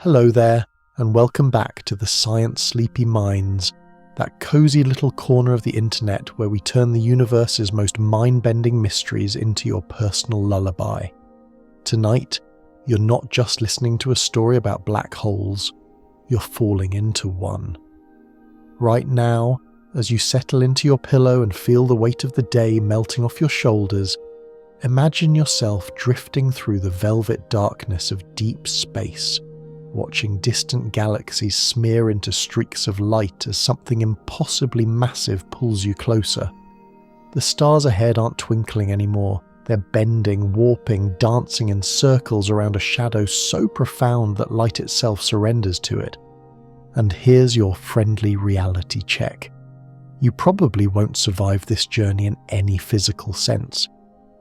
Hello there, and welcome back to the Science Sleepy Minds, that cozy little corner of the internet where we turn the universe's most mind-bending mysteries into your personal lullaby. Tonight, you're not just listening to a story about black holes, you're falling into one. Right now, as you settle into your pillow and feel the weight of the day melting off your shoulders, imagine yourself drifting through the velvet darkness of deep space, watching distant galaxies smear into streaks of light as something impossibly massive pulls you closer. The stars ahead aren't twinkling anymore, they're bending, warping, dancing in circles around a shadow so profound that light itself surrenders to it. And here's your friendly reality check. You probably won't survive this journey in any physical sense,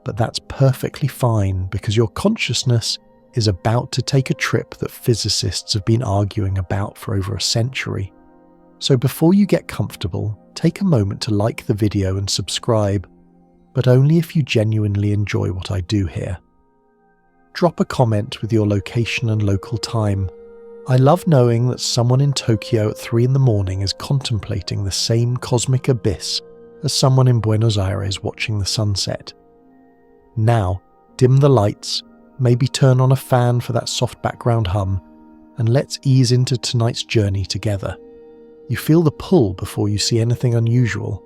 but that's perfectly fine because your consciousness is about to take a trip that physicists have been arguing about for over a century. So before you get comfortable, take a moment to like the video and subscribe, but only if you genuinely enjoy what I do here. Drop a comment with your location and local time. I love knowing that someone in Tokyo at 3 a.m. is contemplating the same cosmic abyss as someone in Buenos Aires watching the sunset. Now, dim the lights, maybe turn on a fan for that soft background hum, and let's ease into tonight's journey together. You feel the pull before you see anything unusual.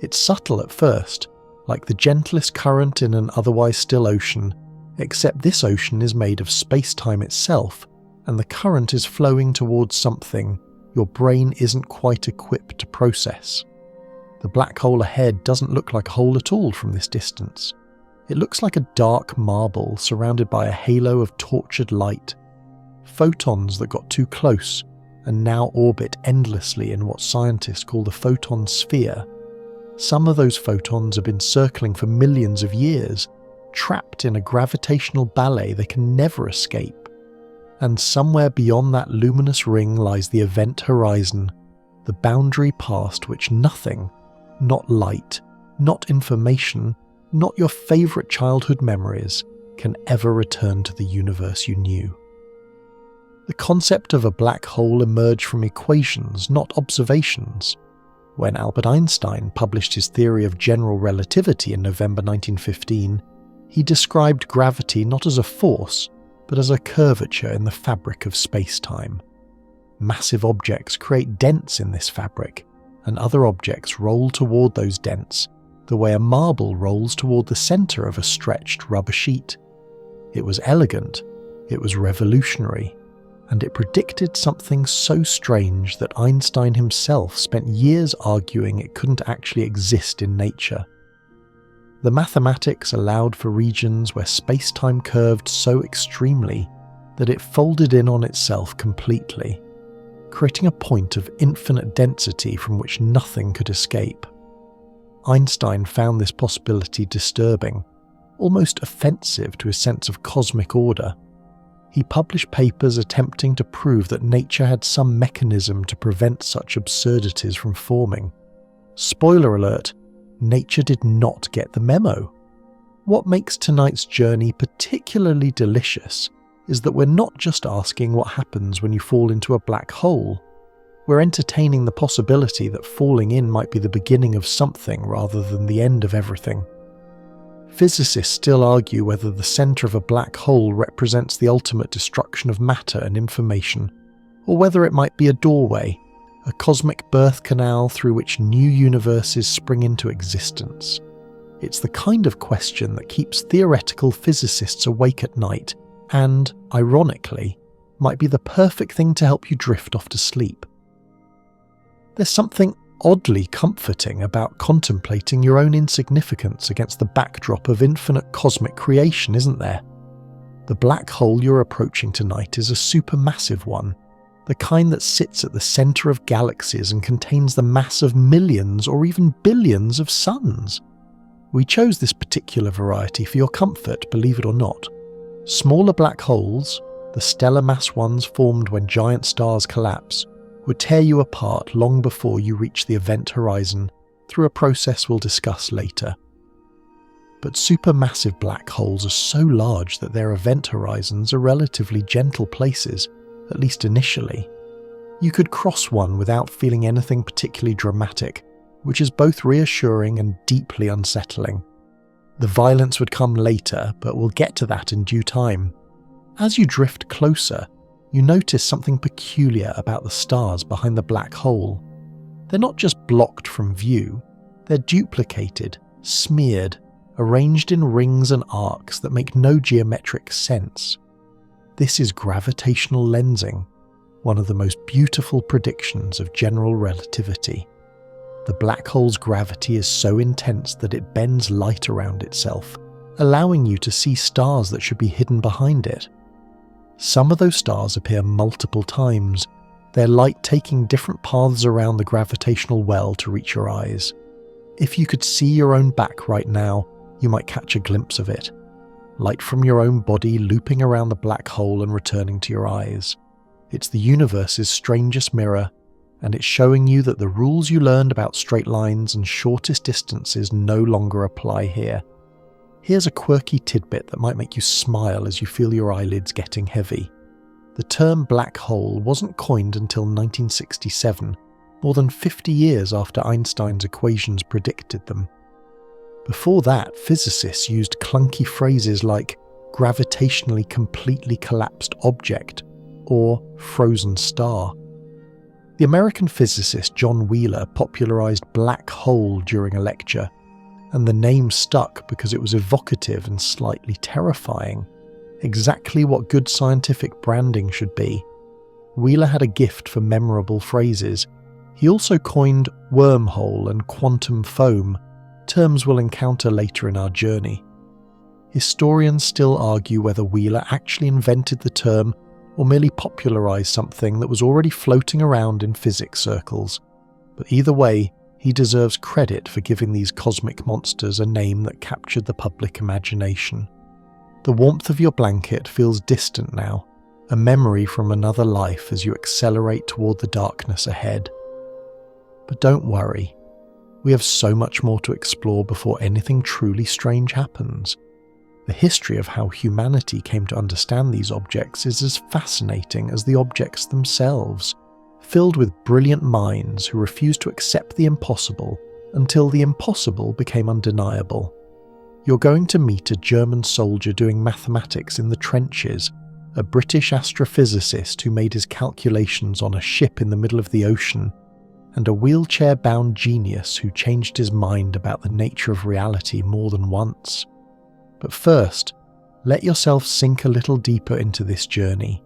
It's subtle at first, like the gentlest current in an otherwise still ocean, except this ocean is made of space-time itself, and the current is flowing towards something your brain isn't quite equipped to process. The black hole ahead doesn't look like a hole at all from this distance. It looks like a dark marble surrounded by a halo of tortured light. Photons that got too close and now orbit endlessly in what scientists call the photon sphere. Some of those photons have been circling for millions of years, trapped in a gravitational ballet they can never escape. And somewhere beyond that luminous ring lies the event horizon, the boundary past which nothing, not light, not information, not your favourite childhood memories, can ever return to the universe you knew. The concept of a black hole emerged from equations, not observations. When Albert Einstein published his theory of general relativity in November 1915, he described gravity not as a force, but as a curvature in the fabric of space-time. Massive objects create dents in this fabric, and other objects roll toward those dents, the way a marble rolls toward the centre of a stretched rubber sheet. It was elegant, it was revolutionary, and it predicted something so strange that Einstein himself spent years arguing it couldn't actually exist in nature. The mathematics allowed for regions where space-time curved so extremely that it folded in on itself completely, creating a point of infinite density from which nothing could escape. Einstein found this possibility disturbing, almost offensive to his sense of cosmic order. He published papers attempting to prove that nature had some mechanism to prevent such absurdities from forming. Spoiler alert, nature did not get the memo. What makes tonight's journey particularly delicious is that we're not just asking what happens when you fall into a black hole. We're entertaining the possibility that falling in might be the beginning of something rather than the end of everything. Physicists still argue whether the centre of a black hole represents the ultimate destruction of matter and information, or whether it might be a doorway, a cosmic birth canal through which new universes spring into existence. It's the kind of question that keeps theoretical physicists awake at night and, ironically, might be the perfect thing to help you drift off to sleep. There's something oddly comforting about contemplating your own insignificance against the backdrop of infinite cosmic creation, isn't there? The black hole you're approaching tonight is a supermassive one, the kind that sits at the centre of galaxies and contains the mass of millions or even billions of suns. We chose this particular variety for your comfort, believe it or not. Smaller black holes, the stellar mass ones formed when giant stars collapse, would tear you apart long before you reach the event horizon through a process we'll discuss later. But supermassive black holes are so large that their event horizons are relatively gentle places, at least initially. You could cross one without feeling anything particularly dramatic, which is both reassuring and deeply unsettling. The violence would come later, but we'll get to that in due time. As you drift closer, you notice something peculiar about the stars behind the black hole. They're not just blocked from view, they're duplicated, smeared, arranged in rings and arcs that make no geometric sense. This is gravitational lensing, one of the most beautiful predictions of general relativity. The black hole's gravity is so intense that it bends light around itself, allowing you to see stars that should be hidden behind it. Some of those stars appear multiple times, their light taking different paths around the gravitational well to reach your eyes. If you could see your own back right now, you might catch a glimpse of it. Light from your own body looping around the black hole and returning to your eyes. It's the universe's strangest mirror, and it's showing you that the rules you learned about straight lines and shortest distances no longer apply here. Here's a quirky tidbit that might make you smile as you feel your eyelids getting heavy. The term black hole wasn't coined until 1967, more than 50 years after Einstein's equations predicted them. Before that, physicists used clunky phrases like gravitationally completely collapsed object or frozen star. The American physicist John Wheeler popularized black hole during a lecture, and the name stuck because it was evocative and slightly terrifying, exactly what good scientific branding should be. Wheeler had a gift for memorable phrases. He also coined wormhole and quantum foam, terms we'll encounter later in our journey. Historians still argue whether Wheeler actually invented the term or merely popularized something that was already floating around in physics circles, but either way, he deserves credit for giving these cosmic monsters a name that captured the public imagination. The warmth of your blanket feels distant now, a memory from another life as you accelerate toward the darkness ahead. But don't worry, we have so much more to explore before anything truly strange happens. The history of how humanity came to understand these objects is as fascinating as the objects themselves, filled with brilliant minds who refused to accept the impossible until the impossible became undeniable. You're going to meet a German soldier doing mathematics in the trenches, a British astrophysicist who made his calculations on a ship in the middle of the ocean, and a wheelchair-bound genius who changed his mind about the nature of reality more than once. But first, let yourself sink a little deeper into this journey.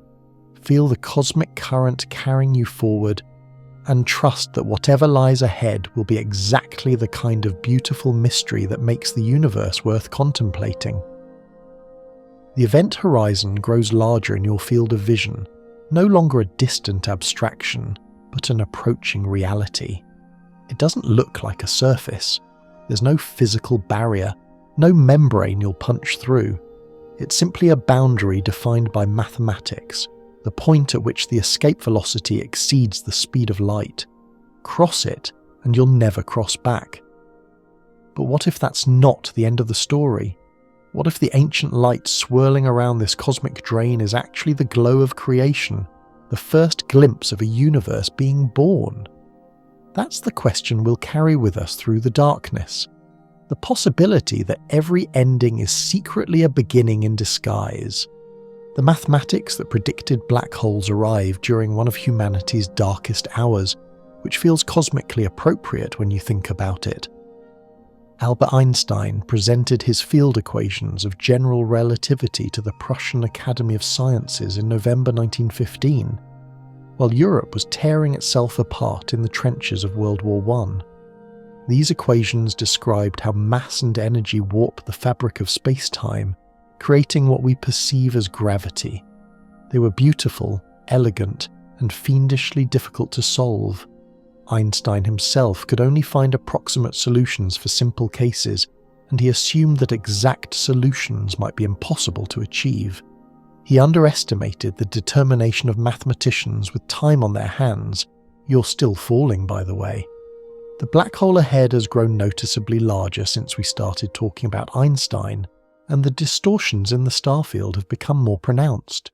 Feel the cosmic current carrying you forward, and trust that whatever lies ahead will be exactly the kind of beautiful mystery that makes the universe worth contemplating. The event horizon grows larger in your field of vision, no longer a distant abstraction, but an approaching reality. It doesn't look like a surface. There's no physical barrier, no membrane you'll punch through. It's simply a boundary defined by mathematics, the point at which the escape velocity exceeds the speed of light. Cross it, and you'll never cross back. But what if that's not the end of the story? What if the ancient light swirling around this cosmic drain is actually the glow of creation, the first glimpse of a universe being born? That's the question we'll carry with us through the darkness. The possibility that every ending is secretly a beginning in disguise. The mathematics that predicted black holes arrived during one of humanity's darkest hours, which feels cosmically appropriate when you think about it. Albert Einstein presented his field equations of general relativity to the Prussian Academy of Sciences in November 1915, while Europe was tearing itself apart in the trenches of World War I. These equations described how mass and energy warp the fabric of spacetime, creating what we perceive as gravity. They were beautiful, elegant, and fiendishly difficult to solve. Einstein himself could only find approximate solutions for simple cases, and he assumed that exact solutions might be impossible to achieve. He underestimated the determination of mathematicians with time on their hands. You're still falling, by the way. The black hole ahead has grown noticeably larger since we started talking about Einstein, and the distortions in the starfield have become more pronounced.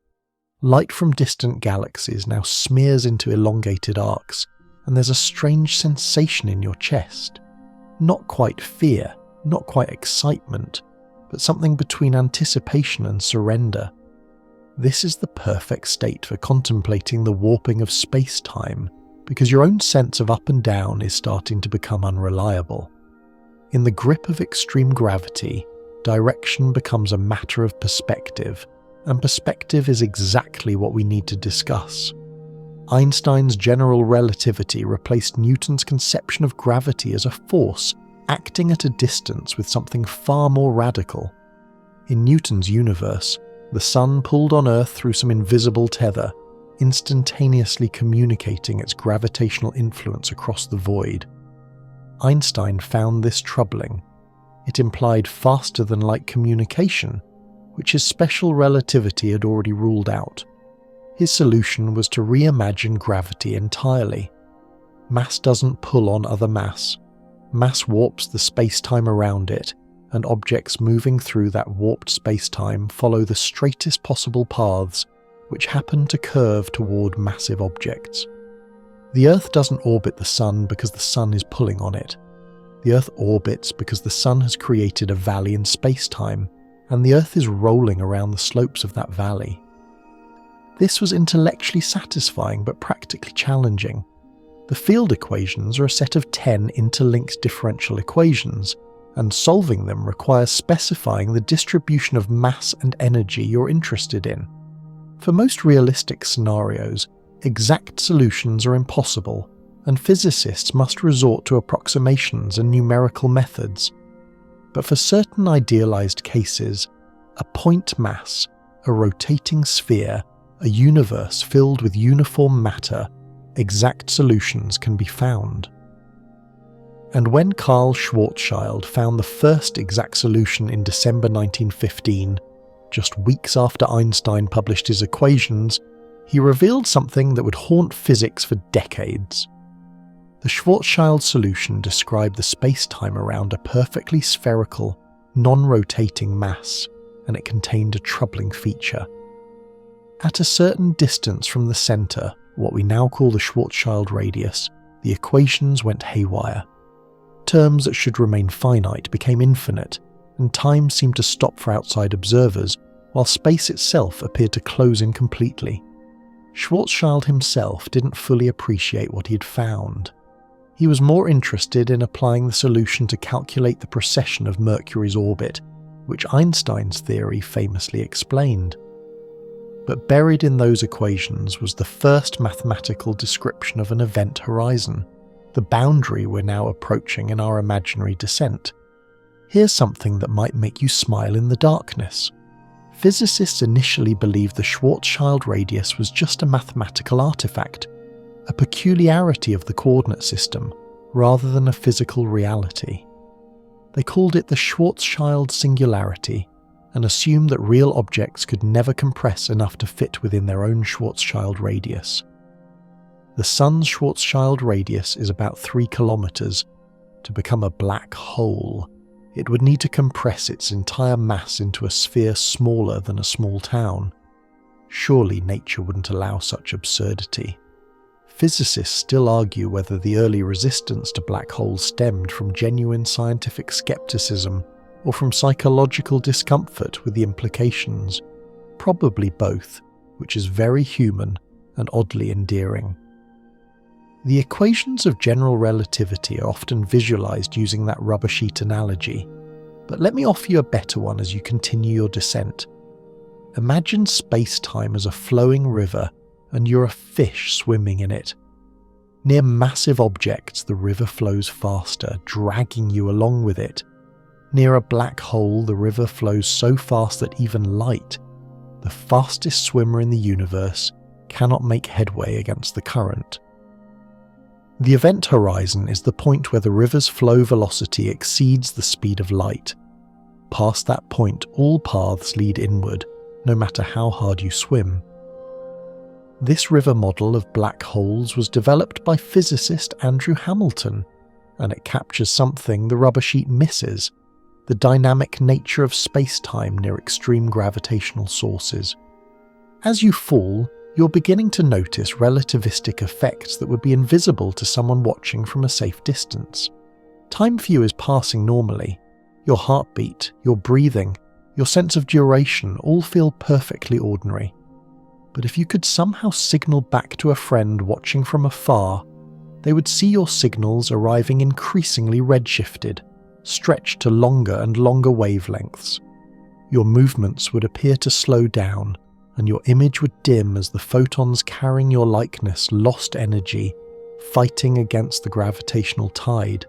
Light from distant galaxies now smears into elongated arcs, and there's a strange sensation in your chest. Not quite fear, not quite excitement, but something between anticipation and surrender. This is the perfect state for contemplating the warping of space-time, because your own sense of up and down is starting to become unreliable. In the grip of extreme gravity, direction becomes a matter of perspective, and perspective is exactly what we need to discuss. Einstein's general relativity replaced Newton's conception of gravity as a force acting at a distance with something far more radical. In Newton's universe, the sun pulled on Earth through some invisible tether, instantaneously communicating its gravitational influence across the void. Einstein found this troubling. It implied faster-than-light communication, which his special relativity had already ruled out. His solution was to reimagine gravity entirely. Mass doesn't pull on other mass. Mass warps the space-time around it, and objects moving through that warped space-time follow the straightest possible paths, which happen to curve toward massive objects. The Earth doesn't orbit the Sun because the Sun is pulling on it. The Earth orbits because the Sun has created a valley in space-time, and the Earth is rolling around the slopes of that valley. This was intellectually satisfying but practically challenging. The field equations are a set of 10 interlinked differential equations, and solving them requires specifying the distribution of mass and energy you're interested in. For most realistic scenarios, exact solutions are impossible, and physicists must resort to approximations and numerical methods. But for certain idealized cases, a point mass, a rotating sphere, a universe filled with uniform matter, exact solutions can be found. And when Carl Schwarzschild found the first exact solution in December 1915, just weeks after Einstein published his equations, he revealed something that would haunt physics for decades. The Schwarzschild solution described the space-time around a perfectly spherical, non-rotating mass, and it contained a troubling feature. At a certain distance from the centre, what we now call the Schwarzschild radius, the equations went haywire. Terms that should remain finite became infinite, and time seemed to stop for outside observers, while space itself appeared to close in completely. Schwarzschild himself didn't fully appreciate what he had found. He was more interested in applying the solution to calculate the precession of Mercury's orbit, which Einstein's theory famously explained. But buried in those equations was the first mathematical description of an event horizon, the boundary we're now approaching in our imaginary descent. Here's something that might make you smile in the darkness. Physicists initially believed the Schwarzschild radius was just a mathematical artifact, a peculiarity of the coordinate system, rather than a physical reality. They called it the Schwarzschild singularity, and assumed that real objects could never compress enough to fit within their own Schwarzschild radius. The Sun's Schwarzschild radius is about 3 kilometers. To become a black hole, it would need to compress its entire mass into a sphere smaller than a small town. Surely nature wouldn't allow such absurdity. Physicists still argue whether the early resistance to black holes stemmed from genuine scientific skepticism or from psychological discomfort with the implications. Probably both, which is very human and oddly endearing. The equations of general relativity are often visualized using that rubber sheet analogy, but let me offer you a better one as you continue your descent. Imagine space-time as a flowing river and you're a fish swimming in it. Near massive objects, the river flows faster, dragging you along with it. Near a black hole, the river flows so fast that even light, the fastest swimmer in the universe, cannot make headway against the current. The event horizon is the point where the river's flow velocity exceeds the speed of light. Past that point, all paths lead inward, no matter how hard you swim. This river model of black holes was developed by physicist Andrew Hamilton, and it captures something the rubber sheet misses: the dynamic nature of space-time near extreme gravitational sources. As you fall, you're beginning to notice relativistic effects that would be invisible to someone watching from a safe distance. Time for you is passing normally. Your heartbeat, your breathing, your sense of duration all feel perfectly ordinary. But if you could somehow signal back to a friend watching from afar, they would see your signals arriving increasingly redshifted, stretched to longer and longer wavelengths. Your movements would appear to slow down, and your image would dim as the photons carrying your likeness lost energy, fighting against the gravitational tide.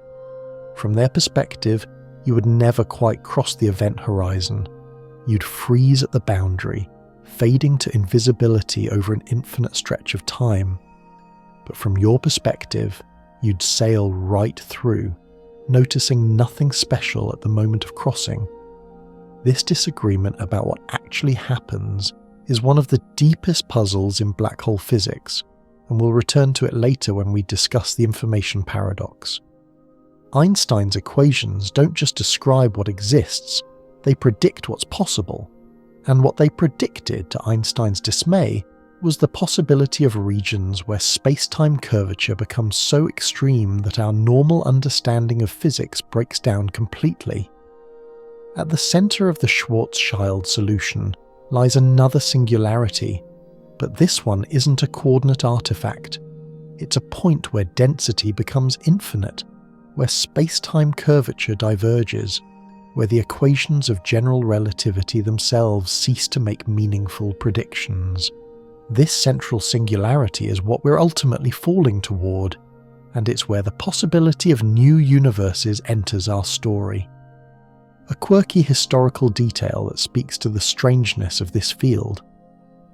From their perspective, you would never quite cross the event horizon. You'd freeze at the boundary, fading to invisibility over an infinite stretch of time. But from your perspective, you'd sail right through, noticing nothing special at the moment of crossing. This disagreement about what actually happens is one of the deepest puzzles in black hole physics, and we'll return to it later when we discuss the information paradox. Einstein's equations don't just describe what exists, they predict what's possible. And what they predicted, to Einstein's dismay, was the possibility of regions where space-time curvature becomes so extreme that our normal understanding of physics breaks down completely. At the center of the Schwarzschild solution lies another singularity, but this one isn't a coordinate artifact. It's a point where density becomes infinite, where space-time curvature diverges, where the equations of general relativity themselves cease to make meaningful predictions. This central singularity is what we're ultimately falling toward, and it's where the possibility of new universes enters our story. A quirky historical detail that speaks to the strangeness of this field.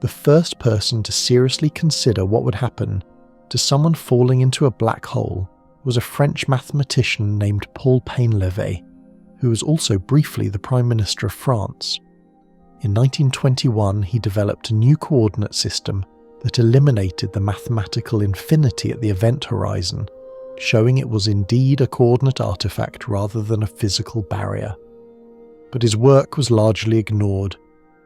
The first person to seriously consider what would happen to someone falling into a black hole was a French mathematician named Paul Painlevé, who was also briefly the Prime Minister of France. In 1921, he developed a new coordinate system that eliminated the mathematical infinity at the event horizon, showing it was indeed a coordinate artifact rather than a physical barrier. But his work was largely ignored,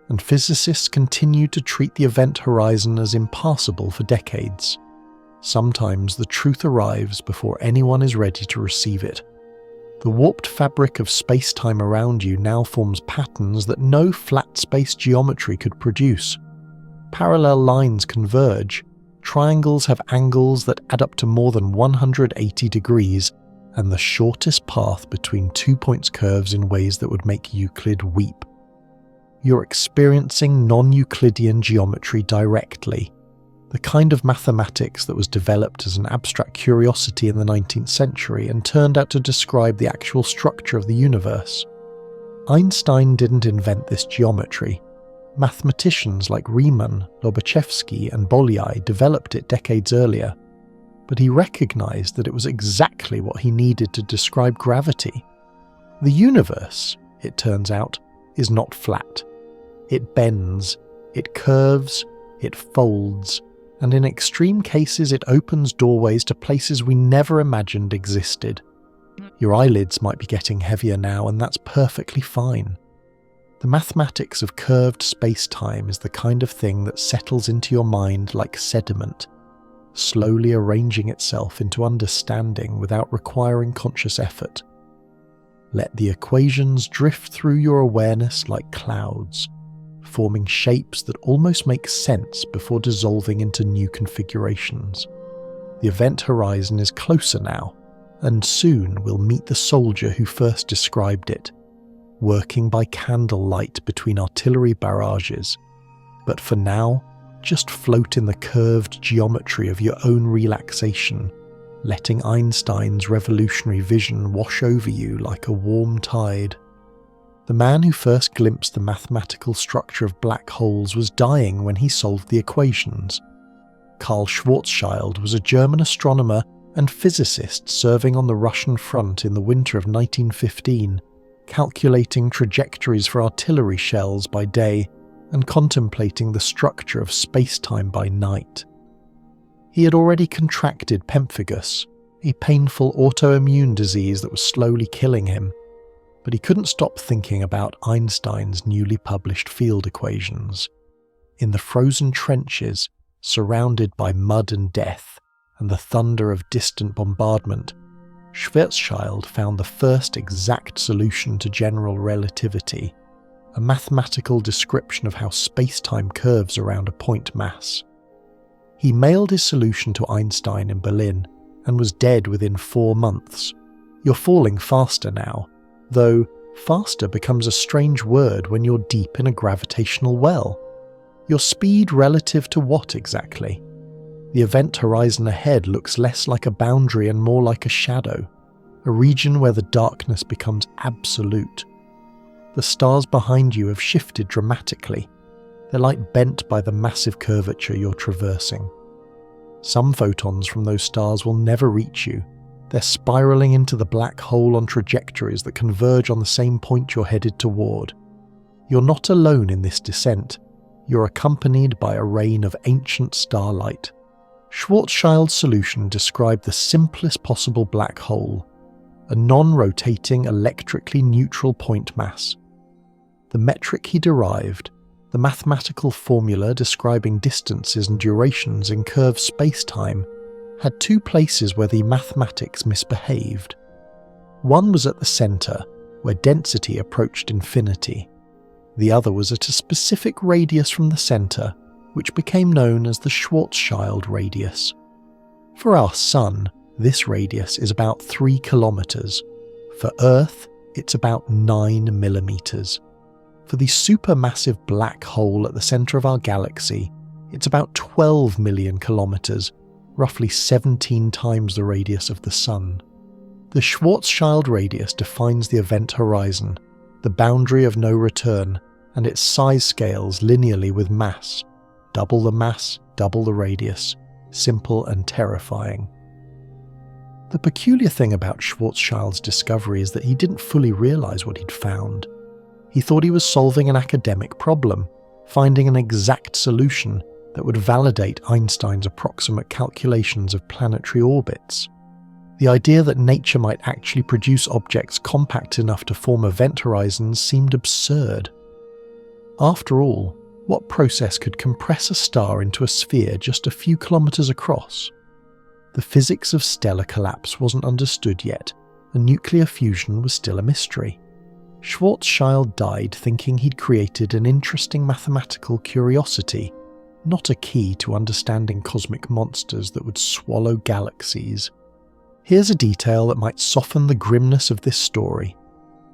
and physicists continued to treat the event horizon as impassable for decades. Sometimes the truth arrives before anyone is ready to receive it. The warped fabric of space-time around you now forms patterns that no flat space geometry could produce. Parallel lines converge, triangles have angles that add up to more than 180 degrees, and the shortest path between 2 points curves in ways that would make Euclid weep. You're experiencing non-Euclidean geometry directly, the kind of mathematics that was developed as an abstract curiosity in the 19th century and turned out to describe the actual structure of the universe. Einstein didn't invent this geometry. Mathematicians like Riemann, Lobachevsky, and Bolyai developed it decades earlier, but he recognized that it was exactly what he needed to describe gravity. The universe, it turns out, is not flat. It bends, it curves, it folds, and in extreme cases it opens doorways to places we never imagined existed. Your eyelids might be getting heavier now, and that's perfectly fine. The mathematics of curved space-time is the kind of thing that settles into your mind like sediment, slowly arranging itself into understanding without requiring conscious effort. Let the equations drift through your awareness like clouds, forming shapes that almost make sense before dissolving into new configurations. The event horizon is closer now, and soon we'll meet the soldier who first described it, working by candlelight between artillery barrages. But for now, just float in the curved geometry of your own relaxation, letting Einstein's revolutionary vision wash over you like a warm tide. The man who first glimpsed the mathematical structure of black holes was dying when he solved the equations. Karl Schwarzschild was a German astronomer and physicist serving on the Russian front in the winter of 1915, calculating trajectories for artillery shells by day and contemplating the structure of space-time by night. He had already contracted pemphigus, a painful autoimmune disease that was slowly killing him, but he couldn't stop thinking about Einstein's newly published field equations. in the frozen trenches, surrounded by mud and death and the thunder of distant bombardment, Schwarzschild found the first exact solution to general relativity, a mathematical description of how spacetime curves around a point mass. He mailed his solution to Einstein in Berlin and was dead within 4 months. You're falling faster now, though faster becomes a strange word when you're deep in a gravitational well. Your speed relative to what exactly? The event horizon ahead looks less like a boundary and more like a shadow, a region where the darkness becomes absolute. The stars behind you have shifted dramatically. They're like bent by the massive curvature you're traversing. Some photons from those stars will never reach you. They're spiraling into the black hole on trajectories that converge on the same point you're headed toward. You're not alone in this descent. You're accompanied by a rain of ancient starlight. Schwarzschild's solution described the simplest possible black hole, a non-rotating electrically neutral point mass. The metric he derived, the mathematical formula describing distances and durations in curved spacetime, had 2 places where the mathematics misbehaved. One was at the centre, where density approached infinity. The other was at a specific radius from the centre, which became known as the Schwarzschild radius. For our Sun, this radius is about 3 kilometres. For Earth, it's about 9 millimetres. For the supermassive black hole at the centre of our galaxy, it's about 12 million kilometres, roughly 17 times the radius of the Sun. The Schwarzschild radius defines the event horizon, the boundary of no return, and its size scales linearly with mass. Double the mass, double the radius. Simple and terrifying. The peculiar thing about Schwarzschild's discovery is that he didn't fully realise what he'd found. He thought he was solving an academic problem, finding an exact solution that would validate Einstein's approximate calculations of planetary orbits. The idea that nature might actually produce objects compact enough to form event horizons seemed absurd. After all, what process could compress a star into a sphere just a few kilometres across? The physics of stellar collapse wasn't understood yet, and nuclear fusion was still a mystery. Schwarzschild died thinking he'd created an interesting mathematical curiosity, not a key to understanding cosmic monsters that would swallow galaxies. Here's a detail that might soften the grimness of this story.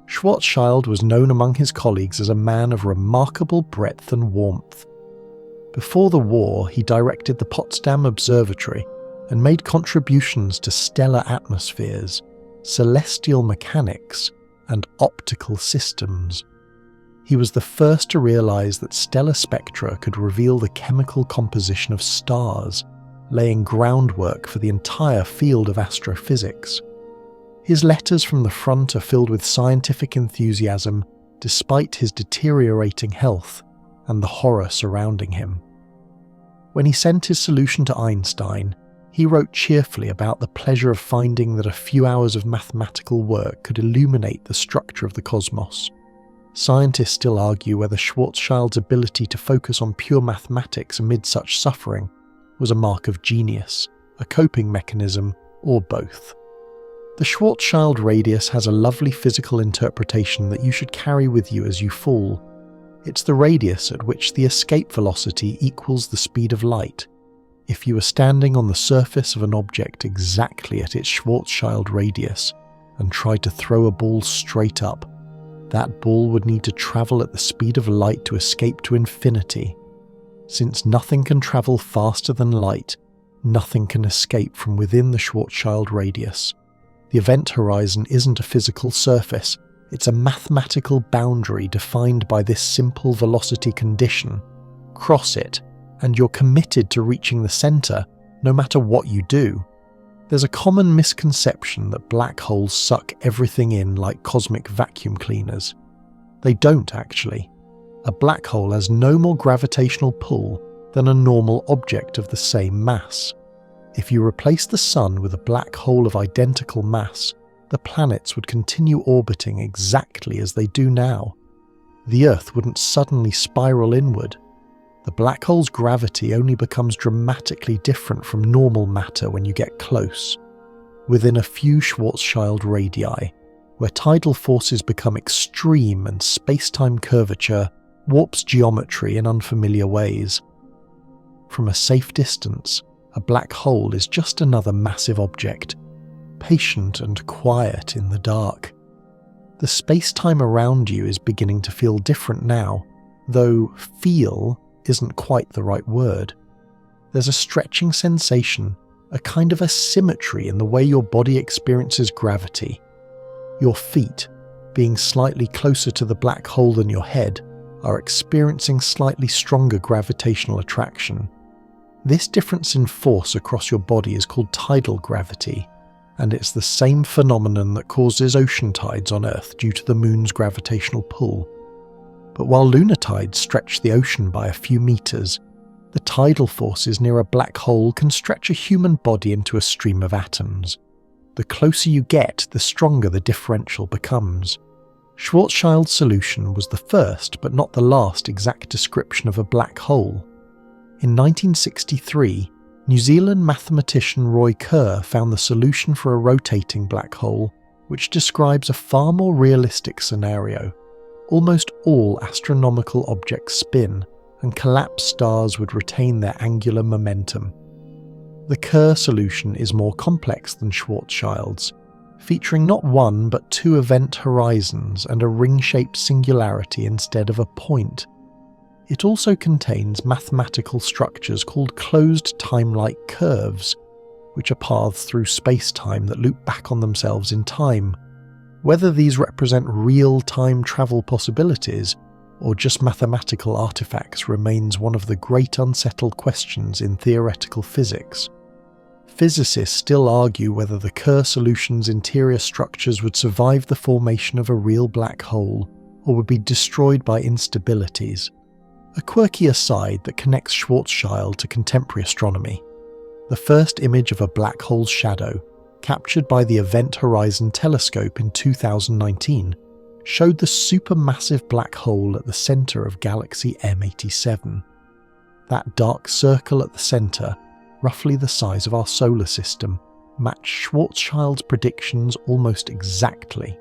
Schwarzschild was known among his colleagues as a man of remarkable breadth and warmth. Before the war, he directed the Potsdam Observatory and made contributions to stellar atmospheres, celestial mechanics, and optical systems. He was the first to realize that stellar spectra could reveal the chemical composition of stars, laying groundwork for the entire field of astrophysics. His letters from the front are filled with scientific enthusiasm despite his deteriorating health and the horror surrounding him. When he sent his solution to Einstein, he wrote cheerfully about the pleasure of finding that a few hours of mathematical work could illuminate the structure of the cosmos. Scientists still argue whether Schwarzschild's ability to focus on pure mathematics amid such suffering was a mark of genius, a coping mechanism, or both. The Schwarzschild radius has a lovely physical interpretation that you should carry with you as you fall. It's the radius at which the escape velocity equals the speed of light. If you were standing on the surface of an object exactly at its Schwarzschild radius and tried to throw a ball straight up, that ball would need to travel at the speed of light to escape to infinity. Since nothing can travel faster than light, nothing can escape from within the Schwarzschild radius. The event horizon isn't a physical surface, it's a mathematical boundary defined by this simple velocity condition. Cross it, and you're committed to reaching the centre, no matter what you do. There's a common misconception that black holes suck everything in like cosmic vacuum cleaners. They don't actually. A black hole has no more gravitational pull than a normal object of the same mass. If you replace the Sun with a black hole of identical mass, the planets would continue orbiting exactly as they do now. The Earth wouldn't suddenly spiral inward. The black hole's gravity only becomes dramatically different from normal matter when you get close, within a few Schwarzschild radii, where tidal forces become extreme and space-time curvature warps geometry in unfamiliar ways. From a safe distance, a black hole is just another massive object, patient and quiet in the dark. The space-time around you is beginning to feel different now, though feel isn't quite the right word. There's a stretching sensation, a kind of asymmetry in the way your body experiences gravity. Your feet, being slightly closer to the black hole than your head, are experiencing slightly stronger gravitational attraction. This difference in force across your body is called tidal gravity, and it's the same phenomenon that causes ocean tides on Earth due to the moon's gravitational pull. But while lunar tides stretch the ocean by a few meters, the tidal forces near a black hole can stretch a human body into a stream of atoms. The closer you get, the stronger the differential becomes. Schwarzschild's solution was the first but not the last exact description of a black hole. In 1963, New Zealand mathematician Roy Kerr found the solution for a rotating black hole, which describes a far more realistic scenario. Almost all astronomical objects spin, and collapsed stars would retain their angular momentum. The Kerr solution is more complex than Schwarzschild's, featuring not one but two event horizons and a ring-shaped singularity instead of a point. It also contains mathematical structures called closed time-like curves, which are paths through space-time that loop back on themselves in time. Whether these represent real time travel possibilities or just mathematical artifacts remains one of the great unsettled questions in theoretical physics. Physicists still argue whether the Kerr solution's interior structures would survive the formation of a real black hole or would be destroyed by instabilities. A quirky aside that connects Schwarzschild to contemporary astronomy. The first image of a black hole's shadow, captured by the Event Horizon Telescope in 2019, showed the supermassive black hole at the centre of galaxy M87. That dark circle at the centre, roughly the size of our solar system, matched Schwarzschild's predictions almost exactly.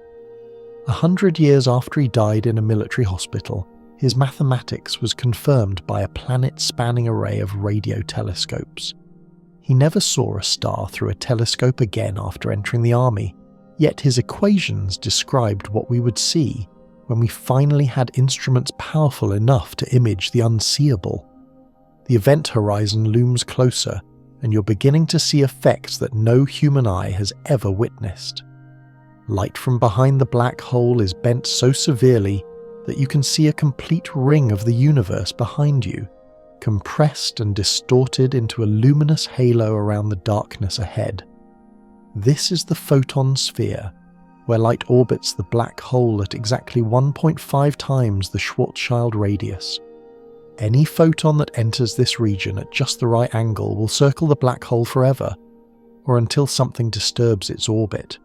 100 years after he died in a military hospital, his mathematics was confirmed by a planet-spanning array of radio telescopes. He never saw a star through a telescope again after entering the army, yet his equations described what we would see when we finally had instruments powerful enough to image the unseeable. The event horizon looms closer, and you're beginning to see effects that no human eye has ever witnessed. Light from behind the black hole is bent so severely that you can see a complete ring of the universe behind you, compressed and distorted into a luminous halo around the darkness ahead. This is the photon sphere, where light orbits the black hole at exactly 1.5 times the Schwarzschild radius. Any photon that enters this region at just the right angle will circle the black hole forever, or until something disturbs its orbit.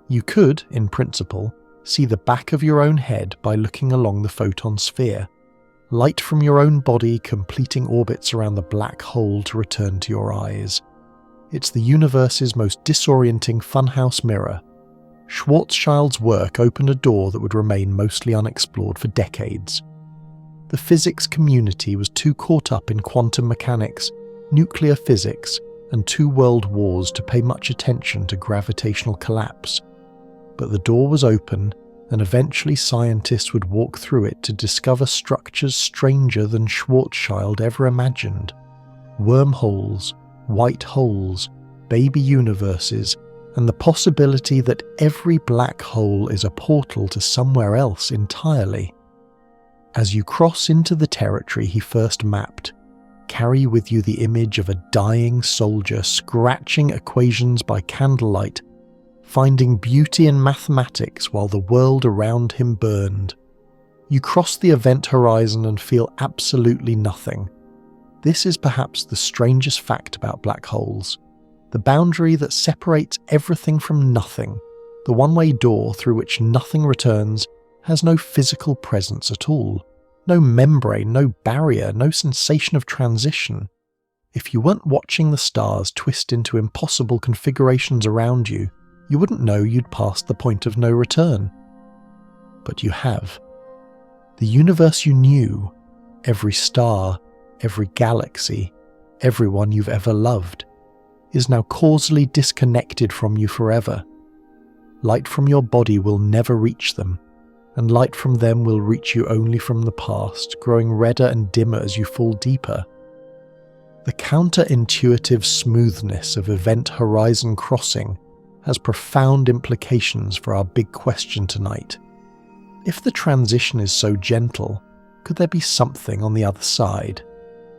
You could, in principle, see the back of your own head by looking along the photon sphere, light from your own body completing orbits around the black hole to return to your eyes. It's the universe's most disorienting funhouse mirror. Schwarzschild's work opened a door that would remain mostly unexplored for decades. The physics community was too caught up in quantum mechanics, nuclear physics, and 2 world wars to pay much attention to gravitational collapse. But the door was open, and eventually scientists would walk through it to discover structures stranger than Schwarzschild ever imagined. Wormholes, white holes, baby universes, and the possibility that every black hole is a portal to somewhere else entirely. As you cross into the territory he first mapped, carry with you the image of a dying soldier scratching equations by candlelight, finding beauty in mathematics while the world around him burned. You cross the event horizon and feel absolutely nothing. This is perhaps the strangest fact about black holes. The boundary that separates everything from nothing, the one-way door through which nothing returns, has no physical presence at all. No membrane, no barrier, no sensation of transition. If you weren't watching the stars twist into impossible configurations around you, you wouldn't know you'd passed the point of no return. But you have. The universe you knew, every star, every galaxy, everyone you've ever loved, is now causally disconnected from you forever. Light from your body will never reach them, and light from them will reach you only from the past, growing redder and dimmer as you fall deeper. The counterintuitive smoothness of event horizon crossing has profound implications for our big question tonight. If the transition is so gentle, could there be something on the other side?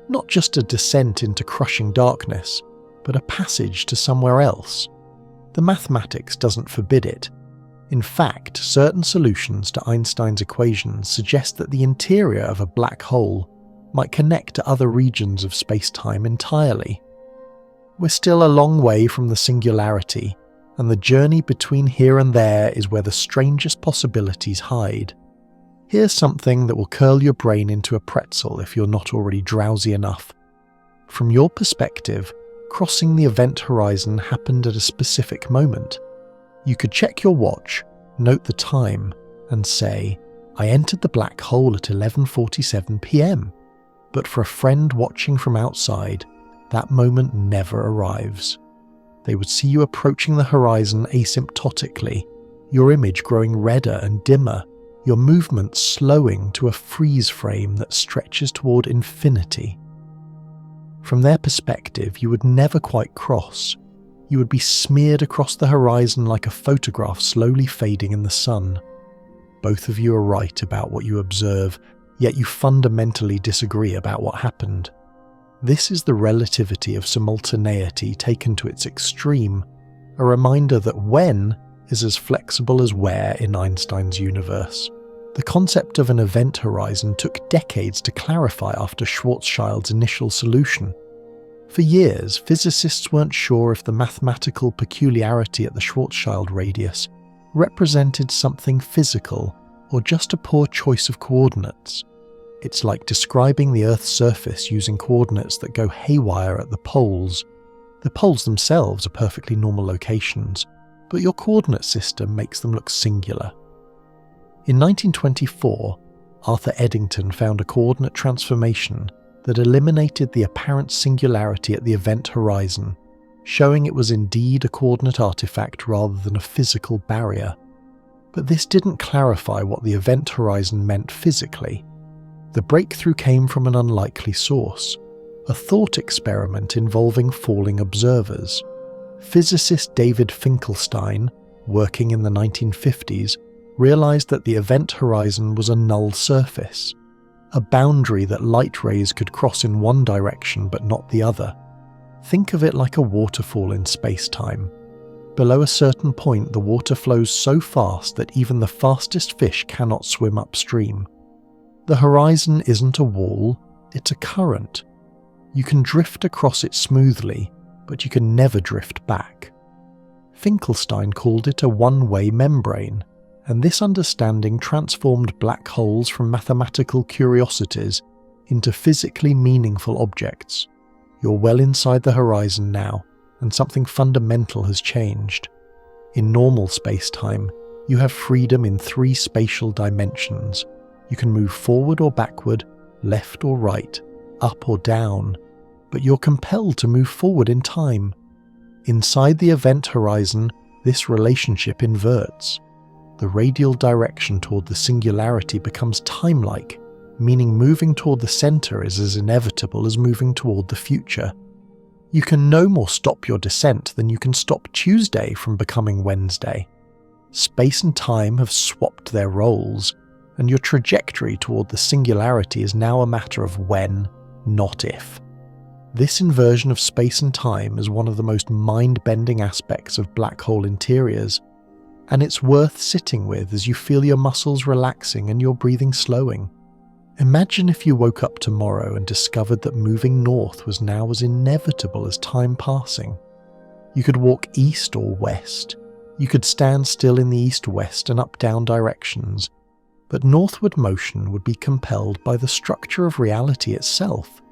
Not just a descent into crushing darkness, but a passage to somewhere else. The mathematics doesn't forbid it. In fact, certain solutions to Einstein's equations suggest that the interior of a black hole might connect to other regions of spacetime entirely. We're still a long way from the singularity, and the journey between here and there is where the strangest possibilities hide. Here's something that will curl your brain into a pretzel if you're not already drowsy enough. From your perspective, crossing the event horizon happened at a specific moment. You could check your watch, note the time, and say, I entered the black hole at 11:47 p.m. But for a friend watching from outside, that moment never arrives. They would see you approaching the horizon asymptotically, your image growing redder and dimmer, your movement slowing to a freeze frame that stretches toward infinity. From their perspective, you would never quite cross. You would be smeared across the horizon like a photograph slowly fading in the sun. Both of you are right about what you observe, yet you fundamentally disagree about what happened. This is the relativity of simultaneity taken to its extreme, a reminder that when is as flexible as where in Einstein's universe. The concept of an event horizon took decades to clarify after Schwarzschild's initial solution. For years, physicists weren't sure if the mathematical peculiarity at the Schwarzschild radius represented something physical or just a poor choice of coordinates. It's like describing the Earth's surface using coordinates that go haywire at the poles. The poles themselves are perfectly normal locations, but your coordinate system makes them look singular. In 1924, Arthur Eddington found a coordinate transformation that eliminated the apparent singularity at the event horizon, showing it was indeed a coordinate artifact rather than a physical barrier. But this didn't clarify what the event horizon meant physically. The breakthrough came from an unlikely source, a thought experiment involving falling observers. Physicist David Finkelstein, working in the 1950s, realized that the event horizon was a null surface, a boundary that light rays could cross in one direction but not the other. Think of it like a waterfall in space-time. Below a certain point, the water flows so fast that even the fastest fish cannot swim upstream. The horizon isn't a wall, it's a current. You can drift across it smoothly, but you can never drift back. Finkelstein called it a one-way membrane, and this understanding transformed black holes from mathematical curiosities into physically meaningful objects. You're well inside the horizon now, and something fundamental has changed. In normal space-time, you have freedom in 3 spatial dimensions. You can move forward or backward, left or right, up or down, but you're compelled to move forward in time. Inside the event horizon, this relationship inverts. The radial direction toward the singularity becomes time-like, meaning moving toward the center is as inevitable as moving toward the future. You can no more stop your descent than you can stop Tuesday from becoming Wednesday. Space and time have swapped their roles, and your trajectory toward the singularity is now a matter of when, not if. This inversion of space and time is one of the most mind-bending aspects of black hole interiors, and it's worth sitting with as you feel your muscles relaxing and your breathing slowing. Imagine if you woke up tomorrow and discovered that moving north was now as inevitable as time passing. You could walk east or west. You could stand still in the east-west and up-down directions. but northward motion would be compelled by the structure of reality itself.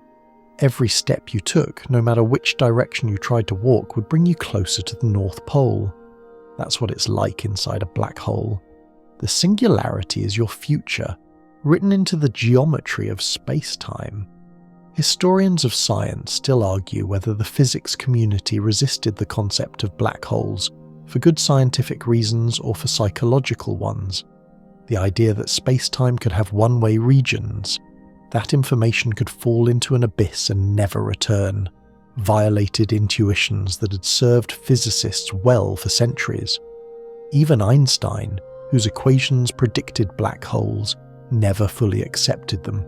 Every step you took, no matter which direction you tried to walk, would bring you closer to the North Pole. That's what it's like inside a black hole. The singularity is your future, written into the geometry of space-time. Historians of science still argue whether the physics community resisted the concept of black holes for good scientific reasons or for psychological ones. The idea that space-time could have one-way regions, that information could fall into an abyss and never return, violated intuitions that had served physicists well for centuries. Even Einstein, whose equations predicted black holes, never fully accepted them.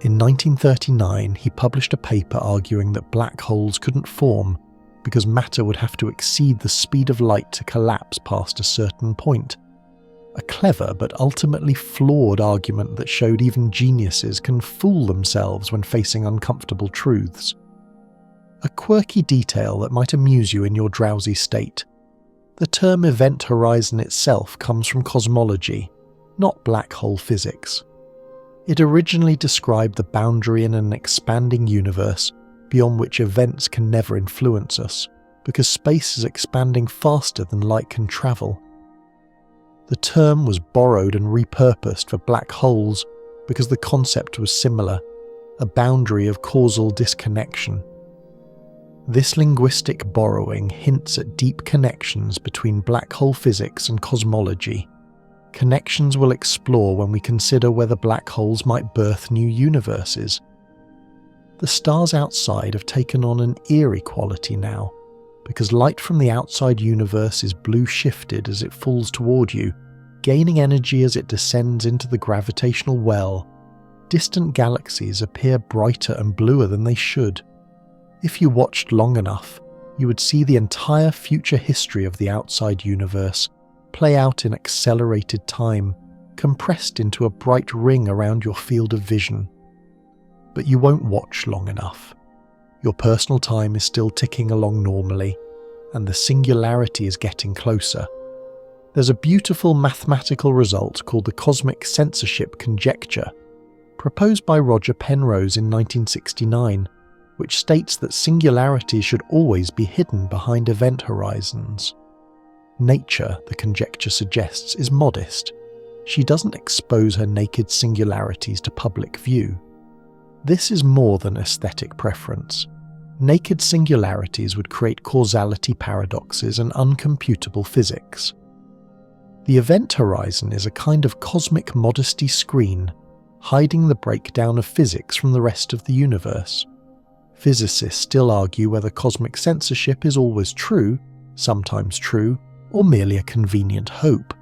In 1939, he published a paper arguing that black holes couldn't form because matter would have to exceed the speed of light to collapse past a certain point. A clever but ultimately flawed argument that showed even geniuses can fool themselves when facing uncomfortable truths. A quirky detail that might amuse you in your drowsy state. The term event horizon itself comes from cosmology, not black hole physics. It originally described the boundary in an expanding universe beyond which events can never influence us, because space is expanding faster than light can travel. The term was borrowed and repurposed for black holes because the concept was similar, a boundary of causal disconnection. This linguistic borrowing hints at deep connections between black hole physics and cosmology, connections we'll explore when we consider whether black holes might birth new universes. The stars outside have taken on an eerie quality now, because light from the outside universe is blue-shifted as it falls toward you, gaining energy as it descends into the gravitational well. Distant galaxies appear brighter and bluer than they should. If you watched long enough, you would see the entire future history of the outside universe play out in accelerated time, compressed into a bright ring around your field of vision. But you won't watch long enough. Your personal time is still ticking along normally, and the singularity is getting closer. There's a beautiful mathematical result called the cosmic censorship conjecture, proposed by Roger Penrose in 1969, which states that singularity should always be hidden behind event horizons. Nature, the conjecture suggests, is modest. She doesn't expose her naked singularities to public view. This is more than aesthetic preference. Naked singularities would create causality paradoxes and uncomputable physics. The event horizon is a kind of cosmic modesty screen, hiding the breakdown of physics from the rest of the universe. Physicists still argue whether cosmic censorship is always true, sometimes true, or merely a convenient hope.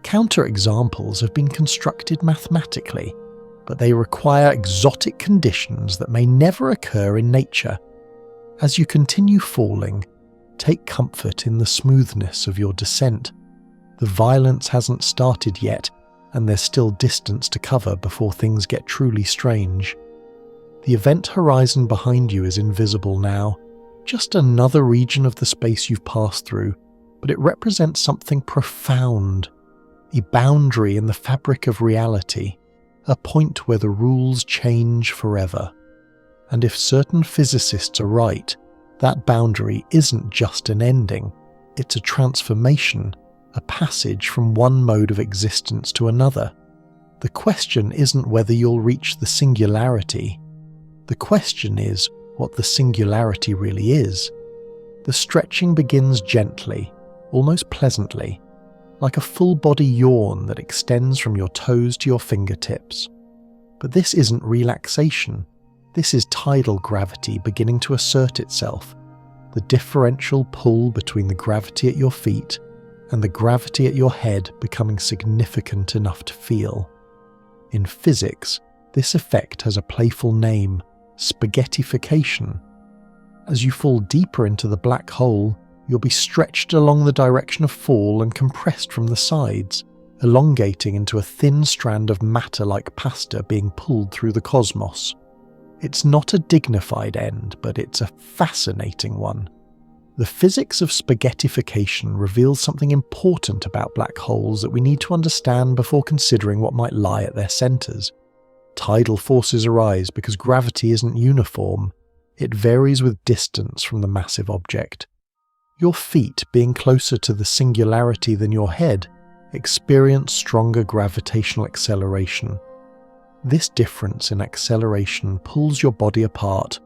Counterexamples have been constructed mathematically, but they require exotic conditions that may never occur in nature. As you continue falling, take comfort in the smoothness of your descent. The violence hasn't started yet, and there's still distance to cover before things get truly strange. The event horizon behind you is invisible now, just another region of the space you've passed through, but it represents something profound, a boundary in the fabric of reality, a point where the rules change forever. And if certain physicists are right, that boundary isn't just an ending, it's a transformation, a passage from one mode of existence to another. The question isn't whether you'll reach the singularity. The question is what the singularity really is. The stretching begins gently, almost pleasantly, like a full-body yawn that extends from your toes to your fingertips. But this isn't relaxation. This is tidal gravity beginning to assert itself, the differential pull between the gravity at your feet and the gravity at your head becoming significant enough to feel. In physics, this effect has a playful name: Spaghettification. As you fall deeper into the black hole, you'll be stretched along the direction of fall and compressed from the sides, elongating into a thin strand of matter like pasta being pulled through the cosmos. It's not a dignified end, but it's a fascinating one. The physics of spaghettification reveals something important about black holes that we need to understand before considering what might lie at their centres. Tidal forces arise because gravity isn't uniform. It varies with distance from the massive object. Your feet, being closer to the singularity than your head, experience stronger gravitational acceleration. This difference in acceleration pulls your body apart.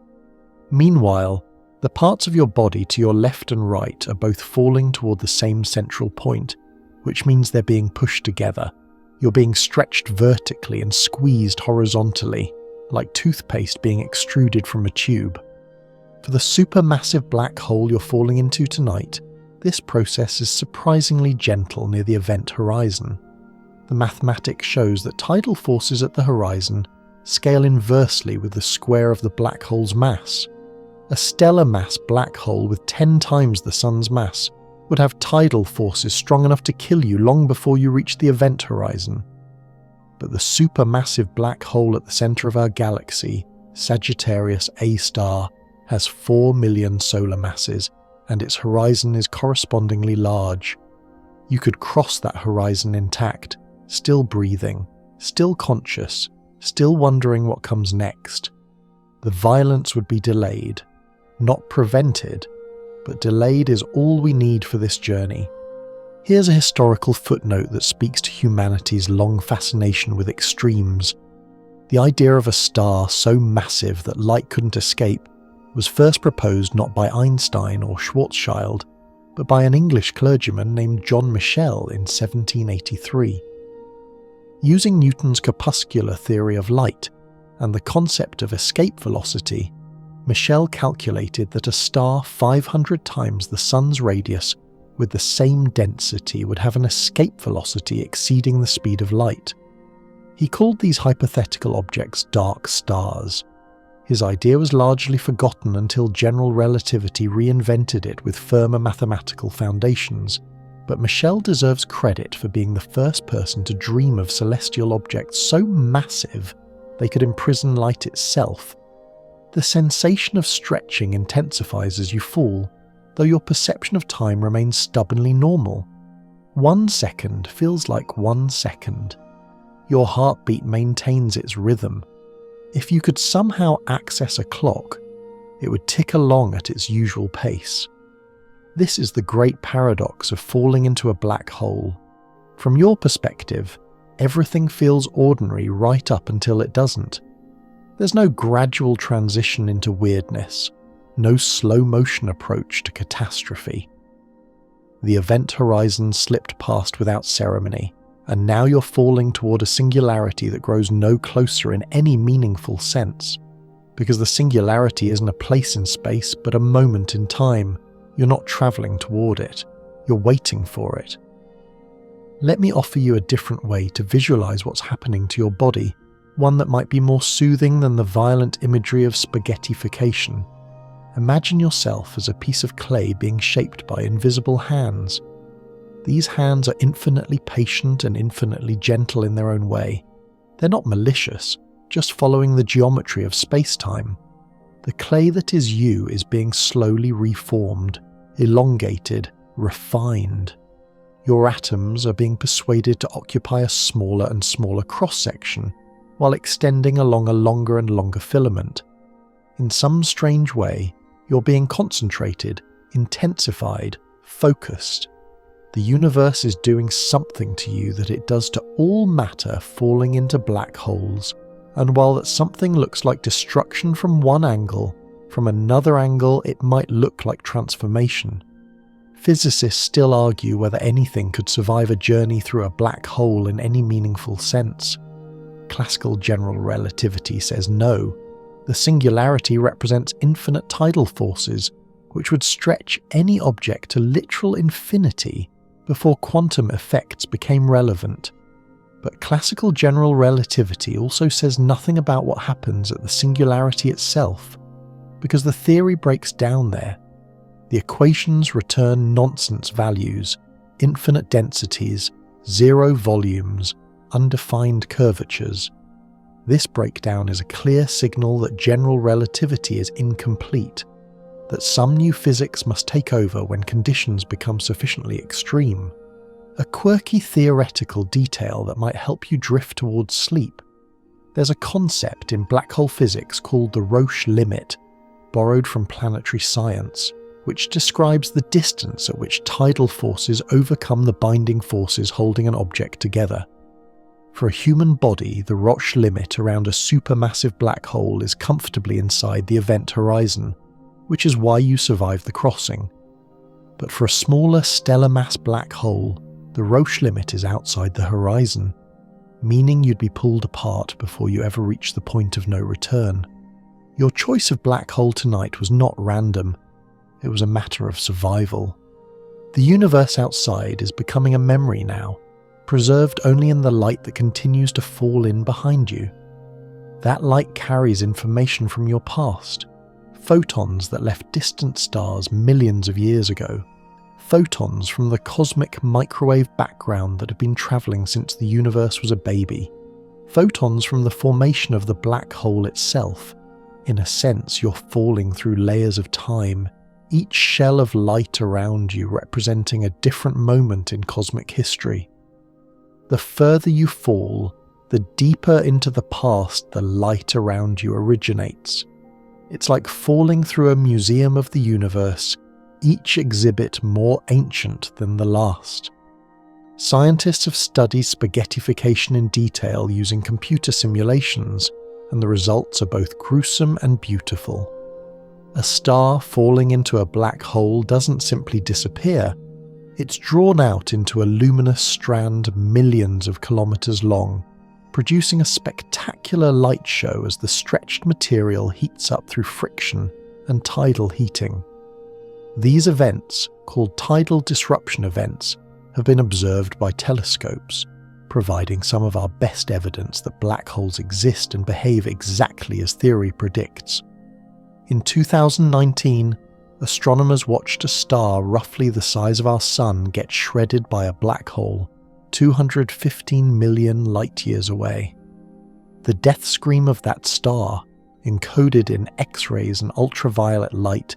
Meanwhile, the parts of your body to your left and right are both falling toward the same central point, which means they're being pushed together. You're being stretched vertically and squeezed horizontally, like toothpaste being extruded from a tube. For the supermassive black hole you're falling into tonight, this process is surprisingly gentle near the event horizon. The mathematics shows that tidal forces at the horizon scale inversely with the square of the black hole's mass. A stellar mass black hole with 10 times the Sun's mass would have tidal forces strong enough to kill you long before you reach the event horizon. But the supermassive black hole at the centre of our galaxy, Sagittarius A star, has 4 million solar masses, and its horizon is correspondingly large. You could cross that horizon intact, still breathing, still conscious, still wondering what comes next. The violence would be delayed. Not prevented, but delayed is all we need for this journey. Here's a historical footnote that speaks to humanity's long fascination with extremes. The idea of a star so massive that light couldn't escape was first proposed not by Einstein or Schwarzschild, but by an English clergyman named John Michell in 1783. Using Newton's corpuscular theory of light and the concept of escape velocity, Michell calculated that a star 500 times the Sun's radius with the same density would have an escape velocity exceeding the speed of light. He called these hypothetical objects dark stars. His idea was largely forgotten until general relativity reinvented it with firmer mathematical foundations, but Michell deserves credit for being the first person to dream of celestial objects so massive they could imprison light itself. The sensation of stretching intensifies as you fall, though your perception of time remains stubbornly normal. 1 second feels like 1 second. Your heartbeat maintains its rhythm. If you could somehow access a clock, it would tick along at its usual pace. This is the great paradox of falling into a black hole. From your perspective, everything feels ordinary right up until it doesn't. There's no gradual transition into weirdness, no slow motion approach to catastrophe. The event horizon slipped past without ceremony, and now you're falling toward a singularity that grows no closer in any meaningful sense. Because the singularity isn't a place in space, but a moment in time. You're not travelling toward it, you're waiting for it. Let me offer you a different way to visualise what's happening to your body, one that might be more soothing than the violent imagery of spaghettification. Imagine yourself as a piece of clay being shaped by invisible hands. These hands are infinitely patient and infinitely gentle in their own way. They're not malicious, just following the geometry of space-time. The clay that is you is being slowly reformed, elongated, refined. Your atoms are being persuaded to occupy a smaller and smaller cross-section, while extending along a longer and longer filament. In some strange way, you're being concentrated, intensified, focused. The universe is doing something to you that it does to all matter falling into black holes, and while that something looks like destruction from one angle, from another angle it might look like transformation. Physicists still argue whether anything could survive a journey through a black hole in any meaningful sense. Classical general relativity says no. The singularity represents infinite tidal forces, which would stretch any object to literal infinity before quantum effects became relevant. But classical general relativity also says nothing about what happens at the singularity itself, because the theory breaks down there. The equations return nonsense values, infinite densities, zero volumes, undefined curvatures. This breakdown is a clear signal that general relativity is incomplete. that some new physics must take over when conditions become sufficiently extreme. A quirky theoretical detail that might help you drift towards sleep. There's a concept in black hole physics called the Roche limit, borrowed from planetary science, which describes the distance at which tidal forces overcome the binding forces holding an object together. For a human body, the Roche limit around a supermassive black hole is comfortably inside the event horizon, which is why you survive the crossing. But for a smaller stellar mass black hole, the Roche limit is outside the horizon, meaning you'd be pulled apart before you ever reach the point of no return. Your choice of black hole tonight was not random. It was a matter of survival. The universe outside is becoming a memory now, preserved only in the light that continues to fall in behind you. That light carries information from your past, photons that left distant stars millions of years ago, photons from the cosmic microwave background that have been travelling since the universe was a baby, photons from the formation of the black hole itself. In a sense, you're falling through layers of time, each shell of light around you representing a different moment in cosmic history. The further you fall, the deeper into the past the light around you originates. It's like falling through a museum of the universe, each exhibit more ancient than the last. Scientists have studied spaghettification in detail using computer simulations, and the results are both gruesome and beautiful. A star falling into a black hole doesn't simply disappear, it's drawn out into a luminous strand millions of kilometers long, producing a spectacular light show as the stretched material heats up through friction and tidal heating. These events, called tidal disruption events, have been observed by telescopes, providing some of our best evidence that black holes exist and behave exactly as theory predicts. In 2019, astronomers watched a star roughly the size of our Sun get shredded by a black hole, 215 million light-years away. The death scream of that star, encoded in X-rays and ultraviolet light,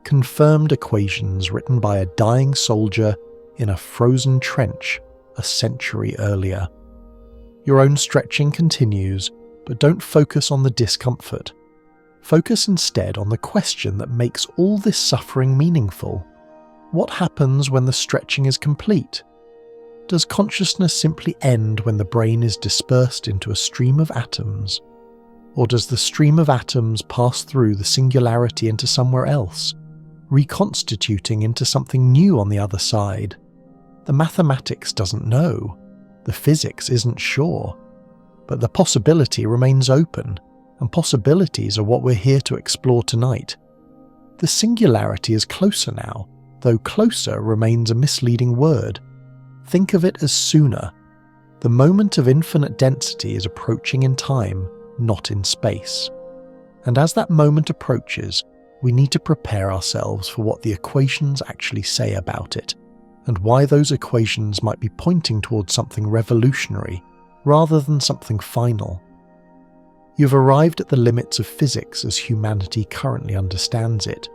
confirmed equations written by a dying soldier in a frozen trench a century earlier. Your own stretching continues, but don't focus on the discomfort. Focus instead on the question that makes all this suffering meaningful. What happens when the stretching is complete? Does consciousness simply end when the brain is dispersed into a stream of atoms? Or does the stream of atoms pass through the singularity into somewhere else, reconstituting into something new on the other side? The mathematics doesn't know, the physics isn't sure, but the possibility remains open, and possibilities are what we're here to explore tonight. The singularity is closer now, though closer remains a misleading word. Think of it as sooner. The moment of infinite density is approaching in time, not in space. And as that moment approaches, we need to prepare ourselves for what the equations actually say about it, and why those equations might be pointing towards something revolutionary rather than something final. You've arrived at the limits of physics as humanity currently understands it.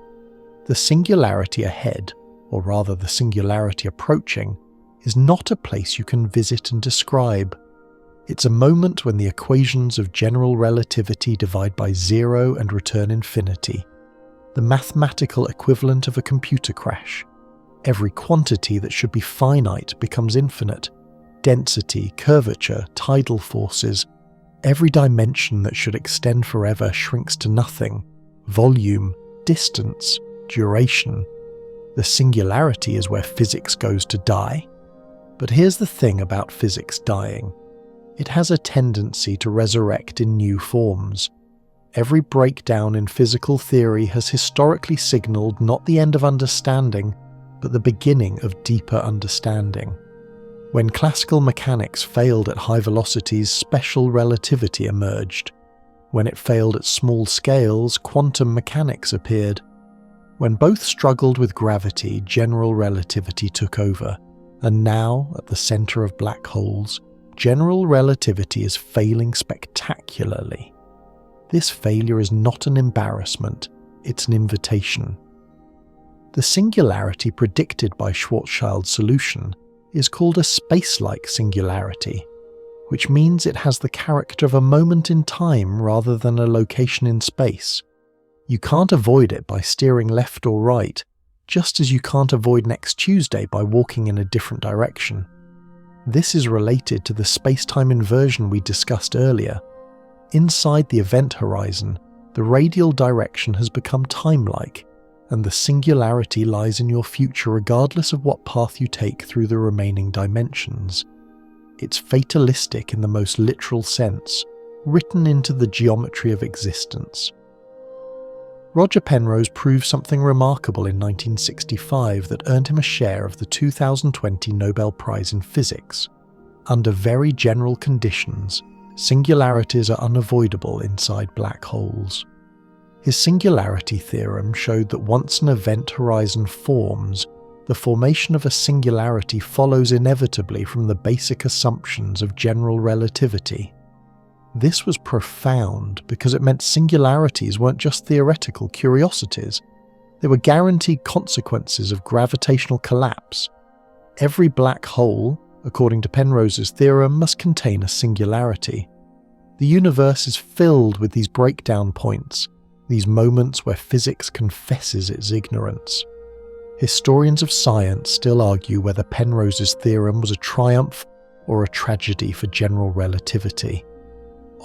The singularity ahead, or rather the singularity approaching, is not a place you can visit and describe. It's a moment when the equations of general relativity divide by zero and return infinity, the mathematical equivalent of a computer crash. Every quantity that should be finite becomes infinite. Density, curvature, tidal forces, every dimension that should extend forever shrinks to nothing. Volume, distance, duration. The singularity is where physics goes to die. But here's the thing about physics dying. It has a tendency to resurrect in new forms. Every breakdown in physical theory has historically signaled not the end of understanding, but the beginning of deeper understanding. When classical mechanics failed at high velocities, special relativity emerged. When it failed at small scales, quantum mechanics appeared. When both struggled with gravity, general relativity took over. And now, at the center of black holes, general relativity is failing spectacularly. This failure is not an embarrassment, it's an invitation. The singularity predicted by Schwarzschild's solution is called a space-like singularity, which means it has the character of a moment in time rather than a location in space. You can't avoid it by steering left or right, just as you can't avoid next Tuesday by walking in a different direction. This is related to the space-time inversion we discussed earlier. Inside the event horizon, the radial direction has become time-like, and the singularity lies in your future regardless of what path you take through the remaining dimensions. It's fatalistic in the most literal sense, written into the geometry of existence. Roger Penrose proved something remarkable in 1965 that earned him a share of the 2020 Nobel Prize in Physics. Under very general conditions, singularities are unavoidable inside black holes. His singularity theorem showed that once an event horizon forms, the formation of a singularity follows inevitably from the basic assumptions of general relativity. This was profound because it meant singularities weren't just theoretical curiosities, they were guaranteed consequences of gravitational collapse. Every black hole, according to Penrose's theorem, must contain a singularity. The universe is filled with these breakdown points, these moments where physics confesses its ignorance. Historians of science still argue whether Penrose's theorem was a triumph or a tragedy for general relativity.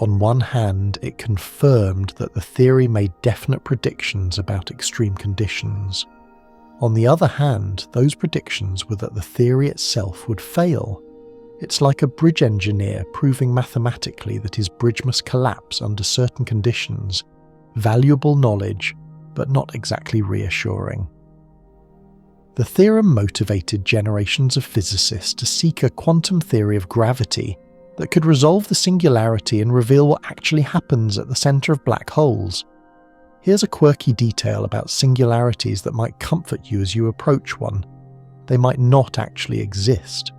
On one hand, it confirmed that the theory made definite predictions about extreme conditions. On the other hand, those predictions were that the theory itself would fail. It's like a bridge engineer proving mathematically that his bridge must collapse under certain conditions. Valuable knowledge, but not exactly reassuring. The theorem motivated generations of physicists to seek a quantum theory of gravity that could resolve the singularity and reveal what actually happens at the centre of black holes. Here's a quirky detail about singularities that might comfort you as you approach one. They might not actually exist.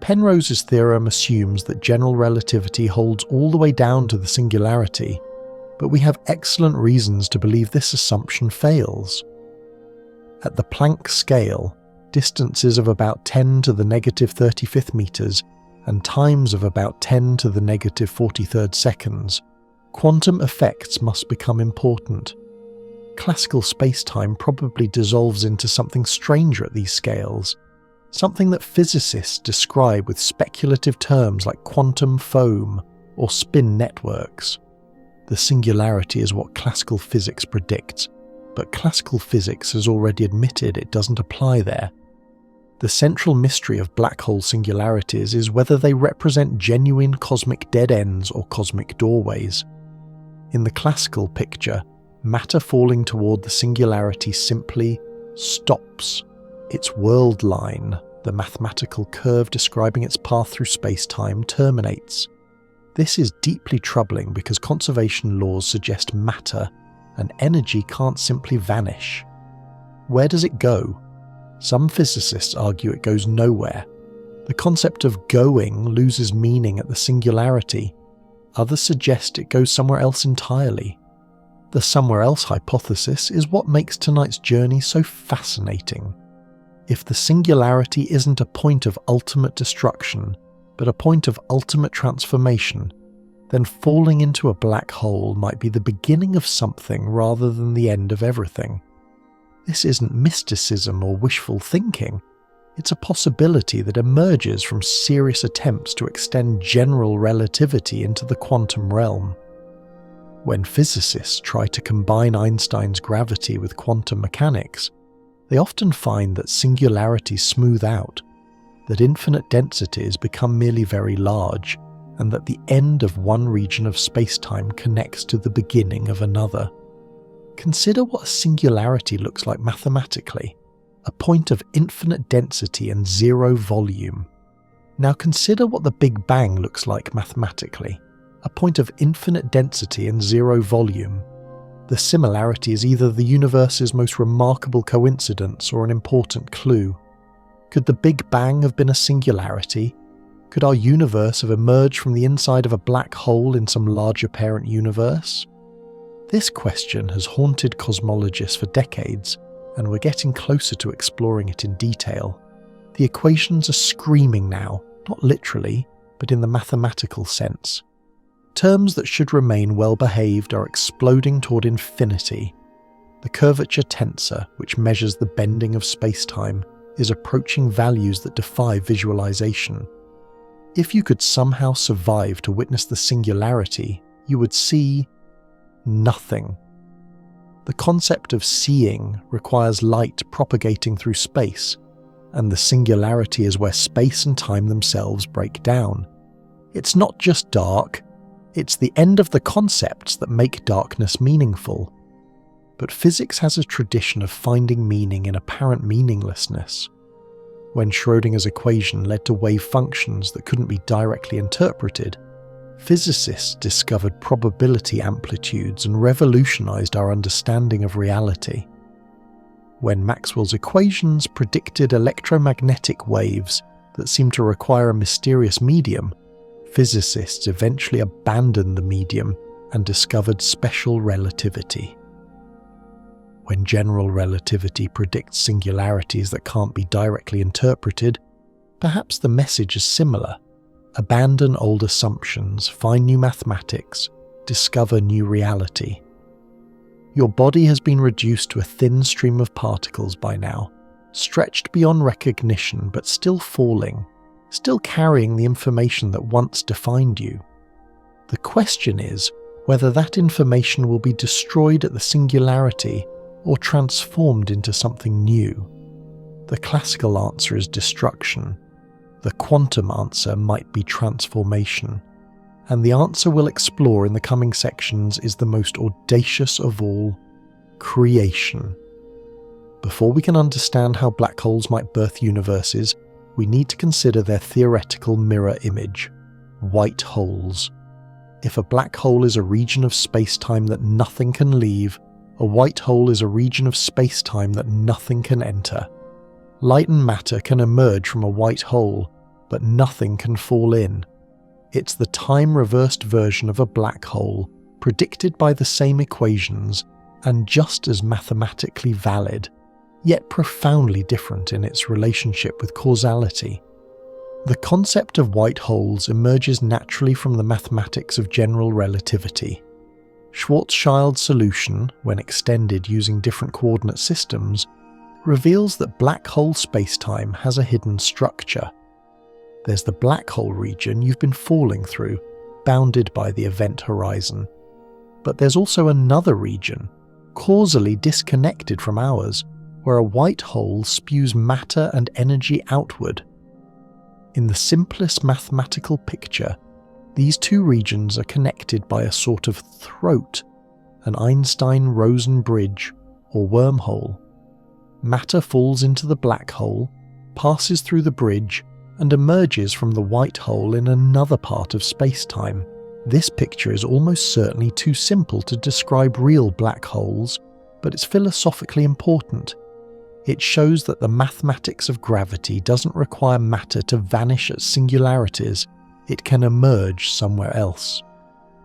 Penrose's theorem assumes that general relativity holds all the way down to the singularity, but we have excellent reasons to believe this assumption fails. At the Planck scale, distances of about 10 to the negative 35th meters and times of about 10 to the negative 43rd seconds, quantum effects must become important. Classical spacetime probably dissolves into something stranger at these scales, something that physicists describe with speculative terms like quantum foam or spin networks. The singularity is what classical physics predicts, but classical physics has already admitted it doesn't apply there. The central mystery of black hole singularities is whether they represent genuine cosmic dead ends or cosmic doorways. In the classical picture, matter falling toward the singularity simply stops. Its world line, the mathematical curve describing its path through space-time, terminates. This is deeply troubling because conservation laws suggest matter and energy can't simply vanish. Where does it go? Some physicists argue it goes nowhere. The concept of going loses meaning at the singularity. Others suggest it goes somewhere else entirely. The somewhere else hypothesis is what makes tonight's journey so fascinating. If the singularity isn't a point of ultimate destruction, but a point of ultimate transformation, then falling into a black hole might be the beginning of something rather than the end of everything. This isn't mysticism or wishful thinking. It's a possibility that emerges from serious attempts to extend general relativity into the quantum realm. When physicists try to combine Einstein's gravity with quantum mechanics, they often find that singularities smooth out, that infinite densities become merely very large, and that the end of one region of space-time connects to the beginning of another. Consider what a singularity looks like mathematically, a point of infinite density and zero volume. Now consider what the Big Bang looks like mathematically, a point of infinite density and zero volume. The similarity is either the universe's most remarkable coincidence or an important clue. Could the Big Bang have been a singularity? Could our universe have emerged from the inside of a black hole in some larger parent universe? This question has haunted cosmologists for decades, and we're getting closer to exploring it in detail. The equations are screaming now, not literally, but in the mathematical sense. Terms that should remain well-behaved are exploding toward infinity. The curvature tensor, which measures the bending of spacetime, is approaching values that defy visualization. If you could somehow survive to witness the singularity, you would see nothing. The concept of seeing requires light propagating through space, and the singularity is where space and time themselves break down. It's not just dark, it's the end of the concepts that make darkness meaningful. But physics has a tradition of finding meaning in apparent meaninglessness. When Schrödinger's equation led to wave functions that couldn't be directly interpreted, physicists discovered probability amplitudes and revolutionized our understanding of reality. When Maxwell's equations predicted electromagnetic waves that seemed to require a mysterious medium, physicists eventually abandoned the medium and discovered special relativity. When general relativity predicts singularities that can't be directly interpreted, perhaps the message is similar. Abandon old assumptions, find new mathematics, discover new reality. Your body has been reduced to a thin stream of particles by now, stretched beyond recognition but still falling, still carrying the information that once defined you. The question is whether that information will be destroyed at the singularity or transformed into something new. The classical answer is destruction. The quantum answer might be transformation. And the answer we'll explore in the coming sections is the most audacious of all: creation. Before we can understand how black holes might birth universes, we need to consider their theoretical mirror image: white holes. If a black hole is a region of space-time that nothing can leave, a white hole is a region of space-time that nothing can enter. Light and matter can emerge from a white hole, but nothing can fall in. It's the time-reversed version of a black hole, predicted by the same equations, and just as mathematically valid, yet profoundly different in its relationship with causality. The concept of white holes emerges naturally from the mathematics of general relativity. Schwarzschild's solution, when extended using different coordinate systems, reveals that black hole spacetime has a hidden structure. There's the black hole region you've been falling through, bounded by the event horizon. But there's also another region, causally disconnected from ours, where a white hole spews matter and energy outward. In the simplest mathematical picture, these two regions are connected by a sort of throat, an Einstein-Rosen bridge or wormhole. Matter falls into the black hole, passes through the bridge, and emerges from the white hole in another part of spacetime. This picture is almost certainly too simple to describe real black holes, but it's philosophically important. It shows that the mathematics of gravity doesn't require matter to vanish at singularities. It can emerge somewhere else.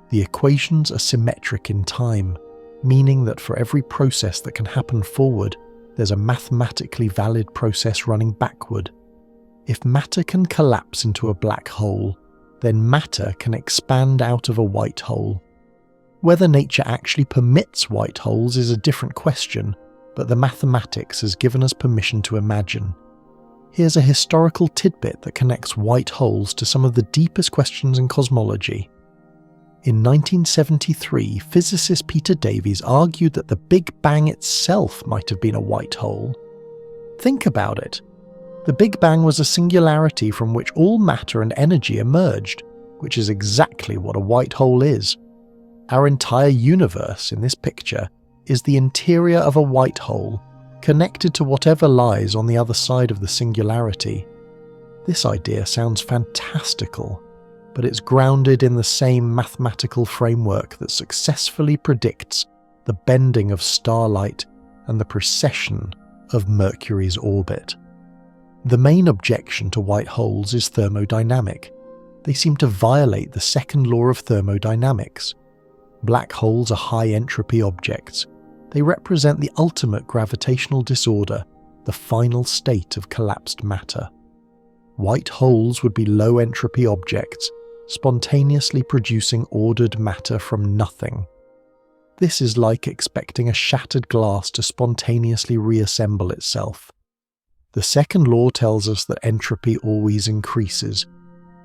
The equations are symmetric in time, meaning that for every process that can happen forward, there's a mathematically valid process running backward. If matter can collapse into a black hole, then matter can expand out of a white hole. Whether nature actually permits white holes is a different question, but the mathematics has given us permission to imagine. Here's a historical tidbit that connects white holes to some of the deepest questions in cosmology. In 1973, physicist Peter Davies argued that the Big Bang itself might have been a white hole. Think about it. The Big Bang was a singularity from which all matter and energy emerged, which is exactly what a white hole is. Our entire universe in this picture is the interior of a white hole, connected to whatever lies on the other side of the singularity. This idea sounds fantastical, but it's grounded in the same mathematical framework that successfully predicts the bending of starlight and the precession of Mercury's orbit. The main objection to white holes is thermodynamic. They seem to violate the second law of thermodynamics. Black holes are high-entropy objects. They represent the ultimate gravitational disorder, the final state of collapsed matter. White holes would be low-entropy objects, spontaneously producing ordered matter from nothing. This is like expecting a shattered glass to spontaneously reassemble itself. The second law tells us that entropy always increases,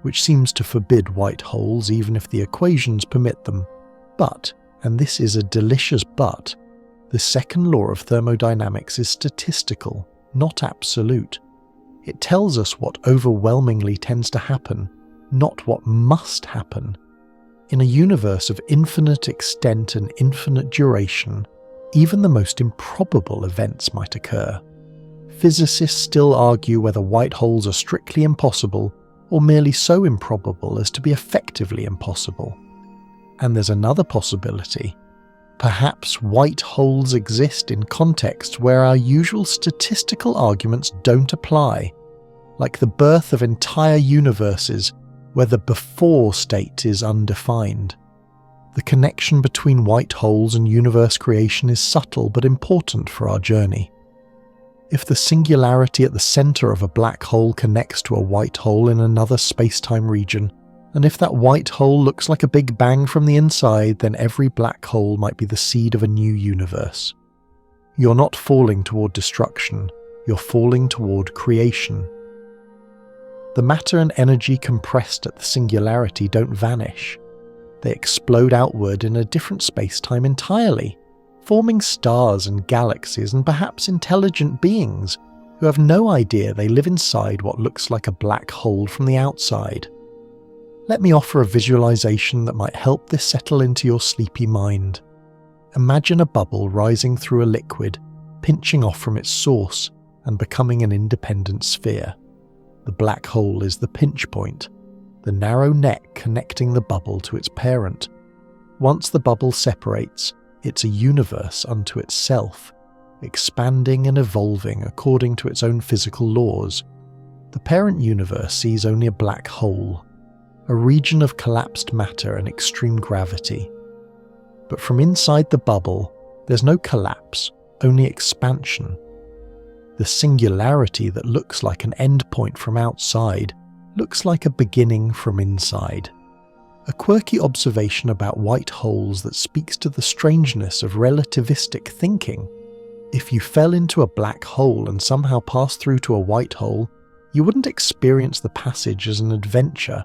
which seems to forbid white holes even if the equations permit them. But, and this is a delicious but, the second law of thermodynamics is statistical, not absolute. It tells us what overwhelmingly tends to happen, not what must happen. In a universe of infinite extent and infinite duration, even the most improbable events might occur. Physicists still argue whether white holes are strictly impossible or merely so improbable as to be effectively impossible. And there's another possibility. Perhaps white holes exist in contexts where our usual statistical arguments don't apply, like the birth of entire universes where the before state is undefined. The connection between white holes and universe creation is subtle but important for our journey. If the singularity at the center of a black hole connects to a white hole in another space-time region, and if that white hole looks like a big bang from the inside, then every black hole might be the seed of a new universe. You're not falling toward destruction, you're falling toward creation. The matter and energy compressed at the singularity don't vanish. They explode outward in a different space-time entirely, forming stars and galaxies and perhaps intelligent beings who have no idea they live inside what looks like a black hole from the outside. Let me offer a visualization that might help this settle into your sleepy mind. Imagine a bubble rising through a liquid, pinching off from its source and becoming an independent sphere. The black hole is the pinch point, the narrow neck connecting the bubble to its parent. Once the bubble separates, it's a universe unto itself, expanding and evolving according to its own physical laws. The parent universe sees only a black hole, a region of collapsed matter and extreme gravity. But from inside the bubble, there's no collapse, only expansion. The singularity that looks like an endpoint from outside looks like a beginning from inside. A quirky observation about white holes that speaks to the strangeness of relativistic thinking. If you fell into a black hole and somehow passed through to a white hole, you wouldn't experience the passage as an adventure.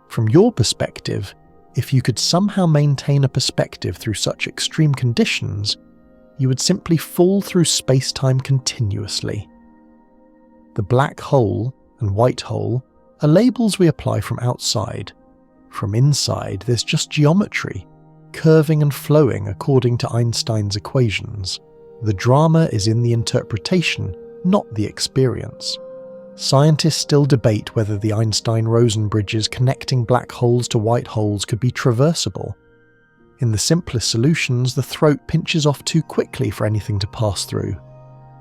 From your perspective, if you could somehow maintain a perspective through such extreme conditions, you would simply fall through space-time continuously. The black hole and white hole are labels we apply from outside. From inside, there's just geometry, curving and flowing according to Einstein's equations. The drama is in the interpretation, not the experience. Scientists still debate whether the Einstein-Rosen bridges connecting black holes to white holes could be traversable. In the simplest solutions, the throat pinches off too quickly for anything to pass through.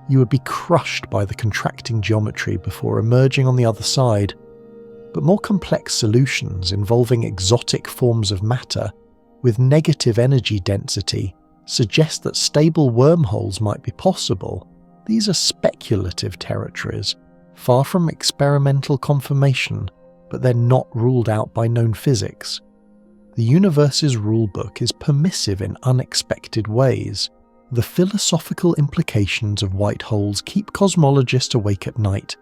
You would be crushed by the contracting geometry before emerging on the other side. But more complex solutions involving exotic forms of matter with negative energy density suggest that stable wormholes might be possible. These are speculative territories, far from experimental confirmation, but they're not ruled out by known physics. The universe's rulebook is permissive in unexpected ways. The philosophical implications of white holes keep cosmologists awake at night,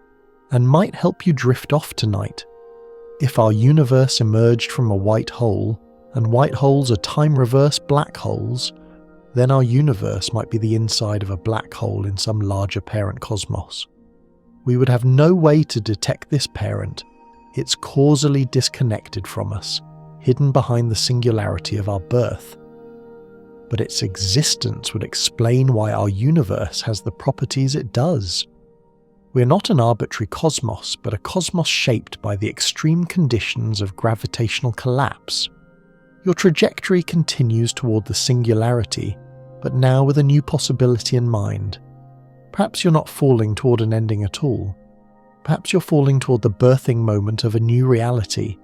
and might help you drift off tonight. If our universe emerged from a white hole, and white holes are time-reverse black holes, then our universe might be the inside of a black hole in some larger parent cosmos. We would have no way to detect this parent. It's causally disconnected from us, hidden behind the singularity of our birth. But its existence would explain why our universe has the properties it does. We're not an arbitrary cosmos, but a cosmos shaped by the extreme conditions of gravitational collapse. Your trajectory continues toward the singularity, but now with a new possibility in mind. Perhaps you're not falling toward an ending at all. Perhaps you're falling toward the birthing moment of a new reality,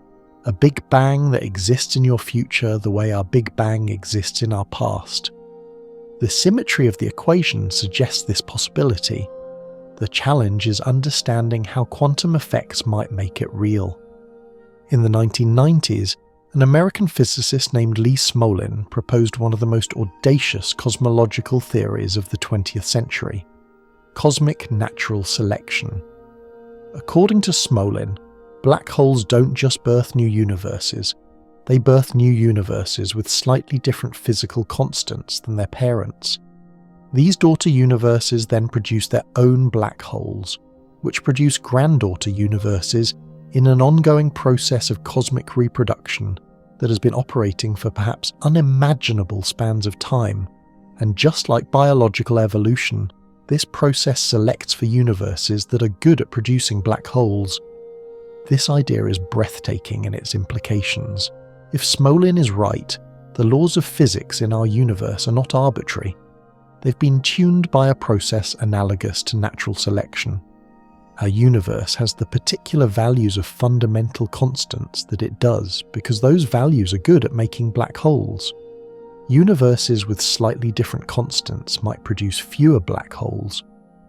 a Big Bang that exists in your future the way our Big Bang exists in our past. The symmetry of the equation suggests this possibility. The challenge is understanding how quantum effects might make it real. In the 1990s, an American physicist named Lee Smolin proposed one of the most audacious cosmological theories of the 20th century: cosmic natural selection. According to Smolin, black holes don't just birth new universes, they birth new universes with slightly different physical constants than their parents. These daughter universes then produce their own black holes, which produce granddaughter universes in an ongoing process of cosmic reproduction that has been operating for perhaps unimaginable spans of time, and just like biological evolution, this process selects for universes that are good at producing black holes. This idea is breathtaking in its implications. If Smolin is right, the laws of physics in our universe are not arbitrary. They've been tuned by a process analogous to natural selection. Our universe has the particular values of fundamental constants that it does because those values are good at making black holes. Universes with slightly different constants might produce fewer black holes,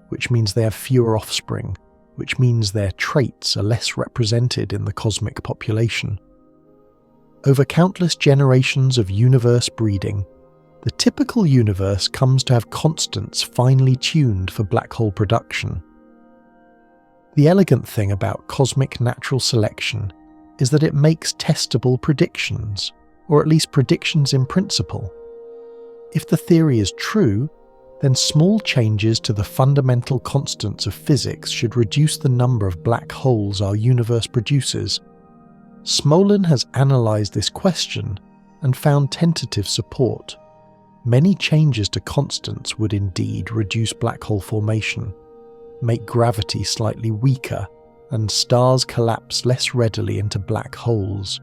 which means they have fewer offspring, which means their traits are less represented in the cosmic population. Over countless generations of universe breeding, the typical universe comes to have constants finely tuned for black hole production. The elegant thing about cosmic natural selection is that it makes testable predictions, or at least predictions in principle. If the theory is true, then small changes to the fundamental constants of physics should reduce the number of black holes our universe produces. Smolin has analysed this question and found tentative support. Many changes to constants would indeed reduce black hole formation, make gravity slightly weaker, and stars collapse less readily into black holes,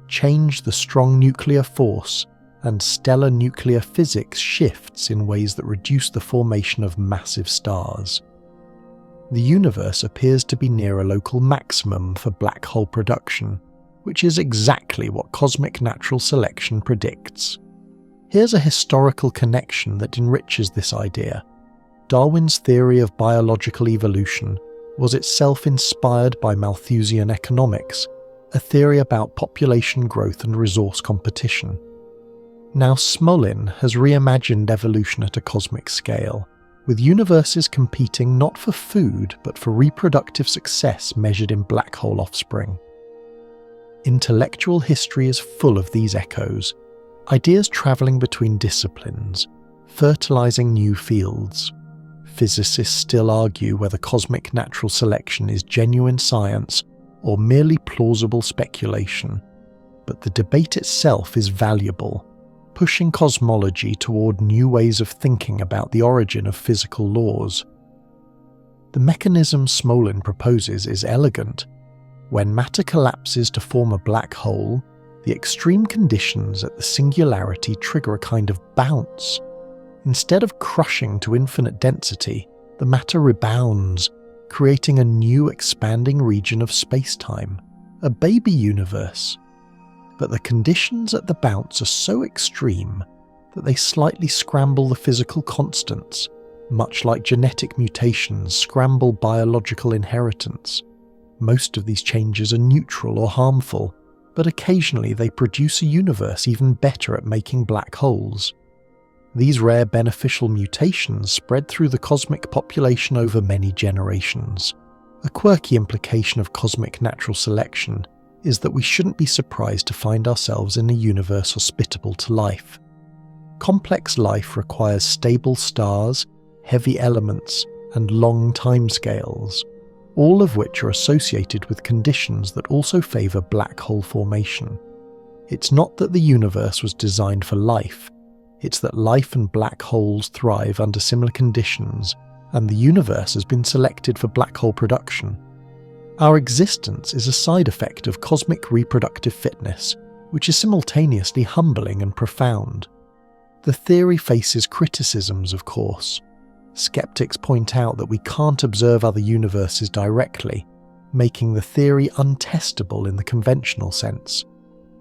change the strong nuclear force, and stellar nuclear physics shifts in ways that reduce the formation of massive stars. The universe appears to be near a local maximum for black hole production, which is exactly what cosmic natural selection predicts. Here's a historical connection that enriches this idea. Darwin's theory of biological evolution was itself inspired by Malthusian economics, a theory about population growth and resource competition. Now Smolin has reimagined evolution at a cosmic scale, with universes competing not for food but for reproductive success measured in black hole offspring. Intellectual history is full of these echoes, ideas travelling between disciplines, fertilizing new fields. Physicists still argue whether cosmic natural selection is genuine science or merely plausible speculation, but the debate itself is valuable, pushing cosmology toward new ways of thinking about the origin of physical laws. The mechanism Smolin proposes is elegant. When matter collapses to form a black hole, the extreme conditions at the singularity trigger a kind of bounce. Instead of crushing to infinite density, the matter rebounds, creating a new expanding region of spacetime, a baby universe. But the conditions at the bounce are so extreme that they slightly scramble the physical constants, much like genetic mutations scramble biological inheritance. Most of these changes are neutral or harmful, but occasionally they produce a universe even better at making black holes. These rare beneficial mutations spread through the cosmic population over many generations. A quirky implication of cosmic natural selection is that we shouldn't be surprised to find ourselves in a universe hospitable to life. Complex life requires stable stars, heavy elements, and long timescales, all of which are associated with conditions that also favour black hole formation. It's not that the universe was designed for life, it's that life and black holes thrive under similar conditions, and the universe has been selected for black hole production. Our existence is a side effect of cosmic reproductive fitness, which is simultaneously humbling and profound. The theory faces criticisms, of course. Skeptics point out that we can't observe other universes directly, making the theory untestable in the conventional sense.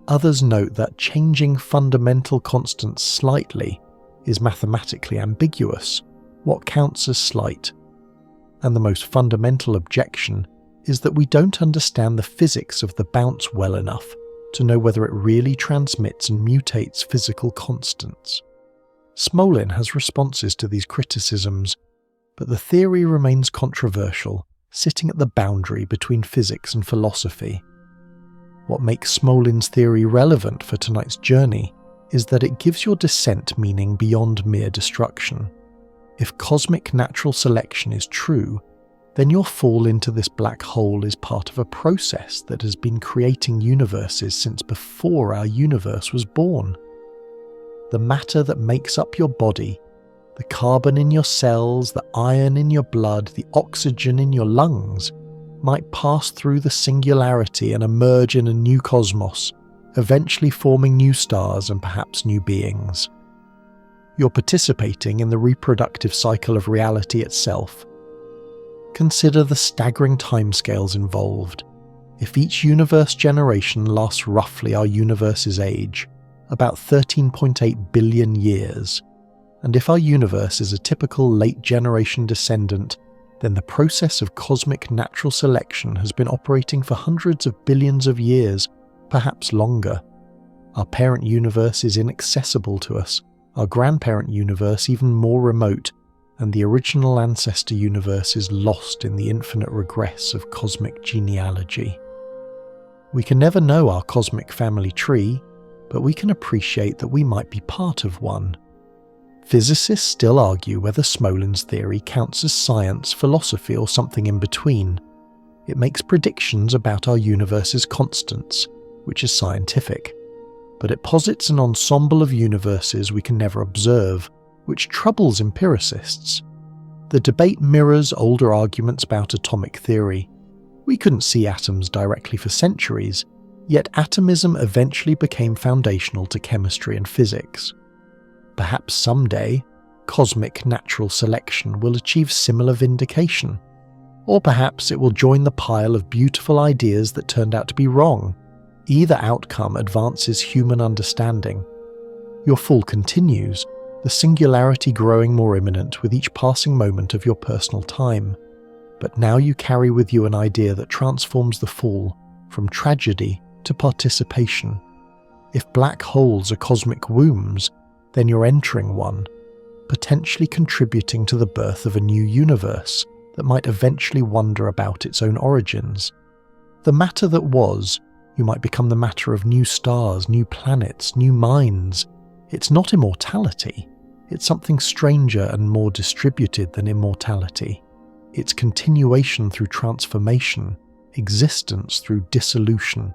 Others note that changing fundamental constants slightly is mathematically ambiguous. What counts as slight? And the most fundamental objection is that we don't understand the physics of the bounce well enough to know whether it really transmits and mutates physical constants. Smolin has responses to these criticisms, but the theory remains controversial, sitting at the boundary between physics and philosophy. What makes Smolin's theory relevant for tonight's journey is that it gives your descent meaning beyond mere destruction. If cosmic natural selection is true, then your fall into this black hole is part of a process that has been creating universes since before our universe was born. The matter that makes up your body, the carbon in your cells, the iron in your blood, the oxygen in your lungs, might pass through the singularity and emerge in a new cosmos, eventually forming new stars and perhaps new beings. You're participating in the reproductive cycle of reality itself. Consider the staggering timescales involved. If each universe generation lasts roughly our universe's age, about 13.8 billion years, and if our universe is a typical late generation descendant, then the process of cosmic natural selection has been operating for hundreds of billions of years, perhaps longer. Our parent universe is inaccessible to us, our grandparent universe even more remote, and the original ancestor universe is lost in the infinite regress of cosmic genealogy. We can never know our cosmic family tree, but we can appreciate that we might be part of one. Physicists still argue whether Smolin's theory counts as science, philosophy, or something in between. It makes predictions about our universe's constants, which is scientific, but it posits an ensemble of universes we can never observe, which troubles empiricists. The debate mirrors older arguments about atomic theory. We couldn't see atoms directly for centuries, yet atomism eventually became foundational to chemistry and physics. Perhaps someday, cosmic natural selection will achieve similar vindication, or perhaps it will join the pile of beautiful ideas that turned out to be wrong. Either outcome advances human understanding. Your fall continues, the singularity growing more imminent with each passing moment of your personal time. But now you carry with you an idea that transforms the fall from tragedy to participation. If black holes are cosmic wombs, then you're entering one, potentially contributing to the birth of a new universe that might eventually wonder about its own origins. The matter that was, you might become the matter of new stars, new planets, new minds. It's not immortality. It's something stranger and more distributed than immortality. It's continuation through transformation, existence through dissolution.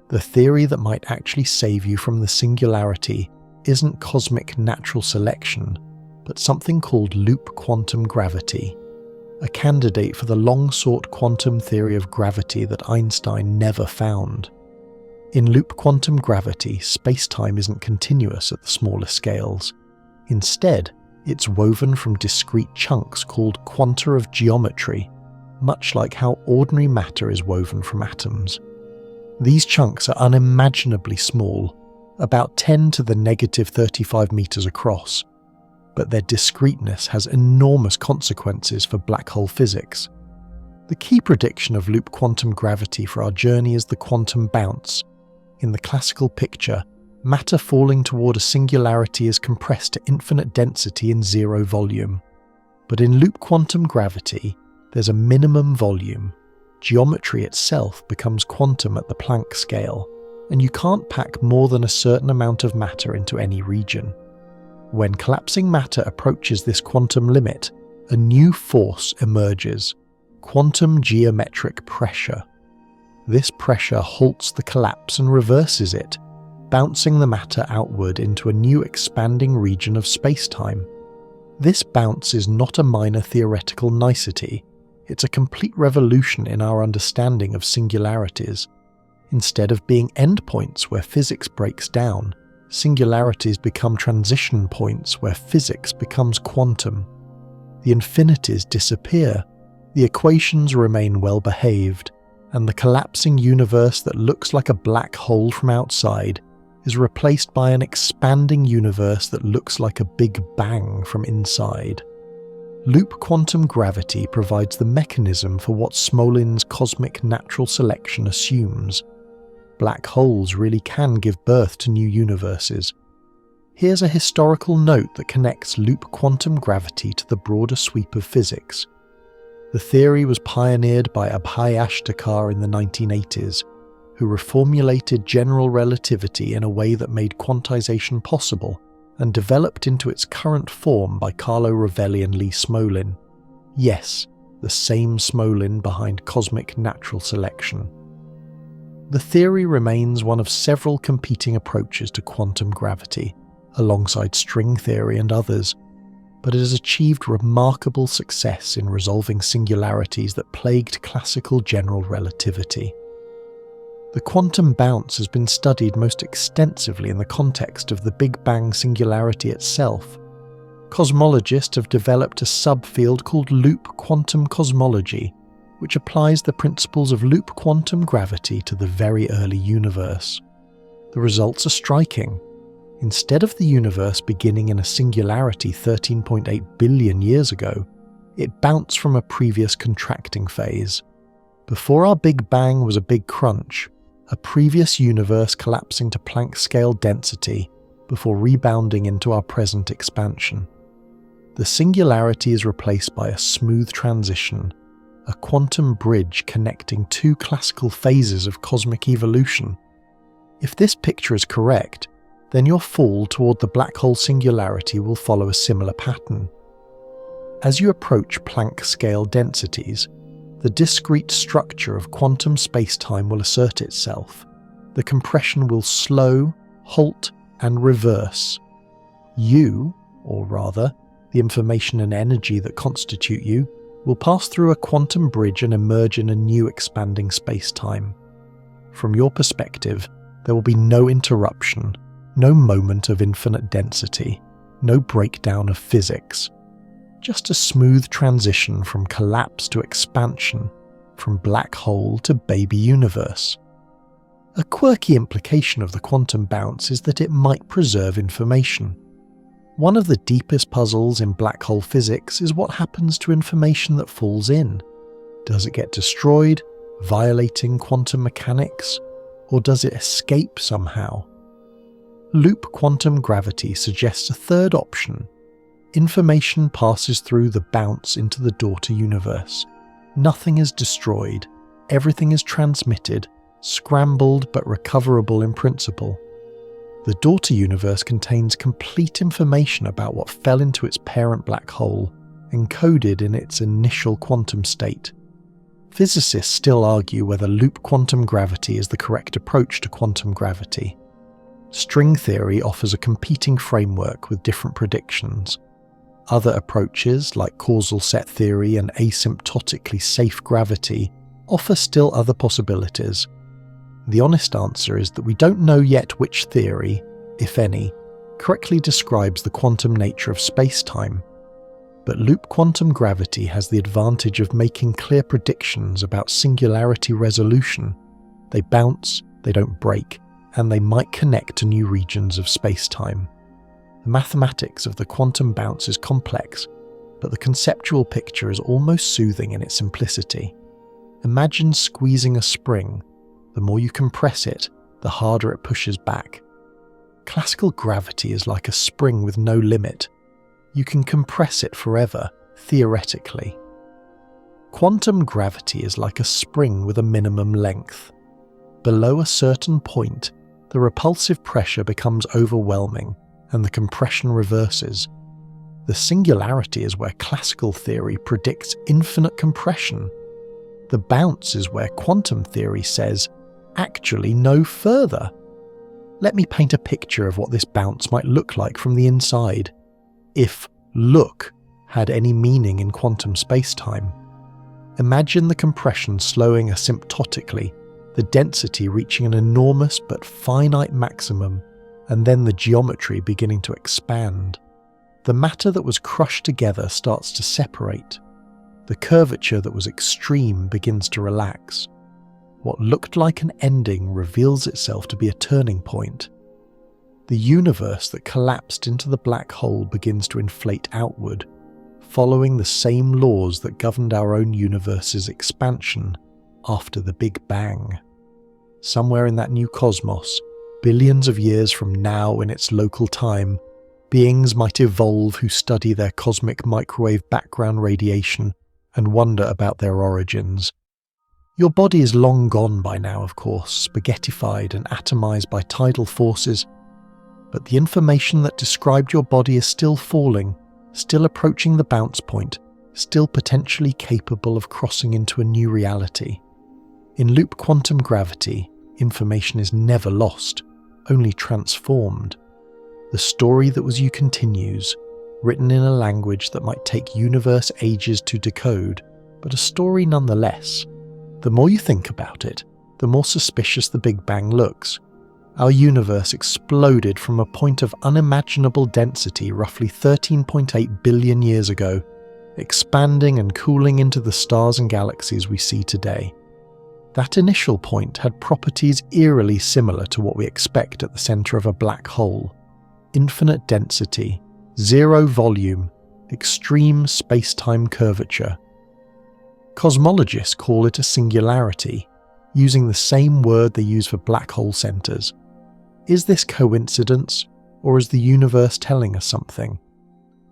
The theory that might actually save you from the singularity isn't cosmic natural selection, but something called loop quantum gravity, a candidate for the long-sought quantum theory of gravity that Einstein never found. In loop quantum gravity, space-time isn't continuous at the smaller scales. Instead, it's woven from discrete chunks called quanta of geometry, much like how ordinary matter is woven from atoms. These chunks are unimaginably small, about 10 to the negative 35 meters across, but their discreteness has enormous consequences for black hole physics. The key prediction of loop quantum gravity for our journey is the quantum bounce. In the classical picture, matter falling toward a singularity is compressed to infinite density in zero volume. But in loop quantum gravity, there's a minimum volume. Geometry itself becomes quantum at the Planck scale, and you can't pack more than a certain amount of matter into any region. When collapsing matter approaches this quantum limit, a new force emerges, quantum geometric pressure. This pressure halts the collapse and reverses it, bouncing the matter outward into a new expanding region of spacetime. This bounce is not a minor theoretical nicety, it's a complete revolution in our understanding of singularities. Instead of being endpoints where physics breaks down, singularities become transition points where physics becomes quantum. The infinities disappear, the equations remain well behaved, and the collapsing universe that looks like a black hole from outside is replaced by an expanding universe that looks like a big bang from inside. Loop quantum gravity provides the mechanism for what Smolin's cosmic natural selection assumes. Black holes really can give birth to new universes. Here's a historical note that connects loop quantum gravity to the broader sweep of physics. The theory was pioneered by Abhay Ashtekar in the 1980s, who reformulated general relativity in a way that made quantization possible and developed into its current form by Carlo Rovelli and Lee Smolin. Yes, the same Smolin behind cosmic natural selection. The theory remains one of several competing approaches to quantum gravity, alongside string theory and others, but it has achieved remarkable success in resolving singularities that plagued classical general relativity. The quantum bounce has been studied most extensively in the context of the Big Bang singularity itself. Cosmologists have developed a subfield called loop quantum cosmology, which applies the principles of loop quantum gravity to the very early universe. The results are striking. Instead of the universe beginning in a singularity 13.8 billion years ago, it bounced from a previous contracting phase. Before our Big Bang was a big crunch, a previous universe collapsing to Planck scale density before rebounding into our present expansion. The singularity is replaced by a smooth transition, a quantum bridge connecting two classical phases of cosmic evolution. If this picture is correct, then your fall toward the black hole singularity will follow a similar pattern. As you approach Planck scale densities, the discrete structure of quantum spacetime will assert itself. The compression will slow, halt, and reverse. You, or rather, the information and energy that constitute you, will pass through a quantum bridge and emerge in a new expanding spacetime. From your perspective, there will be no interruption, no moment of infinite density, no breakdown of physics. Just a smooth transition from collapse to expansion, from black hole to baby universe. A quirky implication of the quantum bounce is that it might preserve information. One of the deepest puzzles in black hole physics is what happens to information that falls in. Does it get destroyed, violating quantum mechanics, or does it escape somehow? Loop quantum gravity suggests a third option. Information passes through the bounce into the daughter universe. Nothing is destroyed, everything is transmitted, scrambled but recoverable in principle. The daughter universe contains complete information about what fell into its parent black hole, encoded in its initial quantum state. Physicists still argue whether loop quantum gravity is the correct approach to quantum gravity. String theory offers a competing framework with different predictions. Other approaches, like causal set theory and asymptotically safe gravity, offer still other possibilities. The honest answer is that we don't know yet which theory, if any, correctly describes the quantum nature of space-time. But loop quantum gravity has the advantage of making clear predictions about singularity resolution. They bounce, they don't break, and they might connect to new regions of space-time. The mathematics of the quantum bounce is complex, but the conceptual picture is almost soothing in its simplicity. Imagine squeezing a spring. The more you compress it, the harder it pushes back. Classical gravity is like a spring with no limit. You can compress it forever, theoretically. Quantum gravity is like a spring with a minimum length. Below a certain point, the repulsive pressure becomes overwhelming, and the compression reverses. The singularity is where classical theory predicts infinite compression. The bounce is where quantum theory says, actually no further. Let me paint a picture of what this bounce might look like from the inside. If look had any meaning in quantum spacetime. Imagine the compression slowing asymptotically, the density reaching an enormous but finite maximum, and then the geometry beginning to expand. The matter that was crushed together starts to separate. The curvature that was extreme begins to relax. What looked like an ending reveals itself to be a turning point. the universe that collapsed into the black hole begins to inflate outward, following the same laws that governed our own universe's expansion after the Big Bang. Somewhere in that new cosmos, billions of years from now in its local time, beings might evolve who study their cosmic microwave background radiation and wonder about their origins. Your body is long gone by now, of course, spaghettified and atomized by tidal forces, but the information that described your body is still falling, still approaching the bounce point, still potentially capable of crossing into a new reality. In loop quantum gravity, information is never lost, only transformed. The story that was you continues, written in a language that might take universe ages to decode, but a story nonetheless. The more you think about it, the more suspicious the Big Bang looks. Our universe exploded from a point of unimaginable density roughly 13.8 billion years ago, expanding and cooling into the stars and galaxies we see today. That initial point had properties eerily similar to what we expect at the center of a black hole. Infinite density, zero volume, extreme space-time curvature. Cosmologists call it a singularity, using the same word they use for black hole centers. Is this coincidence, or is the universe telling us something?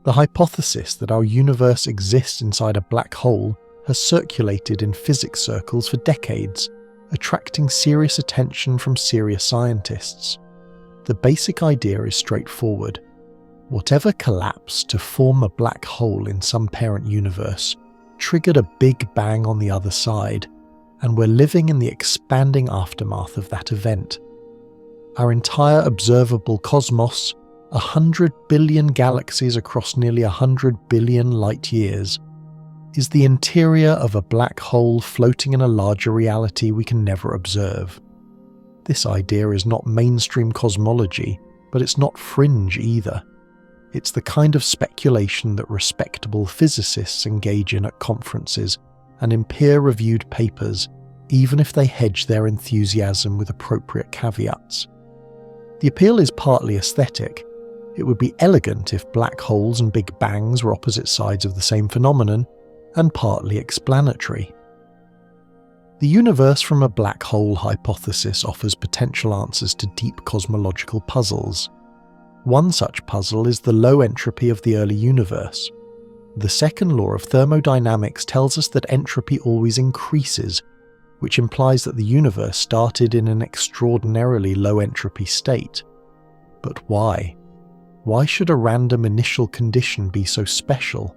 The hypothesis that our universe exists inside a black hole has circulated in physics circles for decades, attracting serious attention from serious scientists. The basic idea is straightforward. Whatever collapsed to form a black hole in some parent universe triggered a Big Bang on the other side, and we're living in the expanding aftermath of that event. Our entire observable cosmos, 100 billion galaxies across nearly 100 billion light years, is the interior of a black hole floating in a larger reality we can never observe. This idea is not mainstream cosmology, but it's not fringe either. It's the kind of speculation that respectable physicists engage in at conferences and in peer-reviewed papers, even if they hedge their enthusiasm with appropriate caveats. The appeal is partly aesthetic. It would be elegant if black holes and Big Bangs were opposite sides of the same phenomenon, and partly explanatory. The universe from a black hole hypothesis offers potential answers to deep cosmological puzzles. One such puzzle is the low entropy of the early universe. The second law of thermodynamics tells us that entropy always increases, which implies that the universe started in an extraordinarily low entropy state. But why? Why should a random initial condition be so special?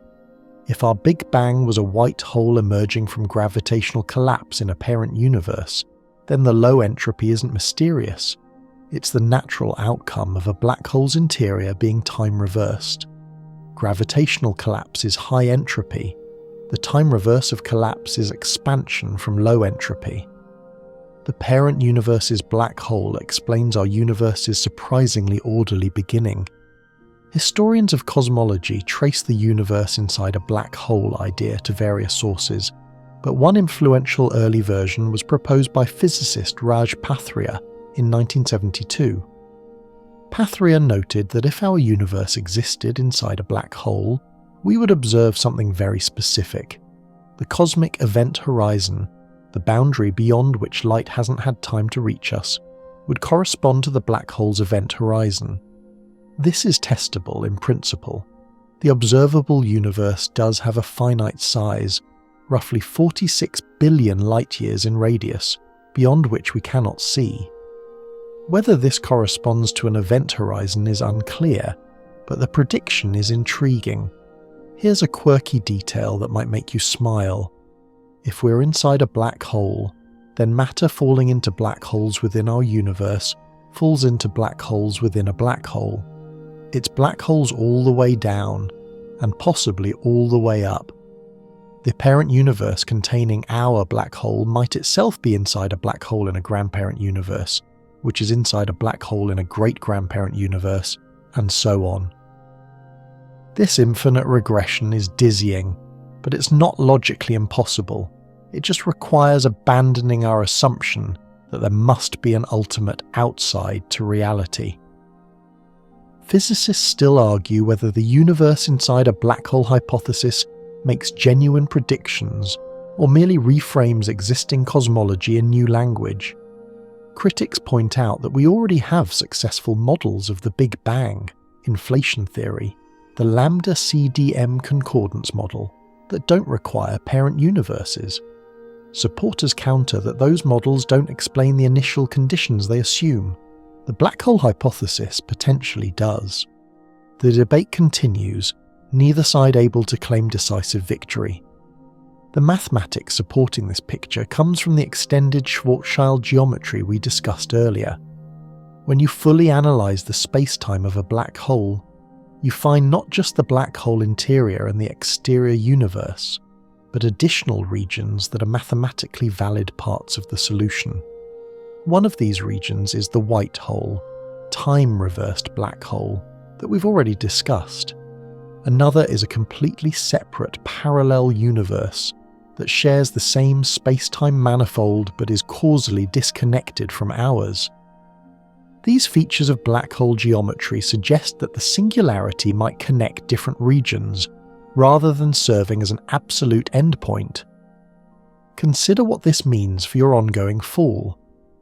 If our Big Bang was a white hole emerging from gravitational collapse in a parent universe, then the low entropy isn't mysterious. It's the natural outcome of a black hole's interior being time reversed. Gravitational collapse is high entropy. The time reverse of collapse is expansion from low entropy. The parent universe's black hole explains our universe's surprisingly orderly beginning. Historians of cosmology trace the universe inside a black hole idea to various sources, but one influential early version was proposed by physicist Raj Pathria in 1972. Pathria noted that if our universe existed inside a black hole, we would observe something very specific. The cosmic event horizon, the boundary beyond which light hasn't had time to reach us, would correspond to the black hole's event horizon. This is testable in principle. The observable universe does have a finite size, roughly 46 billion light-years in radius, beyond which we cannot see. Whether this corresponds to an event horizon is unclear, but the prediction is intriguing. Here's a quirky detail that might make you smile. If we're inside a black hole, then matter falling into black holes within our universe falls into black holes within a black hole. It's black holes all the way down, and possibly all the way up. The parent universe containing our black hole might itself be inside a black hole in a grandparent universe, which is inside a black hole in a great-grandparent universe, and so on. This infinite regression is dizzying, but it's not logically impossible. It just requires abandoning our assumption that there must be an ultimate outside to reality. physicists still argue whether the universe inside a black hole hypothesis makes genuine predictions or merely reframes existing cosmology in new language. Critics point out that we already have successful models of the Big Bang, inflation theory, the lambda CDM concordance model, that don't require parent universes. Supporters counter that those models don't explain the initial conditions they assume. The black hole hypothesis potentially does. The debate continues, neither side able to claim decisive victory. The mathematics supporting this picture comes from the extended Schwarzschild geometry we discussed earlier. When you fully analyse the spacetime of a black hole, you find not just the black hole interior and the exterior universe, but additional regions that are mathematically valid parts of the solution. One of these regions is the white hole, time-reversed black hole, that we've already discussed. Another is a completely separate parallel universe that shares the same space-time manifold but is causally disconnected from ours. These features of black hole geometry suggest that the singularity might connect different regions, rather than serving as an absolute endpoint. Consider what this means for your ongoing fall.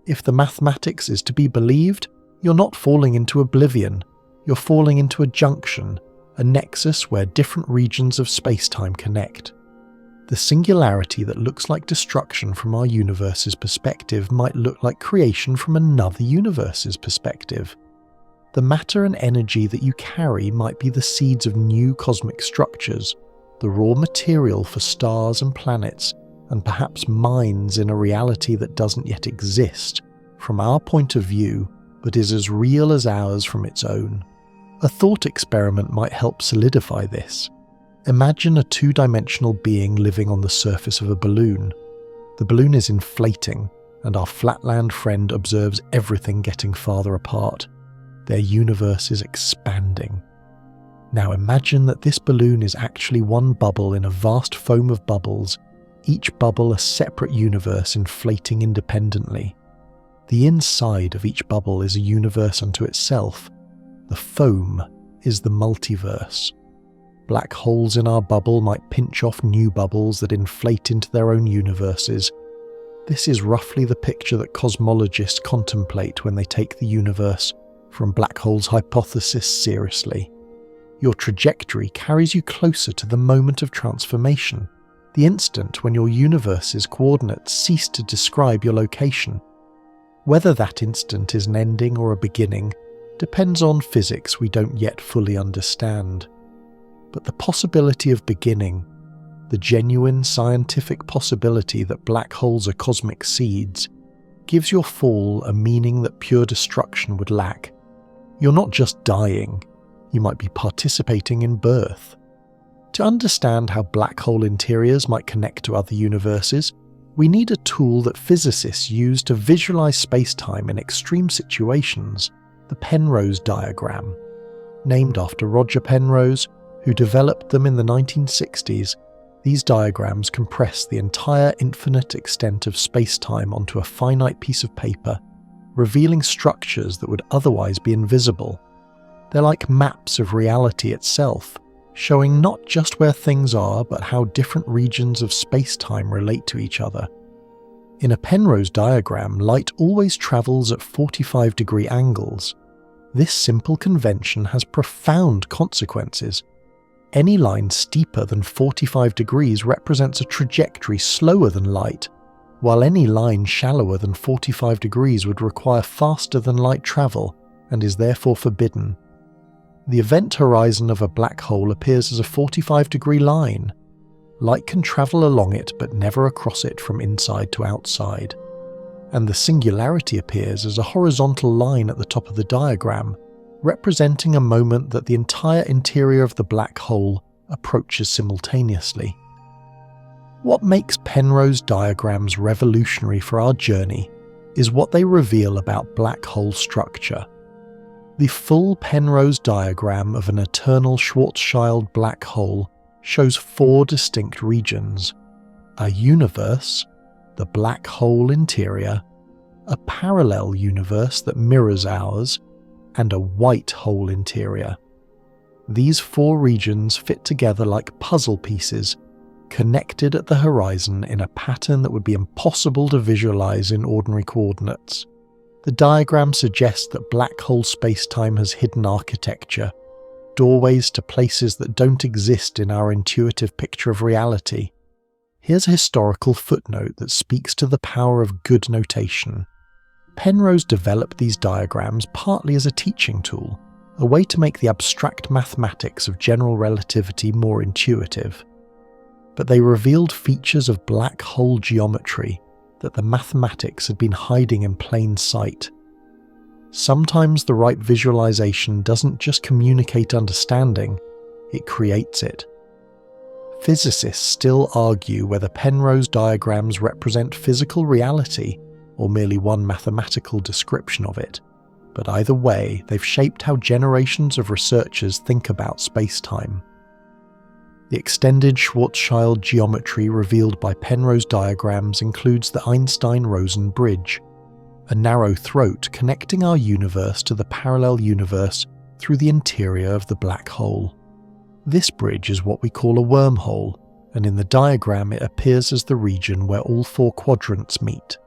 If the mathematics is to be believed, you're not falling into oblivion, you're falling into a junction, a nexus where different regions of space-time connect. The singularity that looks like destruction from our universe's perspective might look like creation from another universe's perspective. The matter and energy that you carry might be the seeds of new cosmic structures, the raw material for stars and planets, and perhaps minds in a reality that doesn't yet exist, from our point of view, but is as real as ours from its own. A thought experiment might help solidify this. Imagine a two-dimensional being living on the surface of a balloon. The balloon is inflating, and our flatland friend observes everything getting farther apart. Their universe is expanding. Now imagine that this balloon is actually one bubble in a vast foam of bubbles, each bubble a separate universe inflating independently. The inside of each bubble is a universe unto itself. The foam is the multiverse. Black holes in our bubble might pinch off new bubbles that inflate into their own universes. This is roughly the picture that cosmologists contemplate when they take the universe from black holes hypothesis seriously. Your trajectory carries you closer to the moment of transformation, the instant when your universe's coordinates cease to describe your location. Whether that instant is an ending or a beginning depends on physics we don't yet fully understand. But the possibility of beginning, the genuine scientific possibility that black holes are cosmic seeds, gives your fall a meaning that pure destruction would lack. You're not just dying, you might be participating in birth. To understand how black hole interiors might connect to other universes, we need a tool that physicists use to visualize space-time in extreme situations, the Penrose diagram. Named after Roger Penrose, who developed them in the 1960s, these diagrams compress the entire infinite extent of space-time onto a finite piece of paper, revealing structures that would otherwise be invisible. They're like maps of reality itself, showing not just where things are but how different regions of space-time relate to each other. In a Penrose diagram, light always travels at 45-degree angles. This simple convention has profound consequences. Any line steeper than 45 degrees represents a trajectory slower than light, while any line shallower than 45 degrees would require faster than light travel and is therefore forbidden. The event horizon of a black hole appears as a 45-degree line. Light can travel along it but never across it from inside to outside. And the singularity appears as a horizontal line at the top of the diagram, representing a moment that the entire interior of the black hole approaches simultaneously. What makes Penrose diagrams revolutionary for our journey is what they reveal about black hole structure. The full Penrose diagram of an eternal Schwarzschild black hole shows 4 distinct regions: a universe, the black hole interior, a parallel universe that mirrors ours, and a white hole interior. These four regions fit together like puzzle pieces, connected at the horizon in a pattern that would be impossible to visualize in ordinary coordinates. The diagram suggests that black hole spacetime has hidden architecture, doorways to places that don't exist in our intuitive picture of reality. Here's a historical footnote that speaks to the power of good notation. Penrose developed these diagrams partly as a teaching tool, a way to make the abstract mathematics of general relativity more intuitive. But they revealed features of black hole geometry that the mathematics had been hiding in plain sight. Sometimes the right visualization doesn't just communicate understanding, it creates it. Physicists still argue whether Penrose diagrams represent physical reality or merely one mathematical description of it, but either way, they've shaped how generations of researchers think about spacetime. The extended Schwarzschild geometry revealed by Penrose diagrams includes the Einstein-Rosen bridge, a narrow throat connecting our universe to the parallel universe through the interior of the black hole. This bridge is what we call a wormhole, and in the diagram it appears as the region where all four quadrants meet.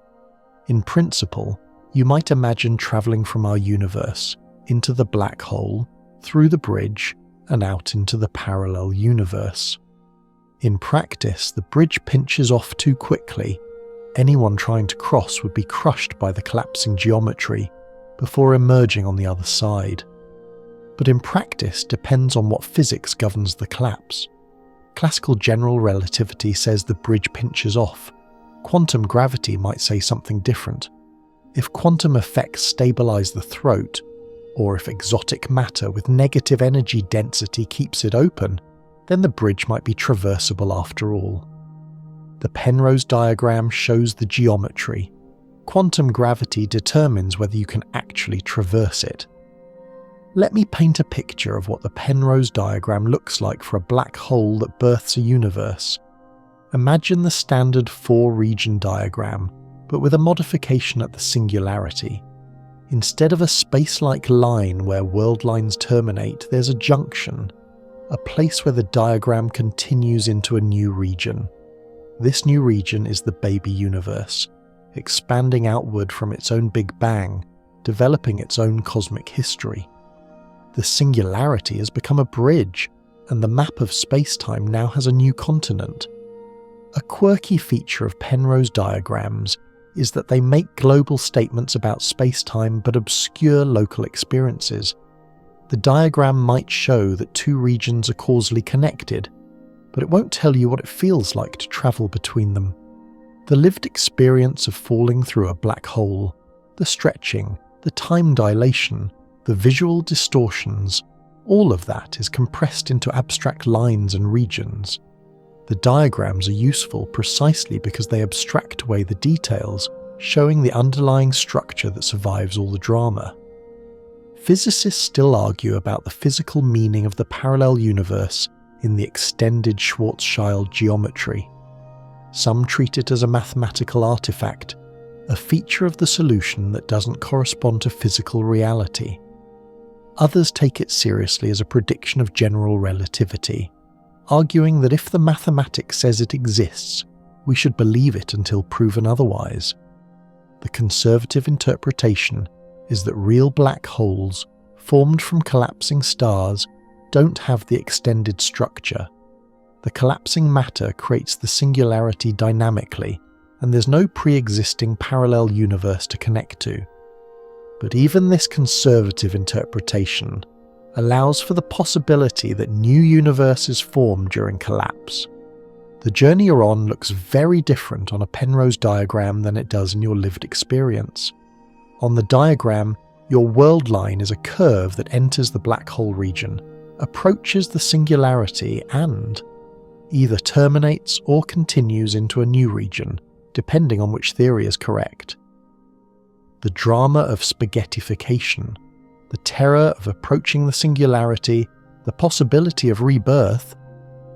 In principle, you might imagine travelling from our universe into the black hole, through the bridge, and out into the parallel universe. In practice, the bridge pinches off too quickly. Anyone trying to cross would be crushed by the collapsing geometry before emerging on the other side. But in practice depends on what physics governs the collapse. Classical general relativity says the bridge pinches off. Quantum gravity might say something different. If quantum effects stabilise the throat, or if exotic matter with negative energy density keeps it open, then the bridge might be traversable after all. The Penrose diagram shows the geometry. Quantum gravity determines whether you can actually traverse it. Let me paint a picture of what the Penrose diagram looks like for a black hole that births a universe. Imagine the standard four-region diagram, but with a modification at the singularity. Instead of a space-like line where world lines terminate, there's a junction, a place where the diagram continues into a new region. This new region is the baby universe, expanding outward from its own Big Bang, developing its own cosmic history. The singularity has become a bridge, and the map of space-time now has a new continent. A quirky feature of Penrose diagrams is that they make global statements about space-time but obscure local experiences. The diagram might show that two regions are causally connected, but it won't tell you what it feels like to travel between them. The lived experience of falling through a black hole, the stretching, the time dilation, the visual distortions, all of that is compressed into abstract lines and regions. The diagrams are useful precisely because they abstract away the details, showing the underlying structure that survives all the drama. Physicists still argue about the physical meaning of the parallel universe in the extended Schwarzschild geometry. Some treat it as a mathematical artifact, a feature of the solution that doesn't correspond to physical reality. Others take it seriously as a prediction of general relativity, arguing that if the mathematics says it exists, we should believe it until proven otherwise. The conservative interpretation is that real black holes, formed from collapsing stars, don't have the extended structure. The collapsing matter creates the singularity dynamically, and there's no pre-existing parallel universe to connect to. But even this conservative interpretation allows for the possibility that new universes form during collapse. The journey you're on looks very different on a Penrose diagram than it does in your lived experience. On the diagram, your world line is a curve that enters the black hole region, approaches the singularity and either terminates or continues into a new region, depending on which theory is correct. The drama of spaghettification, the terror of approaching the singularity, the possibility of rebirth,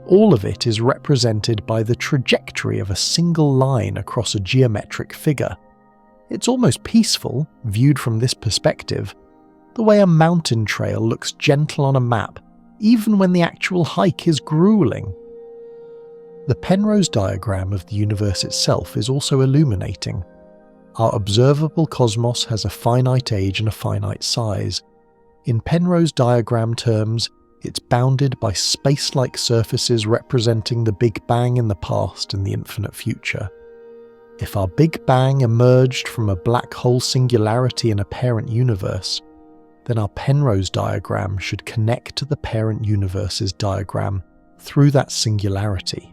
all of it is represented by the trajectory of a single line across a geometric figure. It's almost peaceful, viewed from this perspective, The way a mountain trail looks gentle on a map, even when the actual hike is grueling. The Penrose diagram of the universe itself is also illuminating. Our observable cosmos has a finite age and a finite size. In Penrose diagram terms, it's bounded by space-like surfaces representing the Big Bang in the past and the infinite future. If our Big Bang emerged from a black hole singularity in a parent universe, then our Penrose diagram should connect to the parent universe's diagram through that singularity.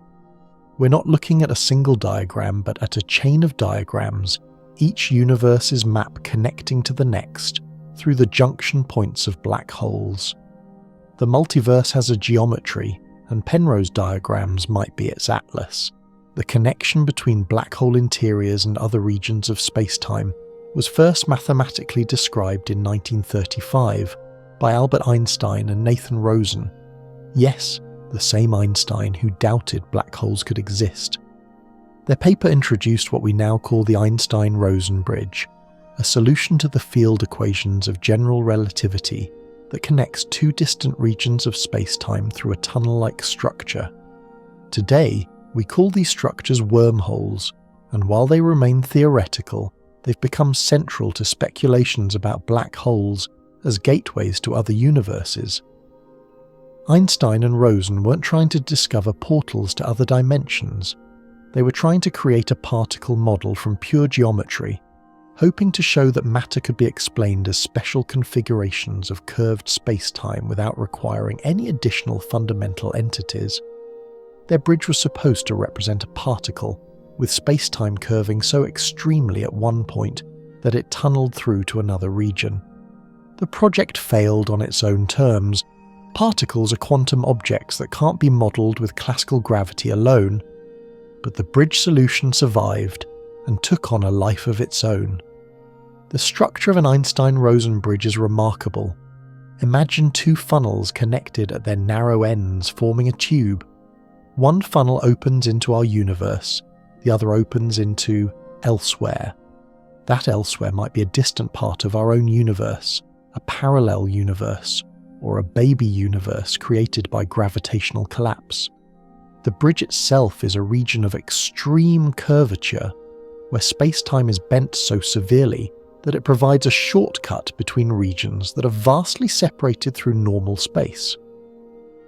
We're not looking at a single diagram, but at a chain of diagrams, each universe's map connecting to the next through the junction points of black holes. The multiverse has a geometry, and Penrose diagrams might be its atlas. The connection between black hole interiors and other regions of spacetime was first mathematically described in 1935 by Albert Einstein and Nathan Rosen. Yes, the same Einstein who doubted black holes could exist. Their paper introduced what we now call the Einstein-Rosen bridge, a solution to the field equations of general relativity that connects two distant regions of spacetime through a tunnel-like structure. Today, we call these structures wormholes, and while they remain theoretical, they've become central to speculations about black holes as gateways to other universes. Einstein and Rosen weren't trying to discover portals to other dimensions. They were trying to create a particle model from pure geometry, hoping to show that matter could be explained as special configurations of curved spacetime without requiring any additional fundamental entities. Their bridge was supposed to represent a particle, with spacetime curving so extremely at one point that it tunneled through to another region. The project failed on its own terms. Particles are quantum objects that can't be modelled with classical gravity alone, but the bridge solution survived and took on a life of its own. The structure of an Einstein-Rosen bridge is remarkable. Imagine two funnels connected at their narrow ends forming a tube. One funnel opens into our universe, the other opens into elsewhere. That elsewhere might be a distant part of our own universe, a parallel universe, or a baby universe created by gravitational collapse. The bridge itself is a region of extreme curvature, where spacetime is bent so severely that it provides a shortcut between regions that are vastly separated through normal space.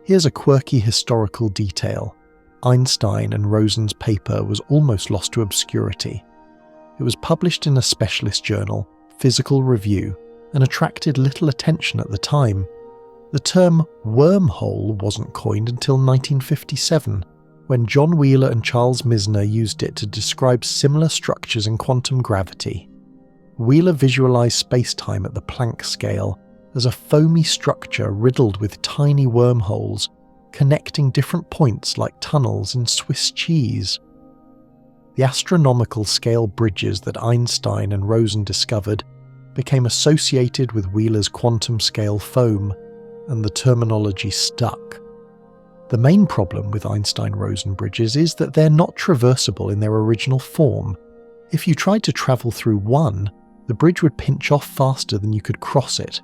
Here's a quirky historical detail. Einstein and Rosen's paper was almost lost to obscurity. It was published in a specialist journal, Physical Review, and attracted little attention at the time. The term wormhole wasn't coined until 1957, when John Wheeler and Charles Misner used it to describe similar structures in quantum gravity. Wheeler visualized spacetime at the Planck scale as a foamy structure riddled with tiny wormholes, connecting different points like tunnels in Swiss cheese. The astronomical scale bridges that Einstein and Rosen discovered became associated with Wheeler's quantum scale foam, and the terminology stuck. The main problem with Einstein-Rosen bridges is that they're not traversable in their original form. If you tried to travel through one, the bridge would pinch off faster than you could cross it.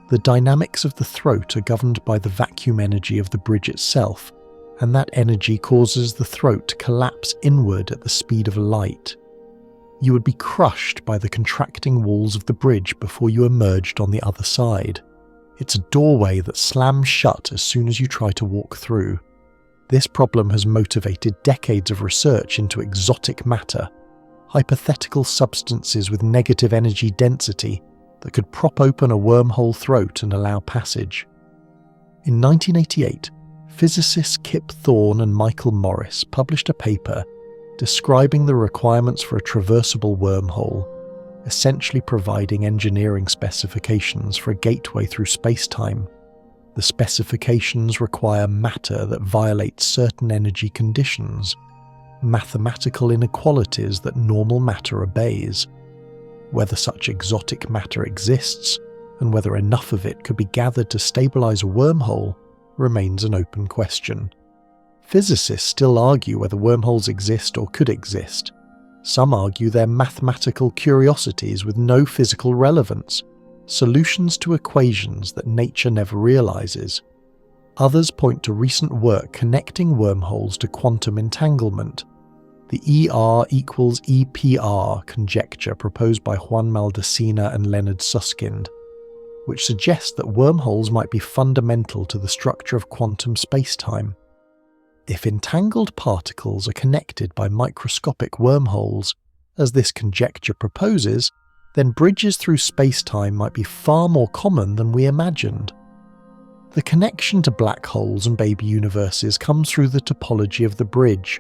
The dynamics of the throat are governed by the vacuum energy of the bridge itself, and that energy causes the throat to collapse inward at the speed of light. You would be crushed by the contracting walls of the bridge before you emerged on the other side. It's a doorway that slams shut as soon as you try to walk through. This problem has motivated decades of research into exotic matter, hypothetical substances with negative energy density that could prop open a wormhole throat and allow passage. In 1988, physicists Kip Thorne and Michael Morris published a paper describing the requirements for a traversable wormhole, essentially providing engineering specifications for a gateway through spacetime. The specifications require matter that violates certain energy conditions, mathematical inequalities that normal matter obeys. Whether such exotic matter exists, and whether enough of it could be gathered to stabilize a wormhole, remains an open question. Physicists still argue whether wormholes exist or could exist. Some argue they're mathematical curiosities with no physical relevance, solutions to equations that nature never realizes. Others point to recent work connecting wormholes to quantum entanglement, the ER equals EPR conjecture proposed by Juan Maldacena and Leonard Susskind, which suggests that wormholes might be fundamental to the structure of quantum spacetime. If entangled particles are connected by microscopic wormholes, as this conjecture proposes, then bridges through spacetime might be far more common than we imagined. The connection to black holes and baby universes comes through the topology of the bridge.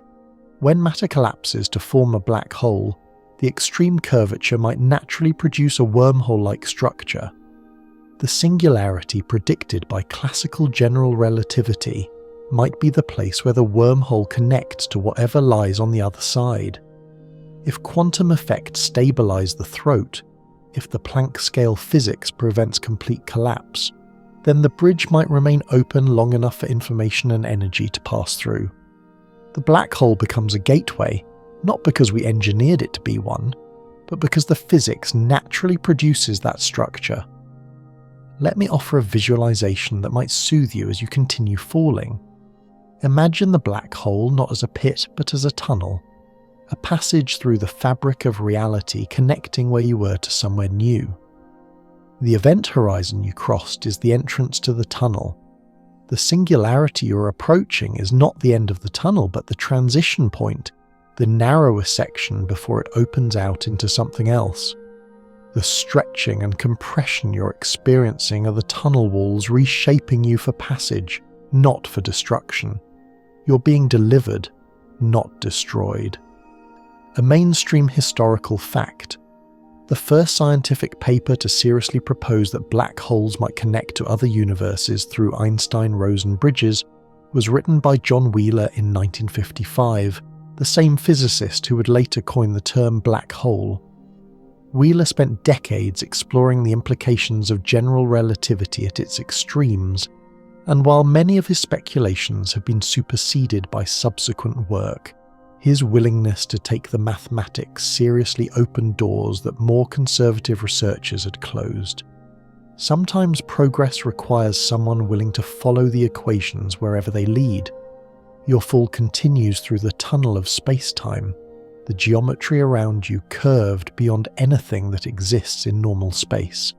When matter collapses to form a black hole, the extreme curvature might naturally produce a wormhole-like structure. The singularity predicted by classical general relativity might be the place where the wormhole connects to whatever lies on the other side. If quantum effects stabilize the throat, if the Planck scale physics prevents complete collapse, then the bridge might remain open long enough for information and energy to pass through. The black hole becomes a gateway, not because we engineered it to be one, but because the physics naturally produces that structure. Let me offer a visualization that might soothe you as you continue falling. Imagine the black hole not as a pit but as a tunnel, a passage through the fabric of reality connecting where you were to somewhere new. The event horizon you crossed is the entrance to the tunnel. The singularity you're approaching is not the end of the tunnel but the transition point, the narrower section before it opens out into something else. The stretching and compression you're experiencing are the tunnel walls reshaping you for passage, not for destruction. You're being delivered, not destroyed. A mainstream historical fact. The first scientific paper to seriously propose that black holes might connect to other universes through Einstein-Rosen bridges was written by John Wheeler in 1955, the same physicist who would later coin the term black hole. Wheeler spent decades exploring the implications of general relativity at its extremes, and while many of his speculations have been superseded by subsequent work, his willingness to take the mathematics seriously opened doors that more conservative researchers had closed. Sometimes progress requires someone willing to follow the equations wherever they lead. Your fall continues through the tunnel of spacetime, the geometry around you curved beyond anything that exists in normal space.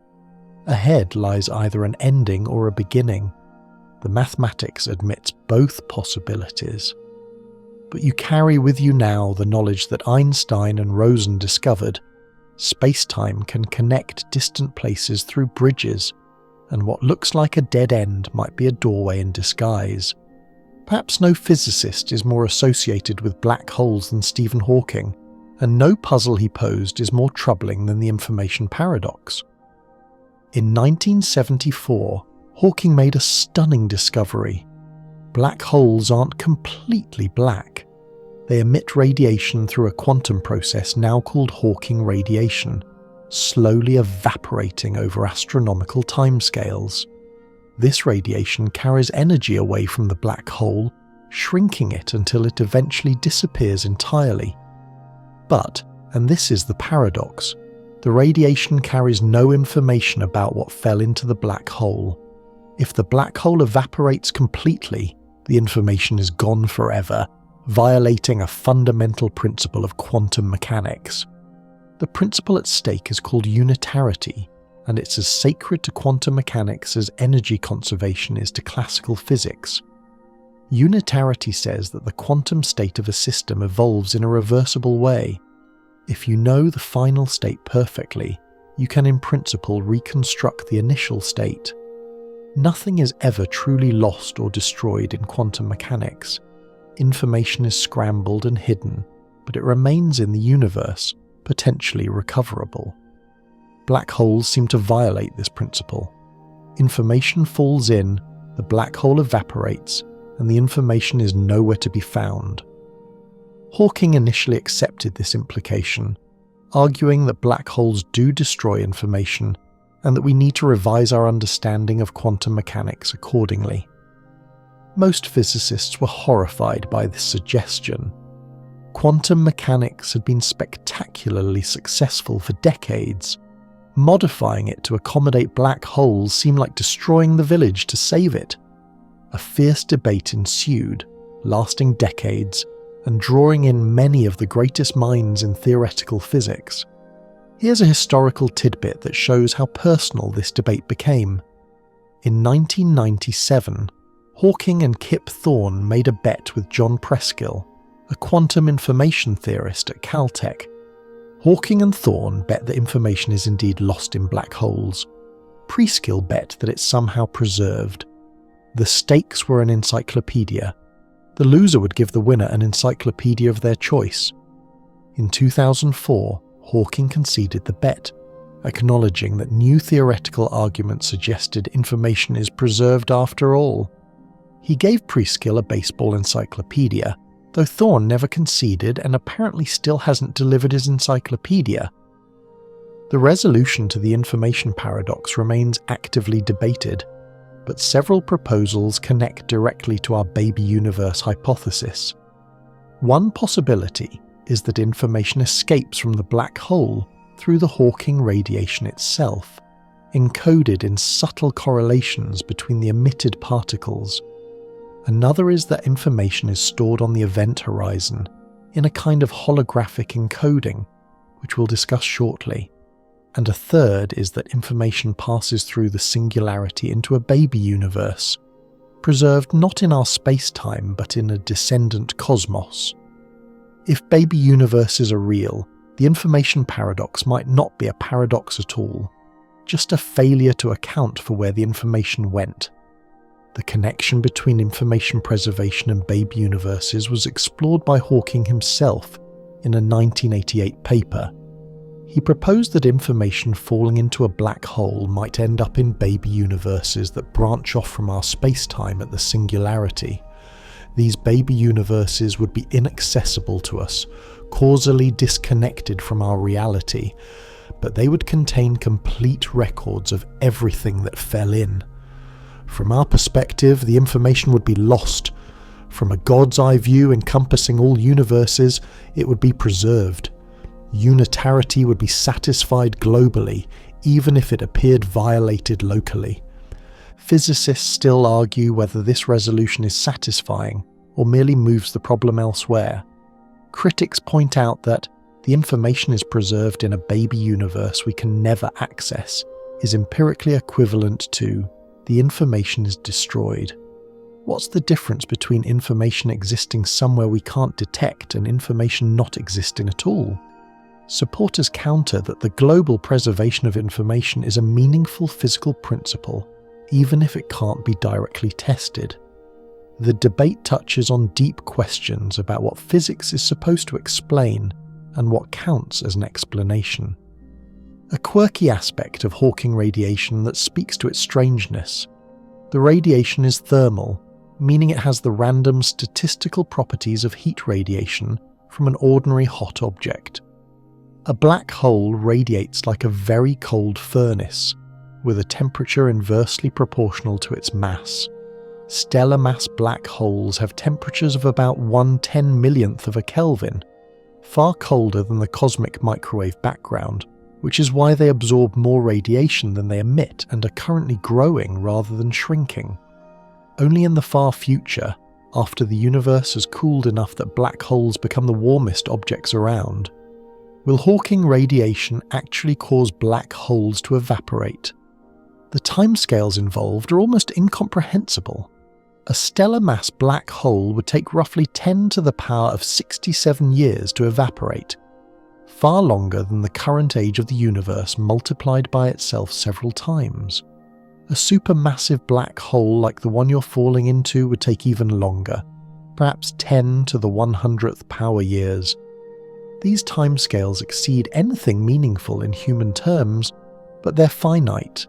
Ahead lies either an ending or a beginning. The mathematics admits both possibilities. But you carry with you now the knowledge that Einstein and Rosen discovered. Spacetime can connect distant places through bridges, and what looks like a dead end might be a doorway in disguise. Perhaps no physicist is more associated with black holes than Stephen Hawking, and no puzzle he posed is more troubling than the information paradox. In 1974, Hawking made a stunning discovery. Black holes aren't completely black. They emit radiation through a quantum process now called Hawking radiation, slowly evaporating over astronomical timescales. This radiation carries energy away from the black hole, shrinking it until it eventually disappears entirely. But, and this is the paradox, the radiation carries no information about what fell into the black hole. If the black hole evaporates completely, the information is gone forever, violating a fundamental principle of quantum mechanics. The principle at stake is called unitarity, and it's as sacred to quantum mechanics as energy conservation is to classical physics. Unitarity says that the quantum state of a system evolves in a reversible way. If you know the final state perfectly, you can in principle reconstruct the initial state. Nothing is ever truly lost or destroyed in quantum mechanics. Information is scrambled and hidden, but it remains in the universe, potentially recoverable. Black holes seem to violate this principle. Information falls in, the black hole evaporates, and the information is nowhere to be found. Hawking initially accepted this implication, arguing that black holes do destroy information and that we need to revise our understanding of quantum mechanics accordingly. Most physicists were horrified by this suggestion. Quantum mechanics had been spectacularly successful for decades. Modifying it to accommodate black holes seemed like destroying the village to save it. A fierce debate ensued, lasting decades, and drawing in many of the greatest minds in theoretical physics. Here's a historical tidbit that shows how personal this debate became. In 1997, Hawking and Kip Thorne made a bet with John Preskill, a quantum information theorist at Caltech. Hawking and Thorne bet that information is indeed lost in black holes. Preskill bet that it's somehow preserved. The stakes were an encyclopedia. The loser would give the winner an encyclopedia of their choice. In 2004, Hawking conceded the bet, acknowledging that new theoretical arguments suggested information is preserved after all. He gave Preskill a baseball encyclopedia, though Thorne never conceded and apparently still hasn't delivered his encyclopedia. The resolution to the information paradox remains actively debated, but several proposals connect directly to our baby universe hypothesis. One possibility is that information escapes from the black hole through the Hawking radiation itself, encoded in subtle correlations between the emitted particles. Another is that information is stored on the event horizon in a kind of holographic encoding, which we'll discuss shortly. And a third is that information passes through the singularity into a baby universe, preserved not in our spacetime but in a descendant cosmos. If baby universes are real, the information paradox might not be a paradox at all, just a failure to account for where the information went. The connection between information preservation and baby universes was explored by Hawking himself in a 1988 paper. He proposed that information falling into a black hole might end up in baby universes that branch off from our spacetime at the singularity. These baby universes would be inaccessible to us, causally disconnected from our reality, but they would contain complete records of everything that fell in. From our perspective, the information would be lost. From a God's eye view encompassing all universes, it would be preserved. Unitarity would be satisfied globally, even if it appeared violated locally. Physicists still argue whether this resolution is satisfying or merely moves the problem elsewhere. Critics point out that the information is preserved in a baby universe we can never access is empirically equivalent to the information is destroyed. What's the difference between information existing somewhere we can't detect and information not existing at all? Supporters counter that the global preservation of information is a meaningful physical principle, even if it can't be directly tested. The debate touches on deep questions about what physics is supposed to explain and what counts as an explanation. A quirky aspect of Hawking radiation that speaks to its strangeness. The radiation is thermal, meaning it has the random statistical properties of heat radiation from an ordinary hot object. A black hole radiates like a very cold furnace, with a temperature inversely proportional to its mass. Stellar mass black holes have temperatures of about 1/10,000,000th of a Kelvin, far colder than the cosmic microwave background, which is why they absorb more radiation than they emit and are currently growing rather than shrinking. Only in the far future, after the universe has cooled enough that black holes become the warmest objects around, will Hawking radiation actually cause black holes to evaporate? The timescales involved are almost incomprehensible. A stellar mass black hole would take roughly 10 to the power of 67 years to evaporate, far longer than the current age of the universe multiplied by itself several times. A supermassive black hole like the one you're falling into would take even longer, perhaps 10 to the 100th power years. These timescales exceed anything meaningful in human terms, but they're finite.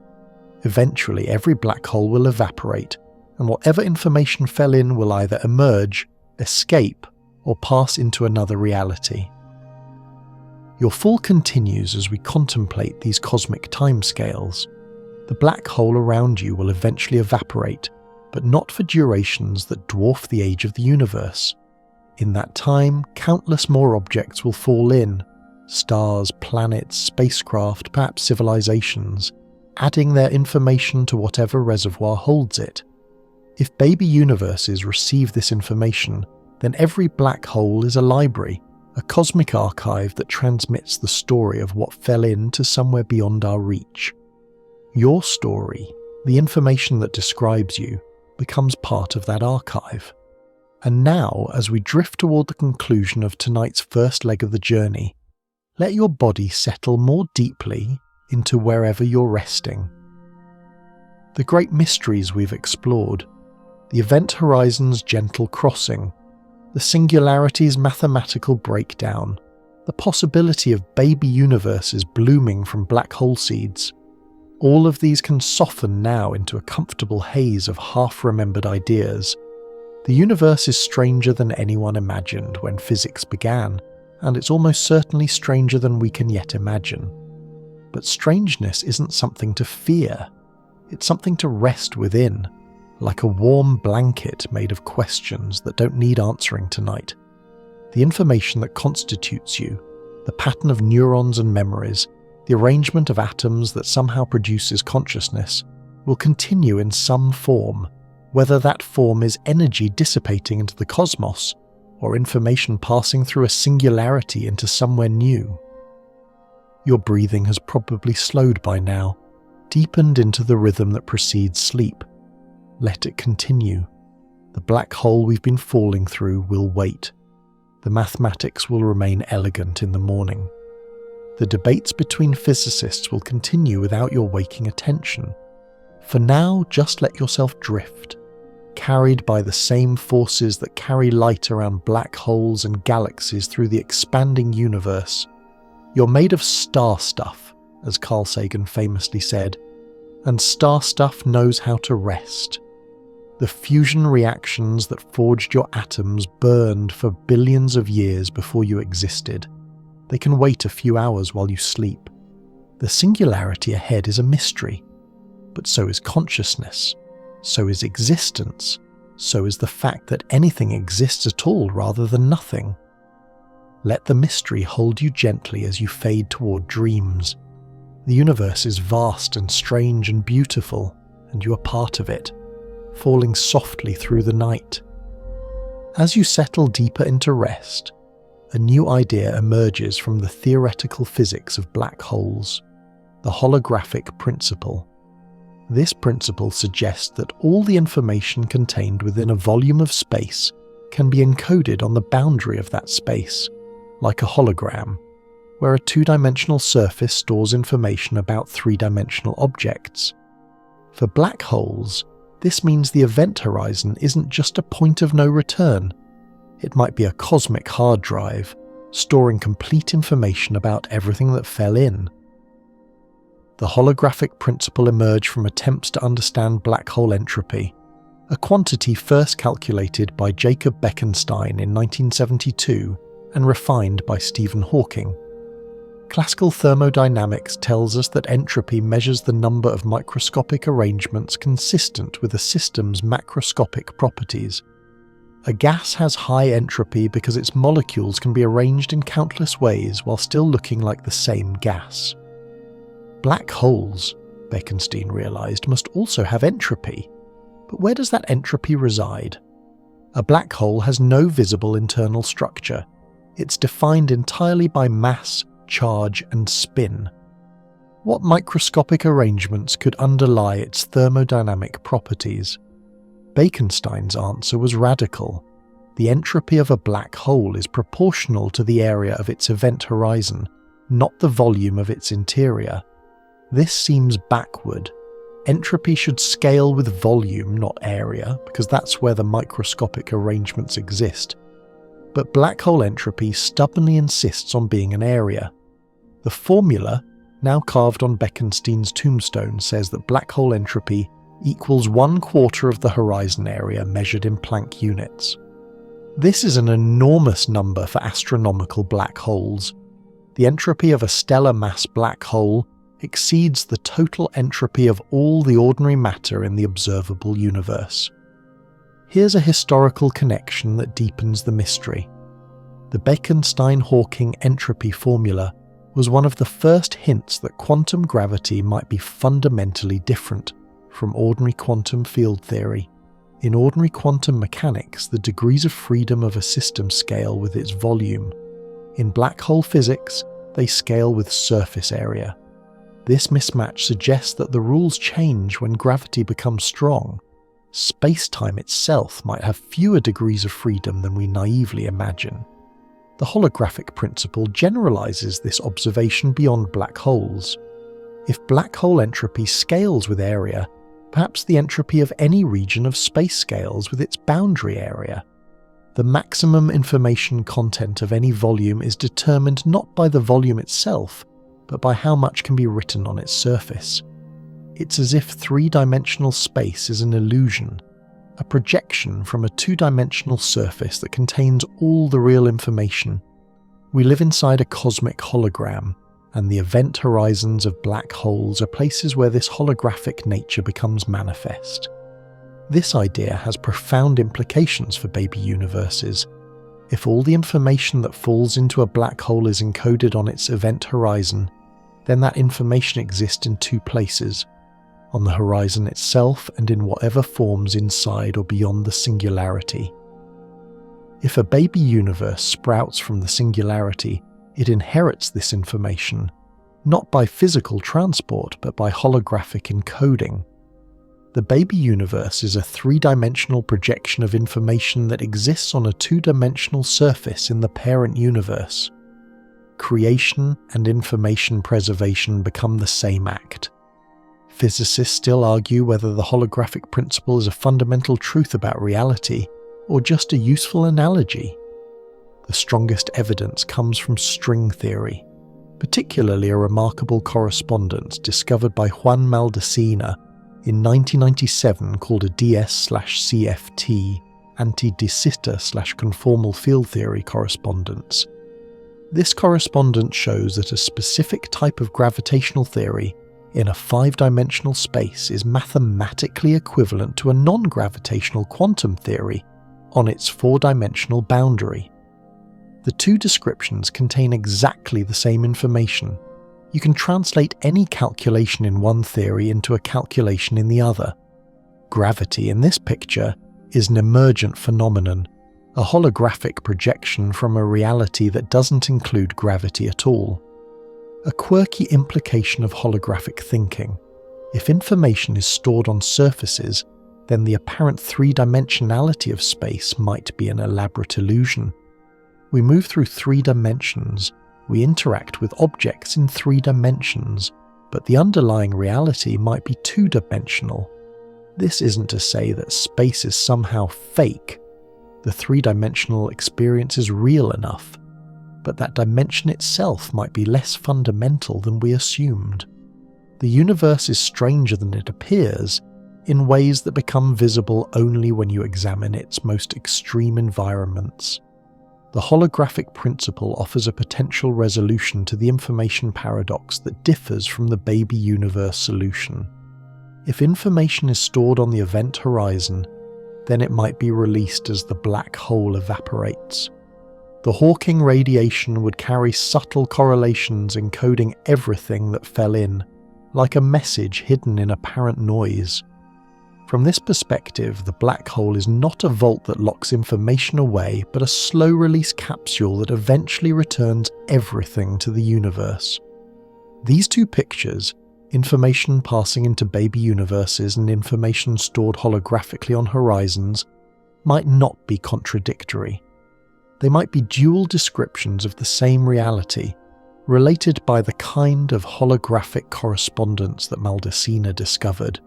Eventually, every black hole will evaporate, and whatever information fell in will either emerge, escape, or pass into another reality. Your fall continues as we contemplate these cosmic timescales. The black hole around you will eventually evaporate, but not for durations that dwarf the age of the universe. In that time, countless more objects will fall in, stars, planets, spacecraft, perhaps civilizations, adding their information to whatever reservoir holds it. If baby universes receive this information, then every black hole is a library, a cosmic archive that transmits the story of what fell into somewhere beyond our reach. Your story, the information that describes you, becomes part of that archive. And now, as we drift toward the conclusion of tonight's first leg of the journey, let your body settle more deeply into wherever you're resting. The great mysteries we've explored, the event horizon's gentle crossing, the singularity's mathematical breakdown, the possibility of baby universes blooming from black hole seeds, all of these can soften now into a comfortable haze of half-remembered ideas. The universe is stranger than anyone imagined when physics began, and it's almost certainly stranger than we can yet imagine. But strangeness isn't something to fear. It's something to rest within, like a warm blanket made of questions that don't need answering tonight. The information that constitutes you, the pattern of neurons and memories, the arrangement of atoms that somehow produces consciousness, will continue in some form, whether that form is energy dissipating into the cosmos, or information passing through a singularity into somewhere new. Your breathing has probably slowed by now, deepened into the rhythm that precedes sleep. Let it continue. The black hole we've been falling through will wait. The mathematics will remain elegant in the morning. The debates between physicists will continue without your waking attention. For now, just let yourself drift, carried by the same forces that carry light around black holes and galaxies through the expanding universe. You're made of star stuff, as Carl Sagan famously said, and star stuff knows how to rest. The fusion reactions that forged your atoms burned for billions of years before you existed. They can wait a few hours while you sleep. The singularity ahead is a mystery, but so is consciousness, so is existence, so is the fact that anything exists at all rather than nothing. Let the mystery hold you gently as you fade toward dreams. The universe is vast and strange and beautiful, and you are part of it, falling softly through the night. As you settle deeper into rest, a new idea emerges from the theoretical physics of black holes, the holographic principle. This principle suggests that all the information contained within a volume of space can be encoded on the boundary of that space, like a hologram, where a two-dimensional surface stores information about three-dimensional objects. For black holes, this means the event horizon isn't just a point of no return. It might be a cosmic hard drive, storing complete information about everything that fell in. The holographic principle emerged from attempts to understand black hole entropy, a quantity first calculated by Jacob Bekenstein in 1972 and refined by Stephen Hawking. Classical thermodynamics tells us that entropy measures the number of microscopic arrangements consistent with a system's macroscopic properties. A gas has high entropy because its molecules can be arranged in countless ways while still looking like the same gas. Black holes, Bekenstein realized, must also have entropy. But where does that entropy reside? A black hole has no visible internal structure. It's defined entirely by mass, charge, and spin. What microscopic arrangements could underlie its thermodynamic properties? Bekenstein's answer was radical. The entropy of a black hole is proportional to the area of its event horizon, not the volume of its interior. This seems backward. Entropy should scale with volume, not area, because that's where the microscopic arrangements exist. But black hole entropy stubbornly insists on being an area. The formula, now carved on Bekenstein's tombstone, says that black hole entropy equals 1/4 of the horizon area measured in Planck units. This is an enormous number for astronomical black holes. The entropy of a stellar mass black hole exceeds the total entropy of all the ordinary matter in the observable universe. Here's a historical connection that deepens the mystery. The Bekenstein-Hawking entropy formula was one of the first hints that quantum gravity might be fundamentally different from ordinary quantum field theory. In ordinary quantum mechanics, the degrees of freedom of a system scale with its volume. In black hole physics, they scale with surface area. This mismatch suggests that the rules change when gravity becomes strong. Space-time itself might have fewer degrees of freedom than we naively imagine. The holographic principle generalizes this observation beyond black holes. If black hole entropy scales with area, perhaps the entropy of any region of space scales with its boundary area. The maximum information content of any volume is determined not by the volume itself, but by how much can be written on its surface. It's as if three-dimensional space is an illusion, a projection from a two-dimensional surface that contains all the real information. We live inside a cosmic hologram, and the event horizons of black holes are places where this holographic nature becomes manifest. This idea has profound implications for baby universes. If all the information that falls into a black hole is encoded on its event horizon, then that information exists in two places, on the horizon itself and in whatever forms inside or beyond the singularity. If a baby universe sprouts from the singularity, it inherits this information, not by physical transport but by holographic encoding. The baby universe is a three-dimensional projection of information that exists on a two-dimensional surface in the parent universe. Creation and information preservation become the same act. Physicists still argue whether the holographic principle is a fundamental truth about reality or just a useful analogy. The strongest evidence comes from string theory, particularly a remarkable correspondence discovered by Juan Maldacena in 1997 called a DS/CFT anti-de Sitter/conformal field theory correspondence. This correspondence shows that a specific type of gravitational theory in a five-dimensional space is mathematically equivalent to a non-gravitational quantum theory on its four-dimensional boundary. The two descriptions contain exactly the same information. You can translate any calculation in one theory into a calculation in the other. Gravity in this picture is an emergent phenomenon, a holographic projection from a reality that doesn't include gravity at all. A quirky implication of holographic thinking. If information is stored on surfaces, then the apparent three-dimensionality of space might be an elaborate illusion. We move through three dimensions, we interact with objects in three dimensions, but the underlying reality might be two-dimensional. This isn't to say that space is somehow fake. The three-dimensional experience is real enough, but that dimension itself might be less fundamental than we assumed. The universe is stranger than it appears, in ways that become visible only when you examine its most extreme environments. The holographic principle offers a potential resolution to the information paradox that differs from the baby universe solution. If information is stored on the event horizon, then it might be released as the black hole evaporates. The Hawking radiation would carry subtle correlations encoding everything that fell in, like a message hidden in apparent noise. From this perspective, the black hole is not a vault that locks information away, but a slow-release capsule that eventually returns everything to the universe. These two pictures, information passing into baby universes and information stored holographically on horizons, might not be contradictory. They might be dual descriptions of the same reality, related by the kind of holographic correspondence that Maldacena discovered.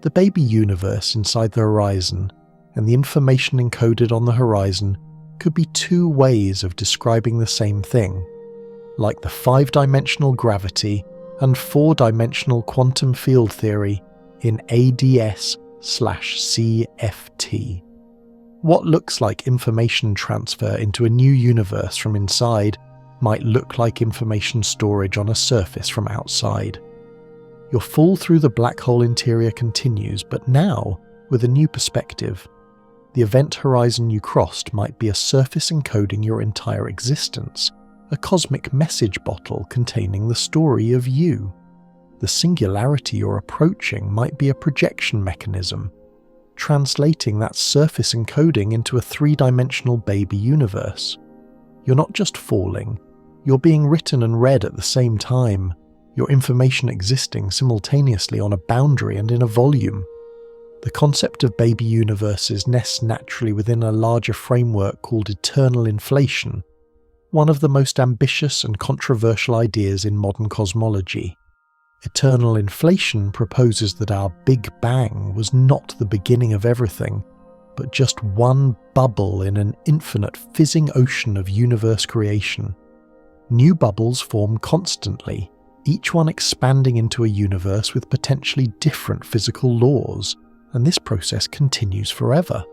The baby universe inside the horizon and the information encoded on the horizon could be two ways of describing the same thing, like the five-dimensional gravity and four-dimensional quantum field theory in ADS/CFT. What looks like information transfer into a new universe from inside might look like information storage on a surface from outside. Your fall through the black hole interior continues, but now with a new perspective. The event horizon you crossed might be a surface encoding your entire existence, a cosmic message bottle containing the story of you. The singularity you're approaching might be a projection mechanism, translating that surface encoding into a three-dimensional baby universe. You're not just falling, you're being written and read at the same time, your information existing simultaneously on a boundary and in a volume. The concept of baby universes nests naturally within a larger framework called eternal inflation, one of the most ambitious and controversial ideas in modern cosmology. Eternal inflation proposes that our Big Bang was not the beginning of everything, but just one bubble in an infinite fizzing ocean of universe creation. New bubbles form constantly, each one expanding into a universe with potentially different physical laws, and this process continues forever.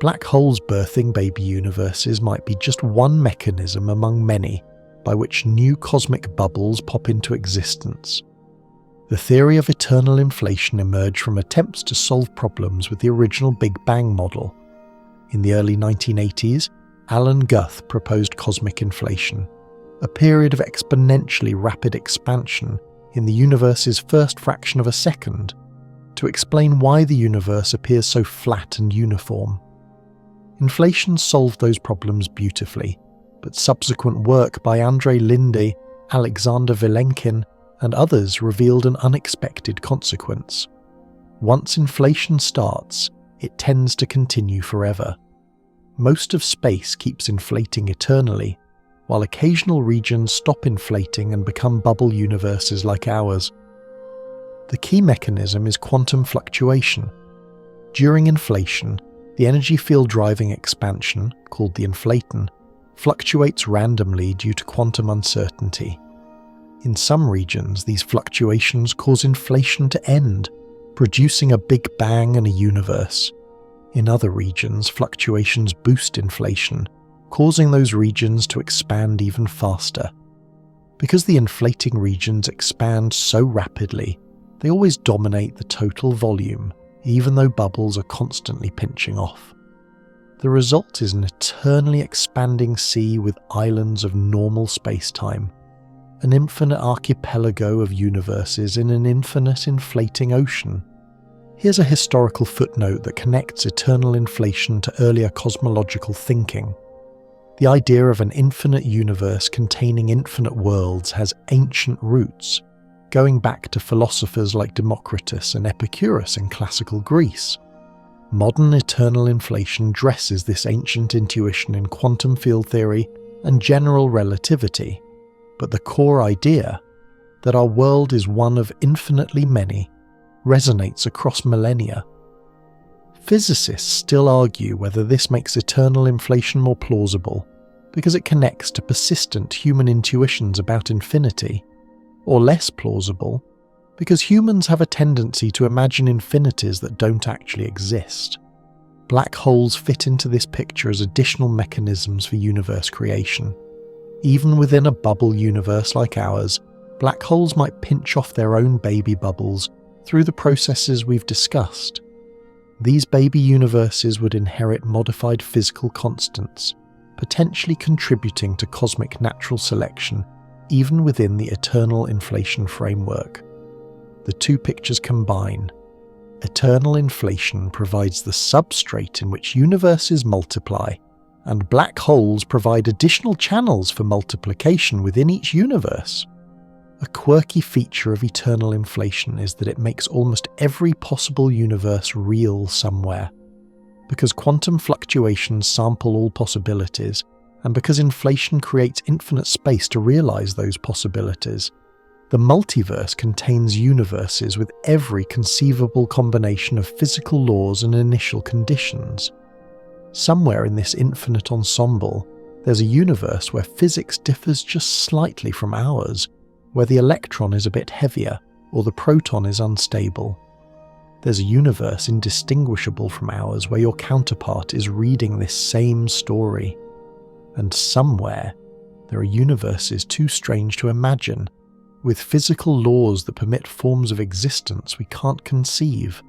Black holes birthing baby universes might be just one mechanism among many by which new cosmic bubbles pop into existence. The theory of eternal inflation emerged from attempts to solve problems with the original Big Bang model. In the early 1980s, Alan Guth proposed cosmic inflation, a period of exponentially rapid expansion in the universe's first fraction of a second, to explain why the universe appears so flat and uniform. Inflation solved those problems beautifully, but subsequent work by Andrei Linde, Alexander Vilenkin, and others revealed an unexpected consequence. Once inflation starts, it tends to continue forever. Most of space keeps inflating eternally, while occasional regions stop inflating and become bubble universes like ours. The key mechanism is quantum fluctuation. During inflation, the energy field driving expansion, called the inflaton, fluctuates randomly due to quantum uncertainty. In some regions, these fluctuations cause inflation to end, producing a Big Bang and a universe. In other regions, fluctuations boost inflation, causing those regions to expand even faster. Because the inflating regions expand so rapidly, they always dominate the total volume, even though bubbles are constantly pinching off. The result is an eternally expanding sea with islands of normal spacetime, an infinite archipelago of universes in an infinite inflating ocean. Here's a historical footnote that connects eternal inflation to earlier cosmological thinking. The idea of an infinite universe containing infinite worlds has ancient roots, going back to philosophers like Democritus and Epicurus in classical Greece. Modern eternal inflation dresses this ancient intuition in quantum field theory and general relativity, but the core idea, that our world is one of infinitely many, resonates across millennia. Physicists still argue whether this makes eternal inflation more plausible, because it connects to persistent human intuitions about infinity, or less plausible, because humans have a tendency to imagine infinities that don't actually exist. Black holes fit into this picture as additional mechanisms for universe creation. Even within a bubble universe like ours, black holes might pinch off their own baby bubbles through the processes we've discussed. These baby universes would inherit modified physical constants, potentially contributing to cosmic natural selection even within the eternal inflation framework. The two pictures combine. Eternal inflation provides the substrate in which universes multiply, and black holes provide additional channels for multiplication within each universe. A quirky feature of eternal inflation is that it makes almost every possible universe real somewhere. Because quantum fluctuations sample all possibilities, and because inflation creates infinite space to realize those possibilities, the multiverse contains universes with every conceivable combination of physical laws and initial conditions. Somewhere in this infinite ensemble, there's a universe where physics differs just slightly from ours, where the electron is a bit heavier or the proton is unstable. There's a universe indistinguishable from ours where your counterpart is reading this same story. And somewhere, there are universes too strange to imagine, with physical laws that permit forms of existence we can't conceive.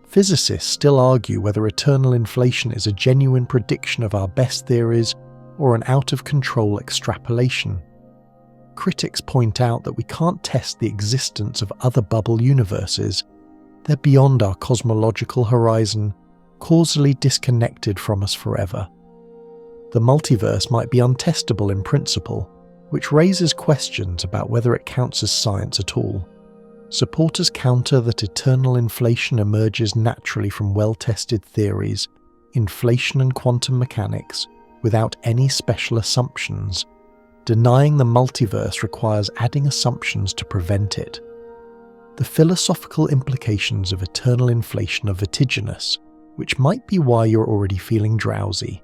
Physicists still argue whether eternal inflation is a genuine prediction of our best theories, or an out-of-control extrapolation. Critics point out that we can't test the existence of other bubble universes. They're beyond our cosmological horizon, causally disconnected from us forever. The multiverse might be untestable in principle, which raises questions about whether it counts as science at all. Supporters counter that eternal inflation emerges naturally from well-tested theories, inflation and quantum mechanics, without any special assumptions. Denying the multiverse requires adding assumptions to prevent it. The philosophical implications of eternal inflation are vertiginous, which might be why you're already feeling drowsy.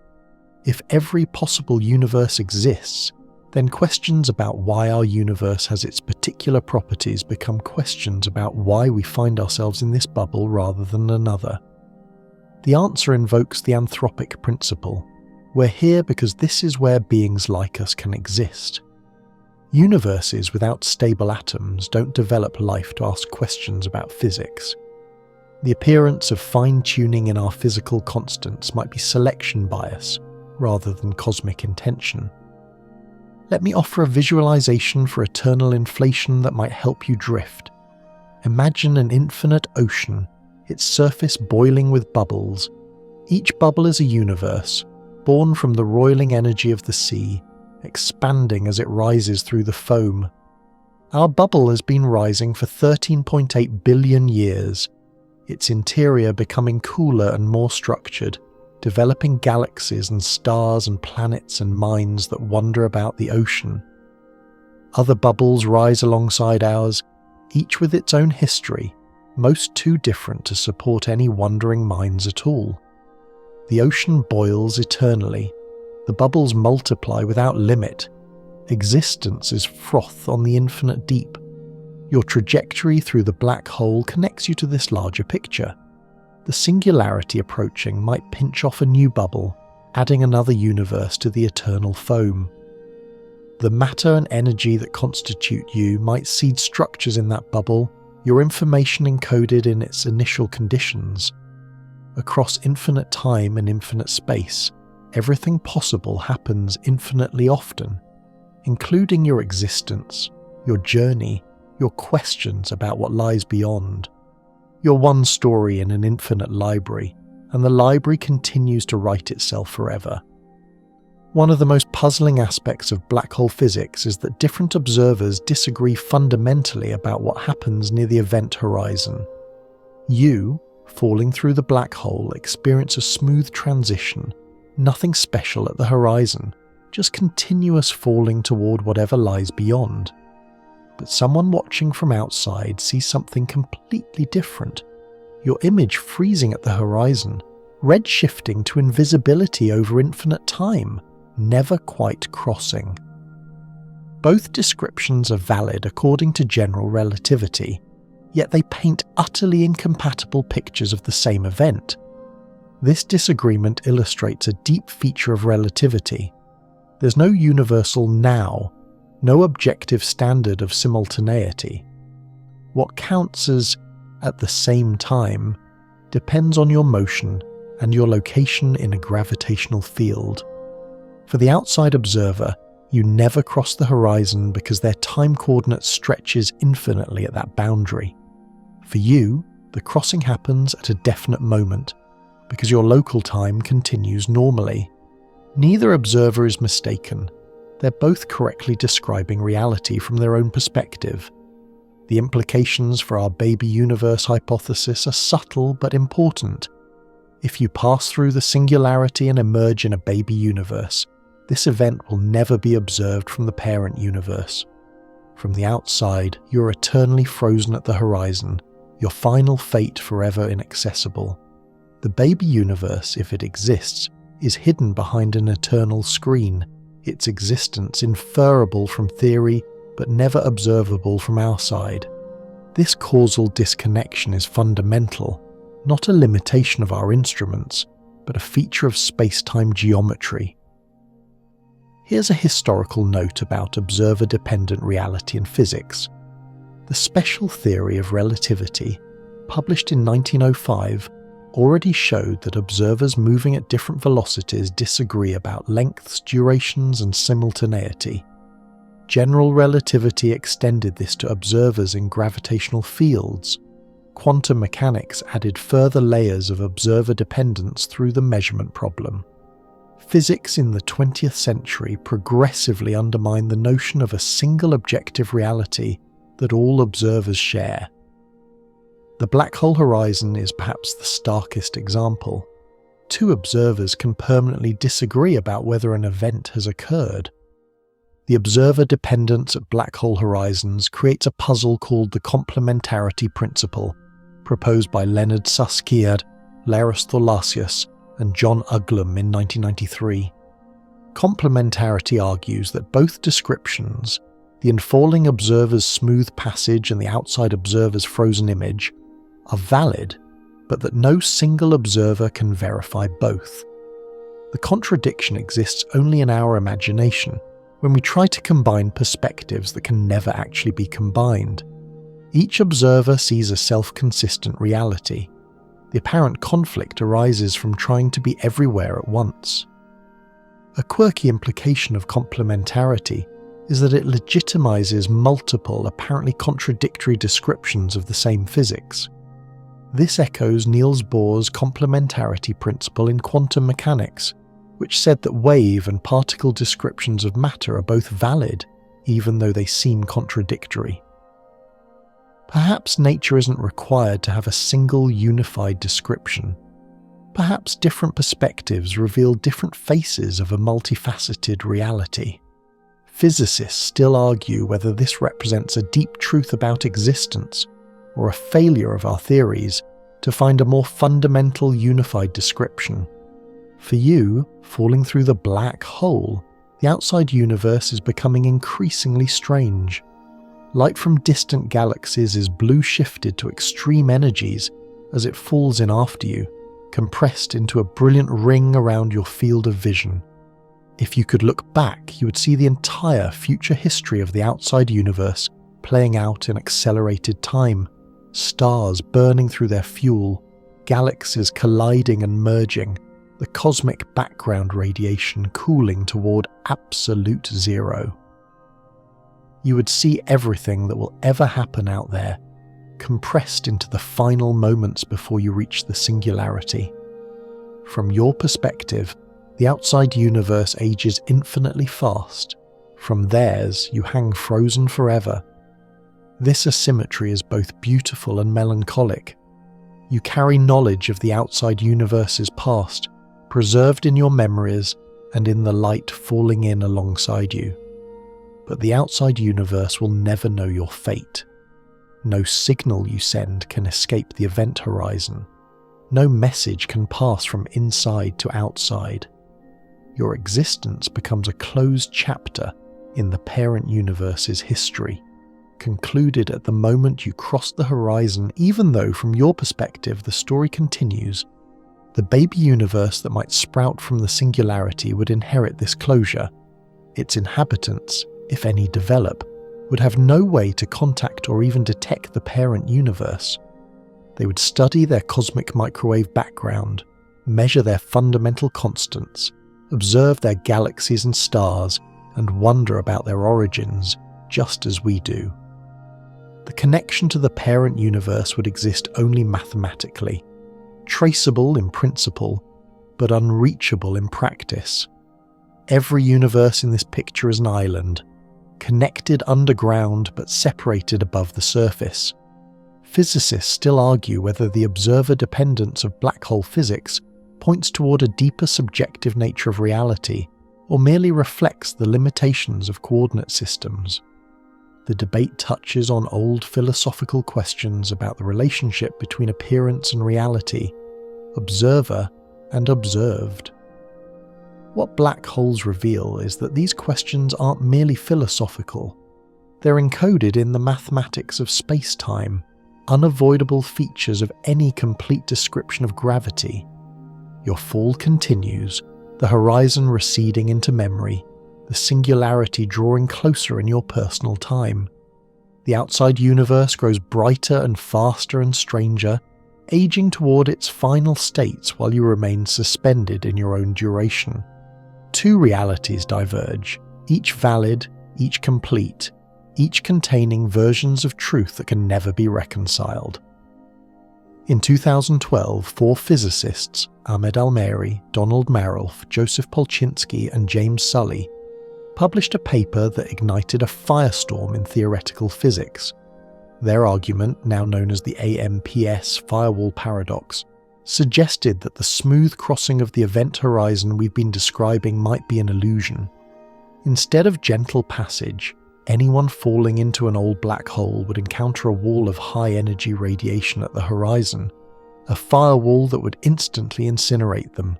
If every possible universe exists, then questions about why our universe has its particular properties become questions about why we find ourselves in this bubble rather than another. The answer invokes the anthropic principle. We're here because this is where beings like us can exist. Universes without stable atoms don't develop life to ask questions about physics. The appearance of fine-tuning in our physical constants might be selection bias rather than cosmic intention. Let me offer a visualization for eternal inflation that might help you drift. Imagine an infinite ocean, its surface boiling with bubbles. Each bubble is a universe, born from the roiling energy of the sea, expanding as it rises through the foam. Our bubble has been rising for 13.8 billion years, its interior becoming cooler and more structured, developing galaxies and stars and planets and minds that wander about the ocean. Other bubbles rise alongside ours, each with its own history, most too different to support any wandering minds at all. The ocean boils eternally. The bubbles multiply without limit. Existence is froth on the infinite deep. Your trajectory through the black hole connects you to this larger picture. The singularity approaching might pinch off a new bubble, adding another universe to the eternal foam. The matter and energy that constitute you might seed structures in that bubble, your information encoded in its initial conditions. Across infinite time and infinite space, everything possible happens infinitely often, including your existence, your journey, your questions about what lies beyond. You're one story in an infinite library, and the library continues to write itself forever. One of the most puzzling aspects of black hole physics is that different observers disagree fundamentally about what happens near the event horizon. You, falling through the black hole, experience a smooth transition, nothing special at the horizon, just continuous falling toward whatever lies beyond. But someone watching from outside sees something completely different. Your image freezing at the horizon, redshifting to invisibility over infinite time, never quite crossing. Both descriptions are valid according to general relativity, yet they paint utterly incompatible pictures of the same event. This disagreement illustrates a deep feature of relativity. There's no universal now, no objective standard of simultaneity. What counts as at the same time depends on your motion and your location in a gravitational field. For the outside observer, you never cross the horizon because their time coordinate stretches infinitely at that boundary. For you, the crossing happens at a definite moment because your local time continues normally. Neither observer is mistaken. They're both correctly describing reality from their own perspective. The implications for our baby universe hypothesis are subtle but important. If you pass through the singularity and emerge in a baby universe, this event will never be observed from the parent universe. From the outside, you're eternally frozen at the horizon, your final fate forever inaccessible. The baby universe, if it exists, is hidden behind an eternal screen, its existence inferable from theory but never observable from our side. This causal disconnection is fundamental, not a limitation of our instruments, but a feature of space-time geometry. Here's a historical note about observer-dependent reality in physics. The special theory of relativity, published in 1905, already showed that observers moving at different velocities disagree about lengths, durations, and simultaneity. General relativity extended this to observers in gravitational fields. Quantum mechanics added further layers of observer dependence through the measurement problem. Physics in the 20th century progressively undermined the notion of a single objective reality that all observers share. The black hole horizon is perhaps the starkest example. Two observers can permanently disagree about whether an event has occurred. The observer dependence at black hole horizons creates a puzzle called the complementarity principle, proposed by Leonard Susskind, Laris Thorlasius, and John Uglum in 1993. Complementarity argues that both descriptions, the infalling observer's smooth passage and the outside observer's frozen image, are valid, but that no single observer can verify both. The contradiction exists only in our imagination, when we try to combine perspectives that can never actually be combined. Each observer sees a self-consistent reality. The apparent conflict arises from trying to be everywhere at once. A quirky implication of complementarity is that it legitimizes multiple, apparently contradictory descriptions of the same physics. This echoes Niels Bohr's complementarity principle in quantum mechanics, which said that wave and particle descriptions of matter are both valid, even though they seem contradictory. Perhaps nature isn't required to have a single unified description. Perhaps different perspectives reveal different faces of a multifaceted reality. Physicists still argue whether this represents a deep truth about existence or a failure of our theories to find a more fundamental unified description. For you, falling through the black hole, the outside universe is becoming increasingly strange. Light from distant galaxies is blue shifted to extreme energies as it falls in after you, compressed into a brilliant ring around your field of vision. If you could look back, you would see the entire future history of the outside universe playing out in accelerated time, stars burning through their fuel, galaxies colliding and merging, the cosmic background radiation cooling toward absolute zero. You would see everything that will ever happen out there, compressed into the final moments before you reach the singularity. From your perspective, the outside universe ages infinitely fast. From theirs, you hang frozen forever. This asymmetry is both beautiful and melancholic. You carry knowledge of the outside universe's past, preserved in your memories and in the light falling in alongside you. But the outside universe will never know your fate. No signal you send can escape the event horizon. No message can pass from inside to outside. Your existence becomes a closed chapter in the parent universe's history, concluded at the moment you cross the horizon, even though from your perspective the story continues. The baby universe that might sprout from the singularity would inherit this closure. Its inhabitants, if any develop, would have no way to contact or even detect the parent universe. They would study their cosmic microwave background, measure their fundamental constants, observe their galaxies and stars, and wonder about their origins, just as we do. The connection to the parent universe would exist only mathematically, traceable in principle, but unreachable in practice. Every universe in this picture is an island, connected underground but separated above the surface. Physicists still argue whether the observer dependence of black hole physics points toward a deeper subjective nature of reality, or merely reflects the limitations of coordinate systems. The debate touches on old philosophical questions about the relationship between appearance and reality, observer and observed. What black holes reveal is that these questions aren't merely philosophical. They're encoded in the mathematics of spacetime, unavoidable features of any complete description of gravity. Your fall continues, the horizon receding into memory, the singularity drawing closer in your personal time. The outside universe grows brighter and faster and stranger, aging toward its final states while you remain suspended in your own duration. Two realities diverge, each valid, each complete, each containing versions of truth that can never be reconciled. In 2012, 4 physicists, Ahmed Almeri, Donald Marolf, Joseph Polchinski, and James Sully, published a paper that ignited a firestorm in theoretical physics. Their argument, now known as the AMPS firewall paradox, suggested that the smooth crossing of the event horizon we've been describing might be an illusion. Instead of gentle passage, anyone falling into an old black hole would encounter a wall of high-energy radiation at the horizon, a firewall that would instantly incinerate them.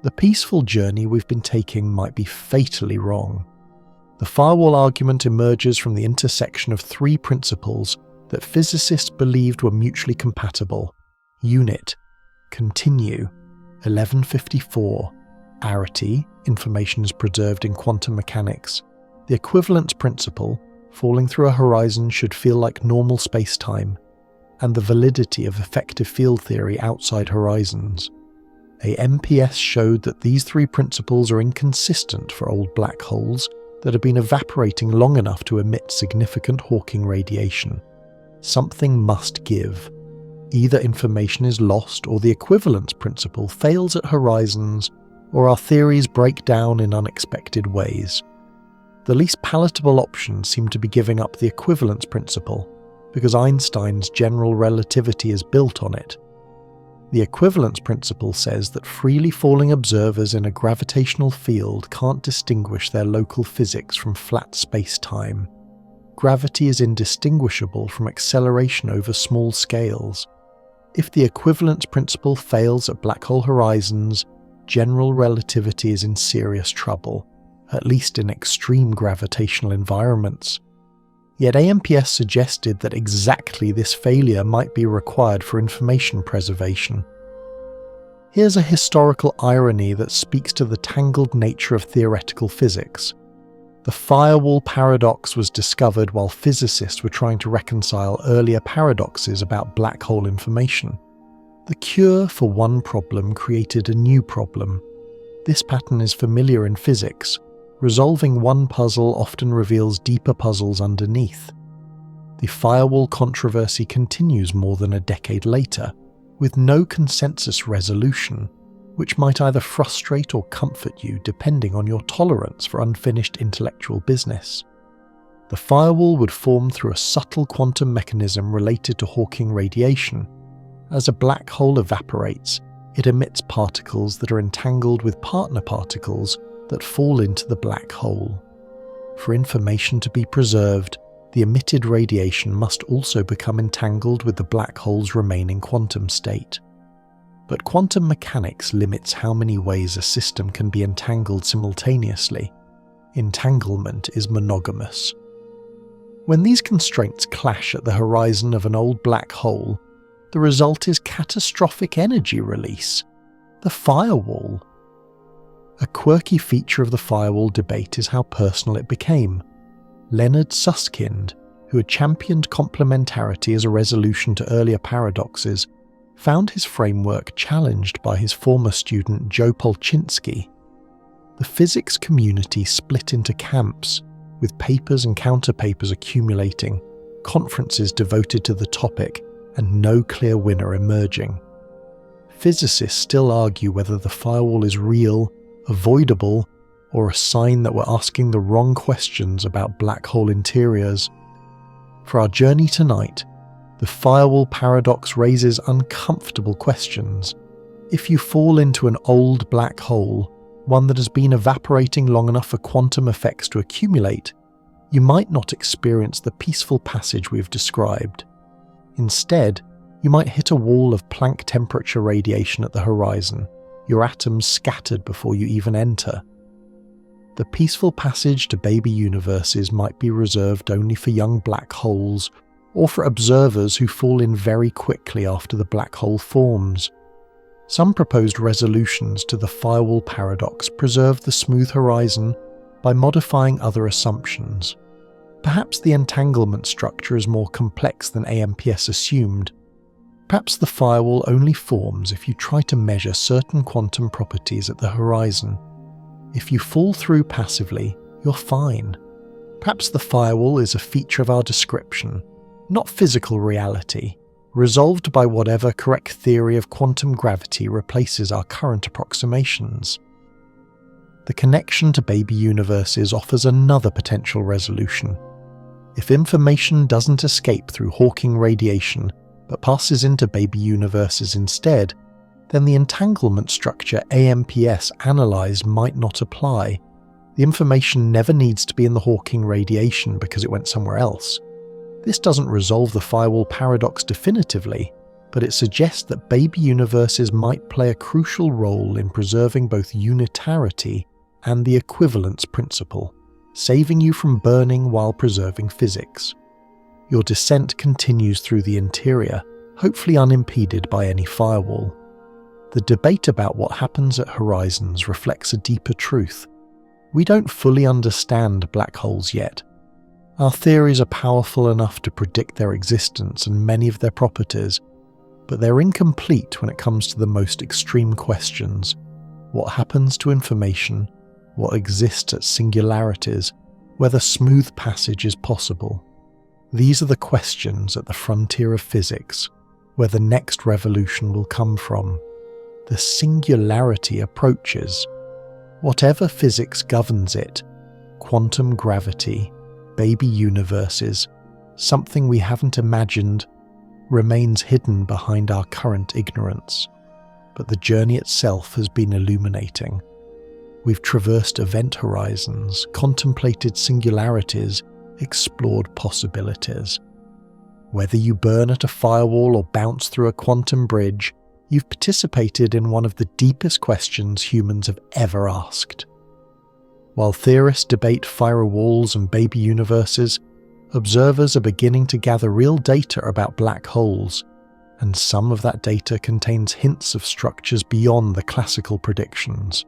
The peaceful journey we've been taking might be fatally wrong. The firewall argument emerges from the intersection of 3 principles that physicists believed were mutually compatible: unit, continue, 1154, arity, information is preserved in quantum mechanics, the equivalence principle, falling through a horizon should feel like normal spacetime, and the validity of effective field theory outside horizons. AMPS showed that these 3 principles are inconsistent for old black holes that have been evaporating long enough to emit significant Hawking radiation. Something must give. Either information is lost or the equivalence principle fails at horizons, or our theories break down in unexpected ways. The least palatable option seemed to be giving up the equivalence principle, because Einstein's general relativity is built on it. The equivalence principle says that freely falling observers in a gravitational field can't distinguish their local physics from flat space-time. Gravity is indistinguishable from acceleration over small scales. If the equivalence principle fails at black hole horizons, general relativity is in serious trouble, at least in extreme gravitational environments. Yet AMPS suggested that exactly this failure might be required for information preservation. Here's a historical irony that speaks to the tangled nature of theoretical physics. The firewall paradox was discovered while physicists were trying to reconcile earlier paradoxes about black hole information. The cure for one problem created a new problem. This pattern is familiar in physics. Resolving one puzzle often reveals deeper puzzles underneath. The firewall controversy continues more than a decade later, with no consensus resolution, which might either frustrate or comfort you depending on your tolerance for unfinished intellectual business. The firewall would form through a subtle quantum mechanism related to Hawking radiation. As a black hole evaporates, it emits particles that are entangled with partner particles that fall into the black hole. For information to be preserved, the emitted radiation must also become entangled with the black hole's remaining quantum state. But quantum mechanics limits how many ways a system can be entangled simultaneously. Entanglement is monogamous. When these constraints clash at the horizon of an old black hole, the result is catastrophic energy release. The firewall. A quirky feature of the firewall debate is how personal it became. Leonard Susskind, who had championed complementarity as a resolution to earlier paradoxes, found his framework challenged by his former student Joe Polchinski. The physics community split into camps, with papers and counterpapers accumulating, conferences devoted to the topic, and no clear winner emerging. Physicists still argue whether the firewall is real, avoidable, or a sign that we're asking the wrong questions about black hole interiors. For our journey tonight, the firewall paradox raises uncomfortable questions. If you fall into an old black hole, one that has been evaporating long enough for quantum effects to accumulate, you might not experience the peaceful passage we've described. Instead, you might hit a wall of Planck temperature radiation at the horizon, your atoms scattered before you even enter. The peaceful passage to baby universes might be reserved only for young black holes, or for observers who fall in very quickly after the black hole forms. Some proposed resolutions to the firewall paradox preserve the smooth horizon by modifying other assumptions. Perhaps the entanglement structure is more complex than AMPS assumed. Perhaps the firewall only forms if you try to measure certain quantum properties at the horizon. If you fall through passively, you're fine. Perhaps the firewall is a feature of our description, not physical reality, resolved by whatever correct theory of quantum gravity replaces our current approximations. The connection to baby universes offers another potential resolution. If information doesn't escape through Hawking radiation, but passes into baby universes instead, then the entanglement structure AMPS analysed might not apply. The information never needs to be in the Hawking radiation because it went somewhere else. This doesn't resolve the firewall paradox definitively, but it suggests that baby universes might play a crucial role in preserving both unitarity and the equivalence principle, saving you from burning while preserving physics. Your descent continues through the interior, hopefully unimpeded by any firewall. The debate about what happens at horizons reflects a deeper truth. We don't fully understand black holes yet. Our theories are powerful enough to predict their existence and many of their properties, but they're incomplete when it comes to the most extreme questions. What happens to information? What exists at singularities? Whether smooth passage is possible? These are the questions at the frontier of physics, where the next revolution will come from. The Singularity Approaches. Whatever physics governs it, quantum gravity, baby universes, something we haven't imagined, remains hidden behind our current ignorance. But the journey itself has been illuminating. We've traversed event horizons, contemplated singularities, explored possibilities. Whether you burn at a firewall or bounce through a quantum bridge, you've participated in one of the deepest questions humans have ever asked. While theorists debate firewalls and baby universes, observers are beginning to gather real data about black holes, and some of that data contains hints of structures beyond the classical predictions.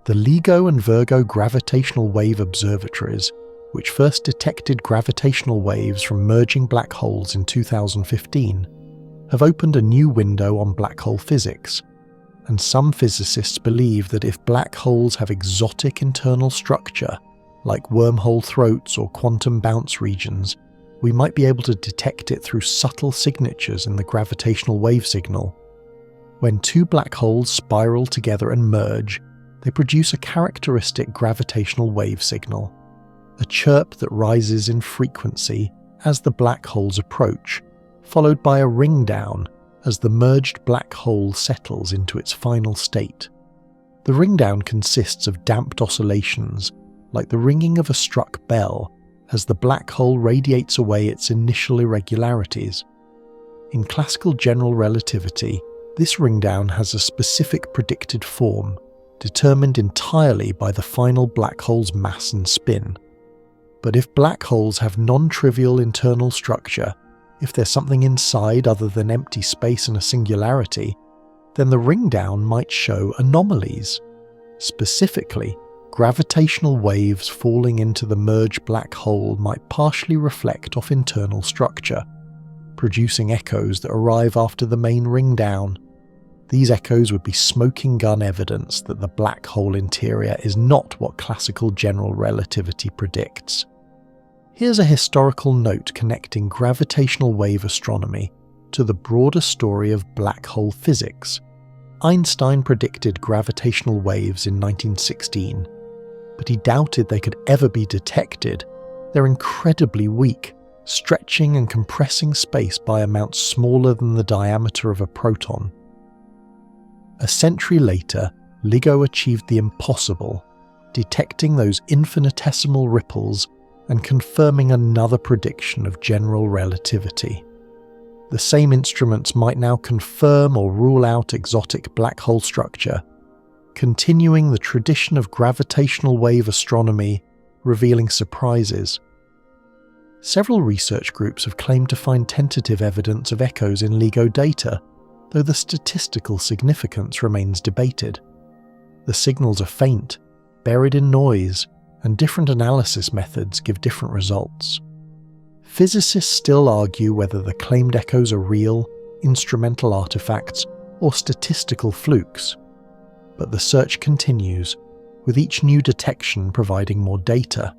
The LIGO and Virgo gravitational wave observatories, which first detected gravitational waves from merging black holes in 2015, have opened a new window on black hole physics, and some physicists believe that if black holes have exotic internal structure, like wormhole throats or quantum bounce regions, we might be able to detect it through subtle signatures in the gravitational wave signal. When two black holes spiral together and merge, they produce a characteristic gravitational wave signal, a chirp that rises in frequency as the black holes approach, followed by a ring down as the merged black hole settles into its final state. The ring down consists of damped oscillations, like the ringing of a struck bell, as the black hole radiates away its initial irregularities. In classical general relativity, this ring down has a specific predicted form, determined entirely by the final black hole's mass and spin. But if black holes have non-trivial internal structure, if there's something inside other than empty space and a singularity, then the ring down might show anomalies. Specifically, gravitational waves falling into the merged black hole might partially reflect off internal structure, producing echoes that arrive after the main ring down. These echoes would be smoking gun evidence that the black hole interior is not what classical general relativity predicts. Here's a historical note connecting gravitational wave astronomy to the broader story of black hole physics. Einstein predicted gravitational waves in 1916, but he doubted they could ever be detected. They're incredibly weak, stretching and compressing space by amounts smaller than the diameter of a proton. A century later, LIGO achieved the impossible, detecting those infinitesimal ripples and confirming another prediction of general relativity. The same instruments might now confirm or rule out exotic black hole structure, continuing the tradition of gravitational wave astronomy, revealing surprises. Several research groups have claimed to find tentative evidence of echoes in LIGO data, though the statistical significance remains debated. The signals are faint, buried in noise, and different analysis methods give different results. Physicists still argue whether the claimed echoes are real instrumental artifacts, or statistical flukes. But the search continues, with each new detection providing more data.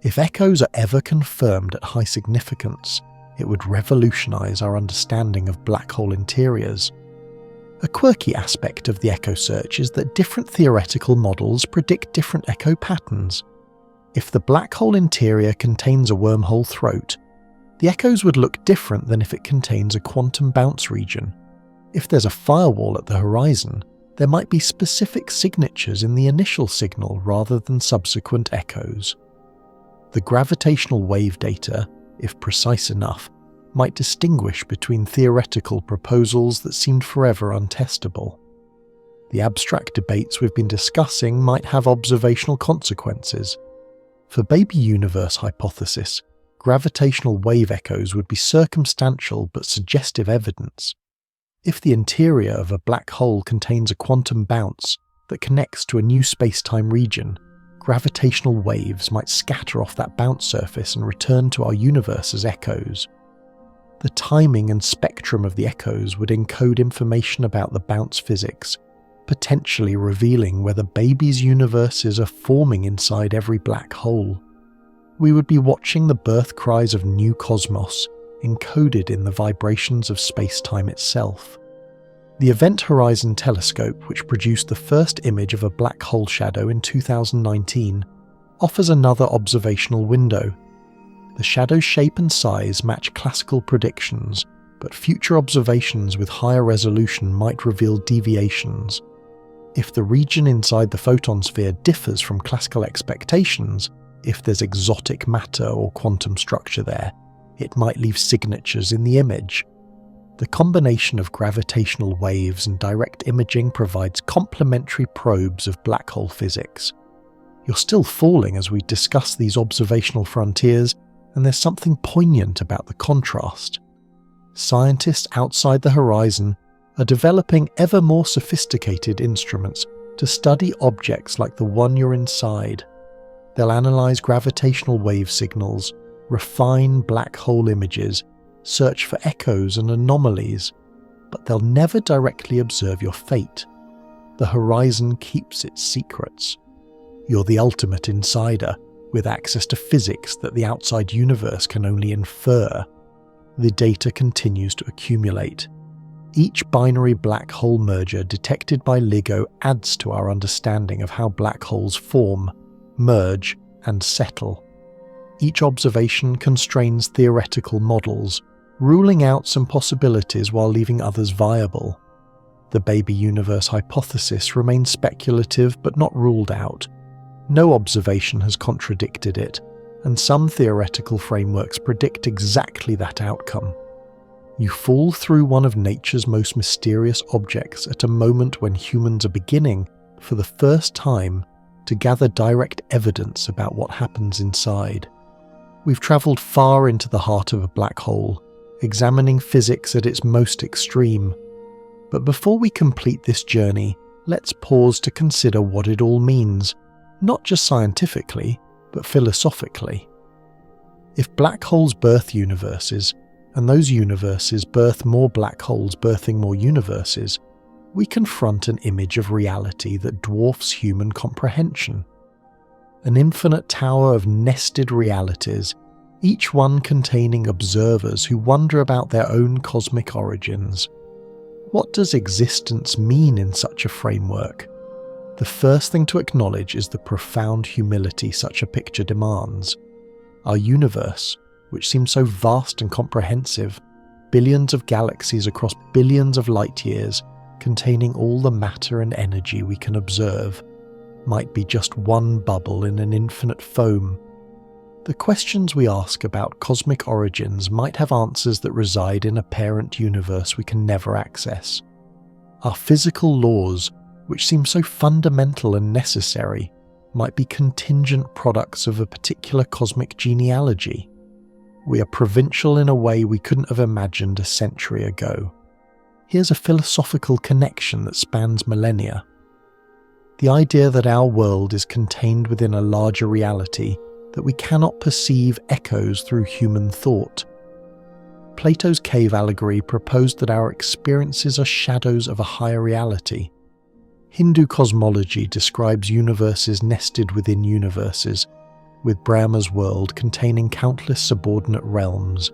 If echoes are ever confirmed at high significance, it would revolutionize our understanding of black hole interiors. A quirky aspect of the echo search is that different theoretical models predict different echo patterns. If the black hole interior contains a wormhole throat, the echoes would look different than if it contains a quantum bounce region. If there's a firewall at the horizon, there might be specific signatures in the initial signal rather than subsequent echoes. The gravitational wave data, if precise enough, might distinguish between theoretical proposals that seemed forever untestable. The abstract debates we've been discussing might have observational consequences. For baby universe hypothesis, gravitational wave echoes would be circumstantial but suggestive evidence. If the interior of a black hole contains a quantum bounce that connects to a new spacetime region, gravitational waves might scatter off that bounce surface and return to our universe as echoes. The timing and spectrum of the echoes would encode information about the bounce physics, potentially revealing whether babies' universes are forming inside every black hole. We would be watching the birth cries of new cosmos, encoded in the vibrations of space-time itself. The Event Horizon Telescope, which produced the first image of a black hole shadow in 2019, offers another observational window. The shadow's shape and size match classical predictions, but future observations with higher resolution might reveal deviations. If the region inside the photon sphere differs from classical expectations, if there's exotic matter or quantum structure there, it might leave signatures in the image. The combination of gravitational waves and direct imaging provides complementary probes of black hole physics. You're still falling as we discuss these observational frontiers, and there's something poignant about the contrast. Scientists outside the horizon are developing ever more sophisticated instruments to study objects like the one you're inside. They'll analyze gravitational wave signals, refine black hole images, search for echoes and anomalies, but they'll never directly observe your fate. The horizon keeps its secrets. You're the ultimate insider, with access to physics that the outside universe can only infer. The data continues to accumulate. Each binary black hole merger detected by LIGO adds to our understanding of how black holes form, merge, and settle. Each observation constrains theoretical models, ruling out some possibilities while leaving others viable. The baby universe hypothesis remains speculative but not ruled out. No observation has contradicted it, and some theoretical frameworks predict exactly that outcome. You fall through one of nature's most mysterious objects at a moment when humans are beginning, for the first time, to gather direct evidence about what happens inside. We've travelled far into the heart of a black hole, examining physics at its most extreme. But before we complete this journey, let's pause to consider what it all means, not just scientifically, but philosophically. If black holes birth universes, and those universes birth more black holes birthing more universes, we confront an image of reality that dwarfs human comprehension. An infinite tower of nested realities, each one containing observers who wonder about their own cosmic origins. What does existence mean in such a framework? The first thing to acknowledge is the profound humility such a picture demands. Our universe, which seems so vast and comprehensive, billions of galaxies across billions of light years, containing all the matter and energy we can observe, might be just one bubble in an infinite foam. The questions we ask about cosmic origins might have answers that reside in a parent universe we can never access. Our physical laws, which seem so fundamental and necessary, might be contingent products of a particular cosmic genealogy. We are provincial in a way we couldn't have imagined a century ago. Here's a philosophical connection that spans millennia. The idea that our world is contained within a larger reality that we cannot perceive echoes through human thought. Plato's cave allegory proposed that our experiences are shadows of a higher reality. Hindu cosmology describes universes nested within universes, with Brahma's world containing countless subordinate realms.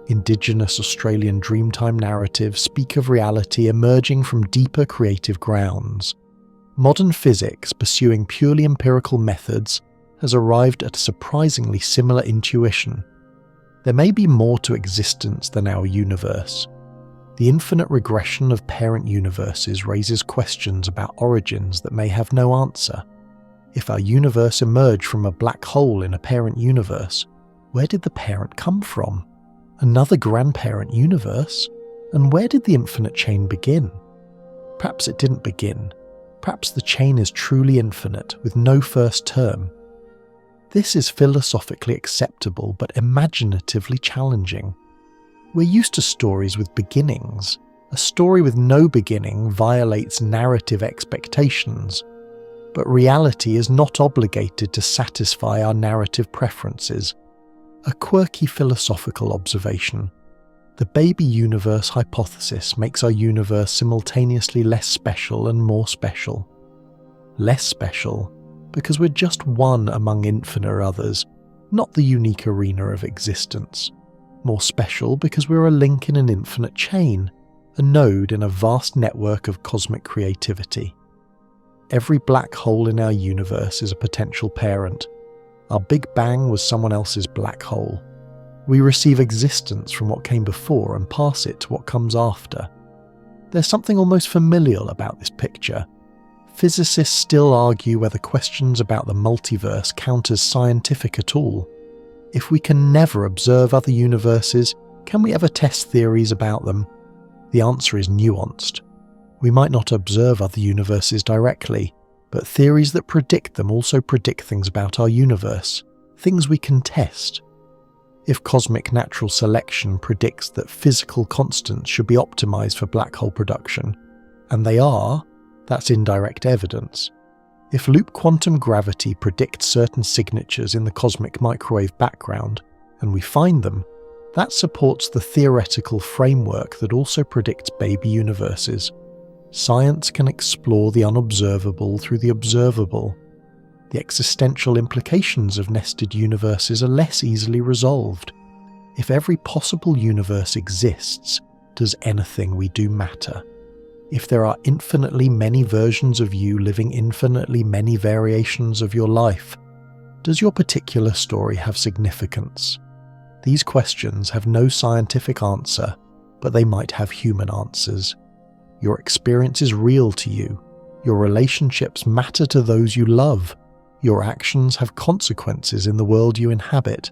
Indigenous Australian Dreamtime narratives speak of reality emerging from deeper creative grounds. Modern physics, pursuing purely empirical methods, has arrived at a surprisingly similar intuition. There may be more to existence than our universe. The infinite regression of parent universes raises questions about origins that may have no answer. If our universe emerged from a black hole in a parent universe, where did the parent come from? Another grandparent universe? And where did the infinite chain begin? Perhaps it didn't begin. Perhaps the chain is truly infinite, with no first term. This is philosophically acceptable but imaginatively challenging. We're used to stories with beginnings. A story with no beginning violates narrative expectations. But reality is not obligated to satisfy our narrative preferences. A quirky philosophical observation. The baby universe hypothesis makes our universe simultaneously less special and more special. Less special because we're just one among infinite others, not the unique arena of existence. More special because we're a link in an infinite chain, a node in a vast network of cosmic creativity. Every black hole in our universe is a potential parent. Our Big Bang was someone else's black hole. We receive existence from what came before and pass it to what comes after. There's something almost familial about this picture. Physicists still argue whether questions about the multiverse count as scientific at all. If we can never observe other universes, can we ever test theories about them? The answer is nuanced. We might not observe other universes directly, but theories that predict them also predict things about our universe, things we can test. If cosmic natural selection predicts that physical constants should be optimized for black hole production, and they are, that's indirect evidence. If loop quantum gravity predicts certain signatures in the cosmic microwave background, and we find them, that supports the theoretical framework that also predicts baby universes. Science can explore the unobservable through the observable. The existential implications of nested universes are less easily resolved. If every possible universe exists, does anything we do matter? If there are infinitely many versions of you living infinitely many variations of your life, does your particular story have significance? These questions have no scientific answer, but they might have human answers. Your experience is real to you. Your relationships matter to those you love. Your actions have consequences in the world you inhabit.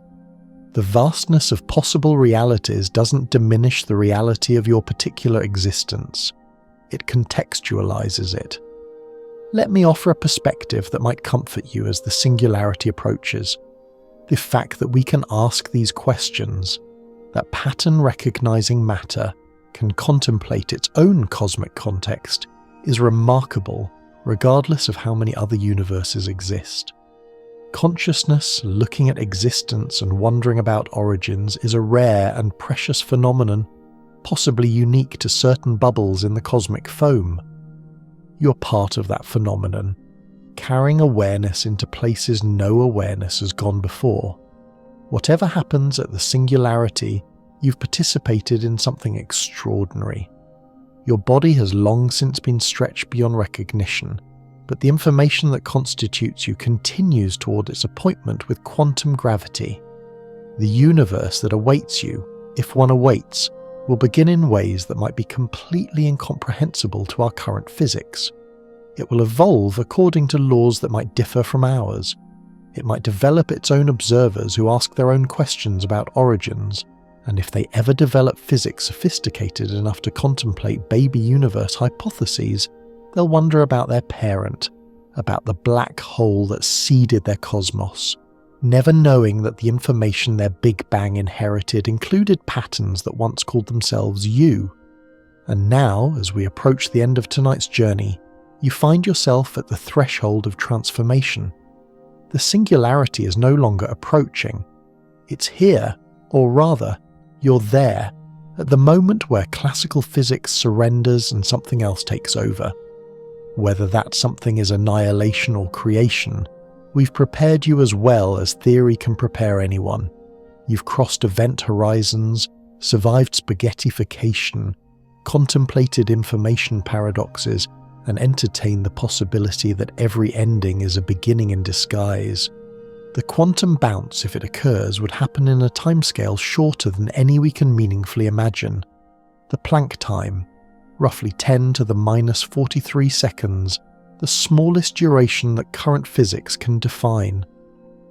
The vastness of possible realities doesn't diminish the reality of your particular existence. It contextualizes it. Let me offer a perspective that might comfort you as the singularity approaches. The fact that we can ask these questions, that pattern-recognizing matter can contemplate its own cosmic context, is remarkable regardless of how many other universes exist. Consciousness looking at existence and wondering about origins is a rare and precious phenomenon, possibly unique to certain bubbles in the cosmic foam. You're part of that phenomenon, carrying awareness into places no awareness has gone before. Whatever happens at the singularity, you've participated in something extraordinary. Your body has long since been stretched beyond recognition, but the information that constitutes you continues toward its appointment with quantum gravity. The universe that awaits you, if one awaits, will begin in ways that might be completely incomprehensible to our current physics. It will evolve according to laws that might differ from ours. It might develop its own observers who ask their own questions about origins, and if they ever develop physics sophisticated enough to contemplate baby universe hypotheses, they'll wonder about their parent, about the black hole that seeded their cosmos, never knowing that the information their Big Bang inherited included patterns that once called themselves you. And now, as we approach the end of tonight's journey, you find yourself at the threshold of transformation. The singularity is no longer approaching. It's here, or rather, you're there, at the moment where classical physics surrenders and something else takes over. Whether that something is annihilation or creation, we've prepared you as well as theory can prepare anyone. You've crossed event horizons, survived spaghettification, contemplated information paradoxes, and entertained the possibility that every ending is a beginning in disguise. The quantum bounce, if it occurs, would happen in a timescale shorter than any we can meaningfully imagine. The Planck time, roughly 10 to the minus 43 seconds, the smallest duration that current physics can define.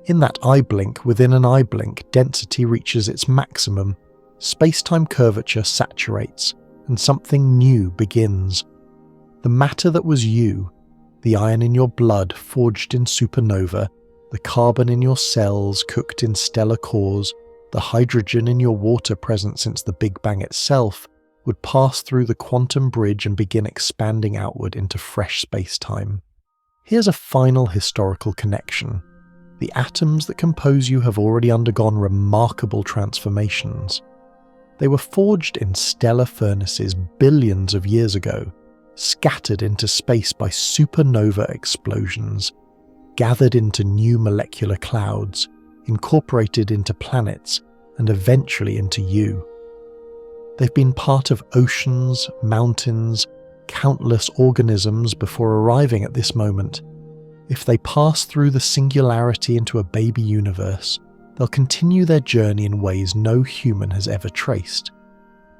In that eye blink within an eye blink, density reaches its maximum, space-time curvature saturates, and something new begins. The matter that was you, the iron in your blood forged in supernova, the carbon in your cells cooked in stellar cores, the hydrogen in your water present since the Big Bang itself, would pass through the quantum bridge and begin expanding outward into fresh space-time. Here's a final historical connection. The atoms that compose you have already undergone remarkable transformations. They were forged in stellar furnaces billions of years ago, scattered into space by supernova explosions, gathered into new molecular clouds, incorporated into planets, and eventually into you. They've been part of oceans, mountains, countless organisms before arriving at this moment. If they pass through the singularity into a baby universe, they'll continue their journey in ways no human has ever traced.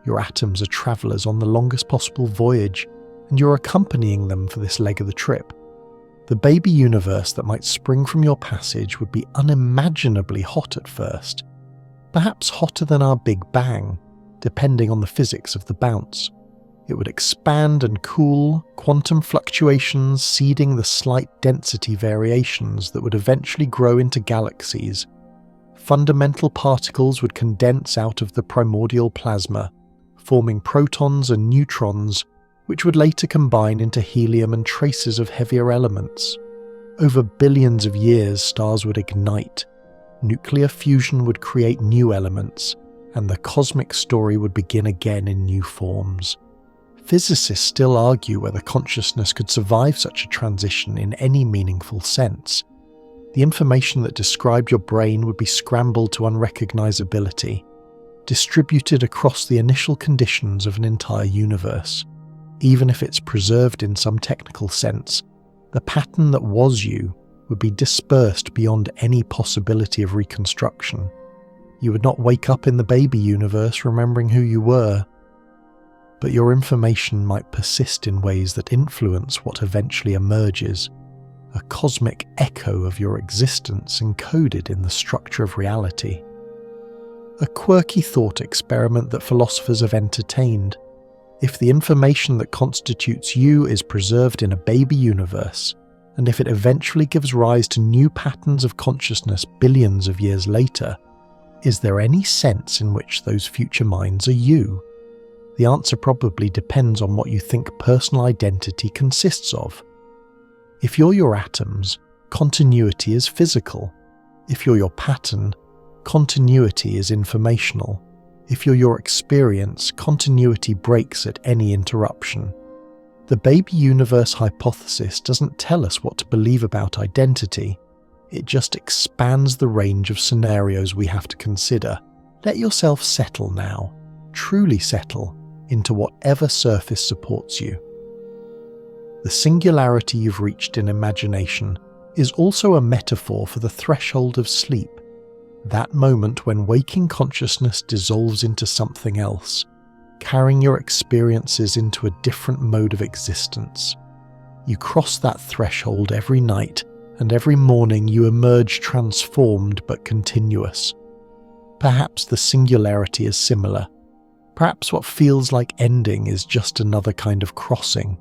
Your atoms are travellers on the longest possible voyage, and you're accompanying them for this leg of the trip. The baby universe that might spring from your passage would be unimaginably hot at first, perhaps hotter than our Big Bang, depending on the physics of the bounce. It would expand and cool, quantum fluctuations seeding the slight density variations that would eventually grow into galaxies. Fundamental particles would condense out of the primordial plasma, forming protons and neutrons, which would later combine into helium and traces of heavier elements. Over billions of years, stars would ignite. Nuclear fusion would create new elements, and the cosmic story would begin again in new forms. Physicists still argue whether consciousness could survive such a transition in any meaningful sense. The information that described your brain would be scrambled to unrecognizability, distributed across the initial conditions of an entire universe. Even if it's preserved in some technical sense, the pattern that was you would be dispersed beyond any possibility of reconstruction. You would not wake up in the baby universe remembering who you were, but your information might persist in ways that influence what eventually emerges, a cosmic echo of your existence encoded in the structure of reality. A quirky thought experiment that philosophers have entertained. If the information that constitutes you is preserved in a baby universe, and if it eventually gives rise to new patterns of consciousness billions of years later, is there any sense in which those future minds are you? The answer probably depends on what you think personal identity consists of. If you're your atoms, continuity is physical. If you're your pattern, continuity is informational. If you're your experience, continuity breaks at any interruption. The baby universe hypothesis doesn't tell us what to believe about identity. It just expands the range of scenarios we have to consider. Let yourself settle now, truly settle, into whatever surface supports you. The singularity you've reached in imagination is also a metaphor for the threshold of sleep, that moment when waking consciousness dissolves into something else, carrying your experiences into a different mode of existence. You cross that threshold every night, and every morning you emerge transformed but continuous. Perhaps the singularity is similar. Perhaps what feels like ending is just another kind of crossing.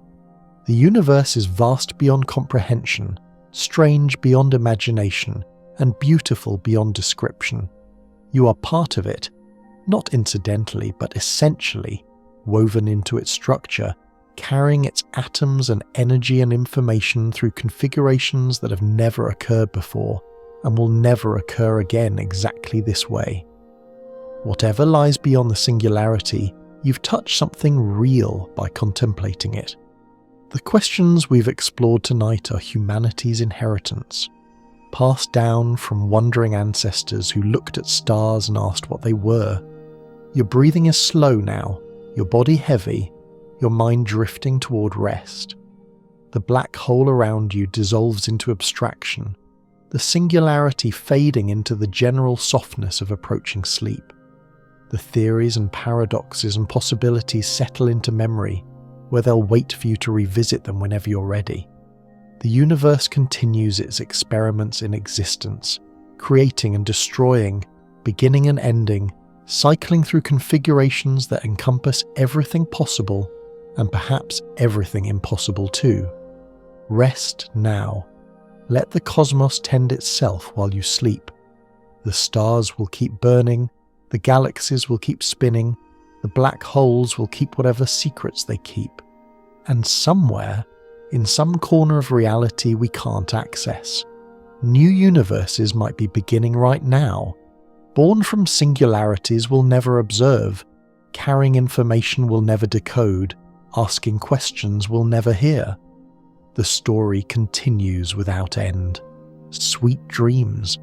The universe is vast beyond comprehension, strange beyond imagination, and beautiful beyond description. You are part of it, not incidentally but essentially, woven into its structure, carrying its atoms and energy and information through configurations that have never occurred before and will never occur again exactly this way. Whatever lies beyond the singularity you've touched something real by contemplating it. The questions we've explored tonight are humanity's inheritance, passed down from wandering ancestors who looked at stars and asked what they were. Your breathing is slow now, your body heavy, your mind drifting toward rest. The black hole around you dissolves into abstraction, the singularity fading into the general softness of approaching sleep. The theories and paradoxes and possibilities settle into memory, where they'll wait for you to revisit them whenever you're ready. The universe continues its experiments in existence, creating and destroying, beginning and ending, cycling through configurations that encompass everything possible and perhaps everything impossible too. Rest now. Let the cosmos tend itself while you sleep. The stars will keep burning, the galaxies will keep spinning, the black holes will keep whatever secrets they keep. And somewhere, in some corner of reality we can't access, new universes might be beginning right now, born from singularities we'll never observe, carrying information we'll never decode, asking questions we'll never hear. The story continues without end. Sweet dreams.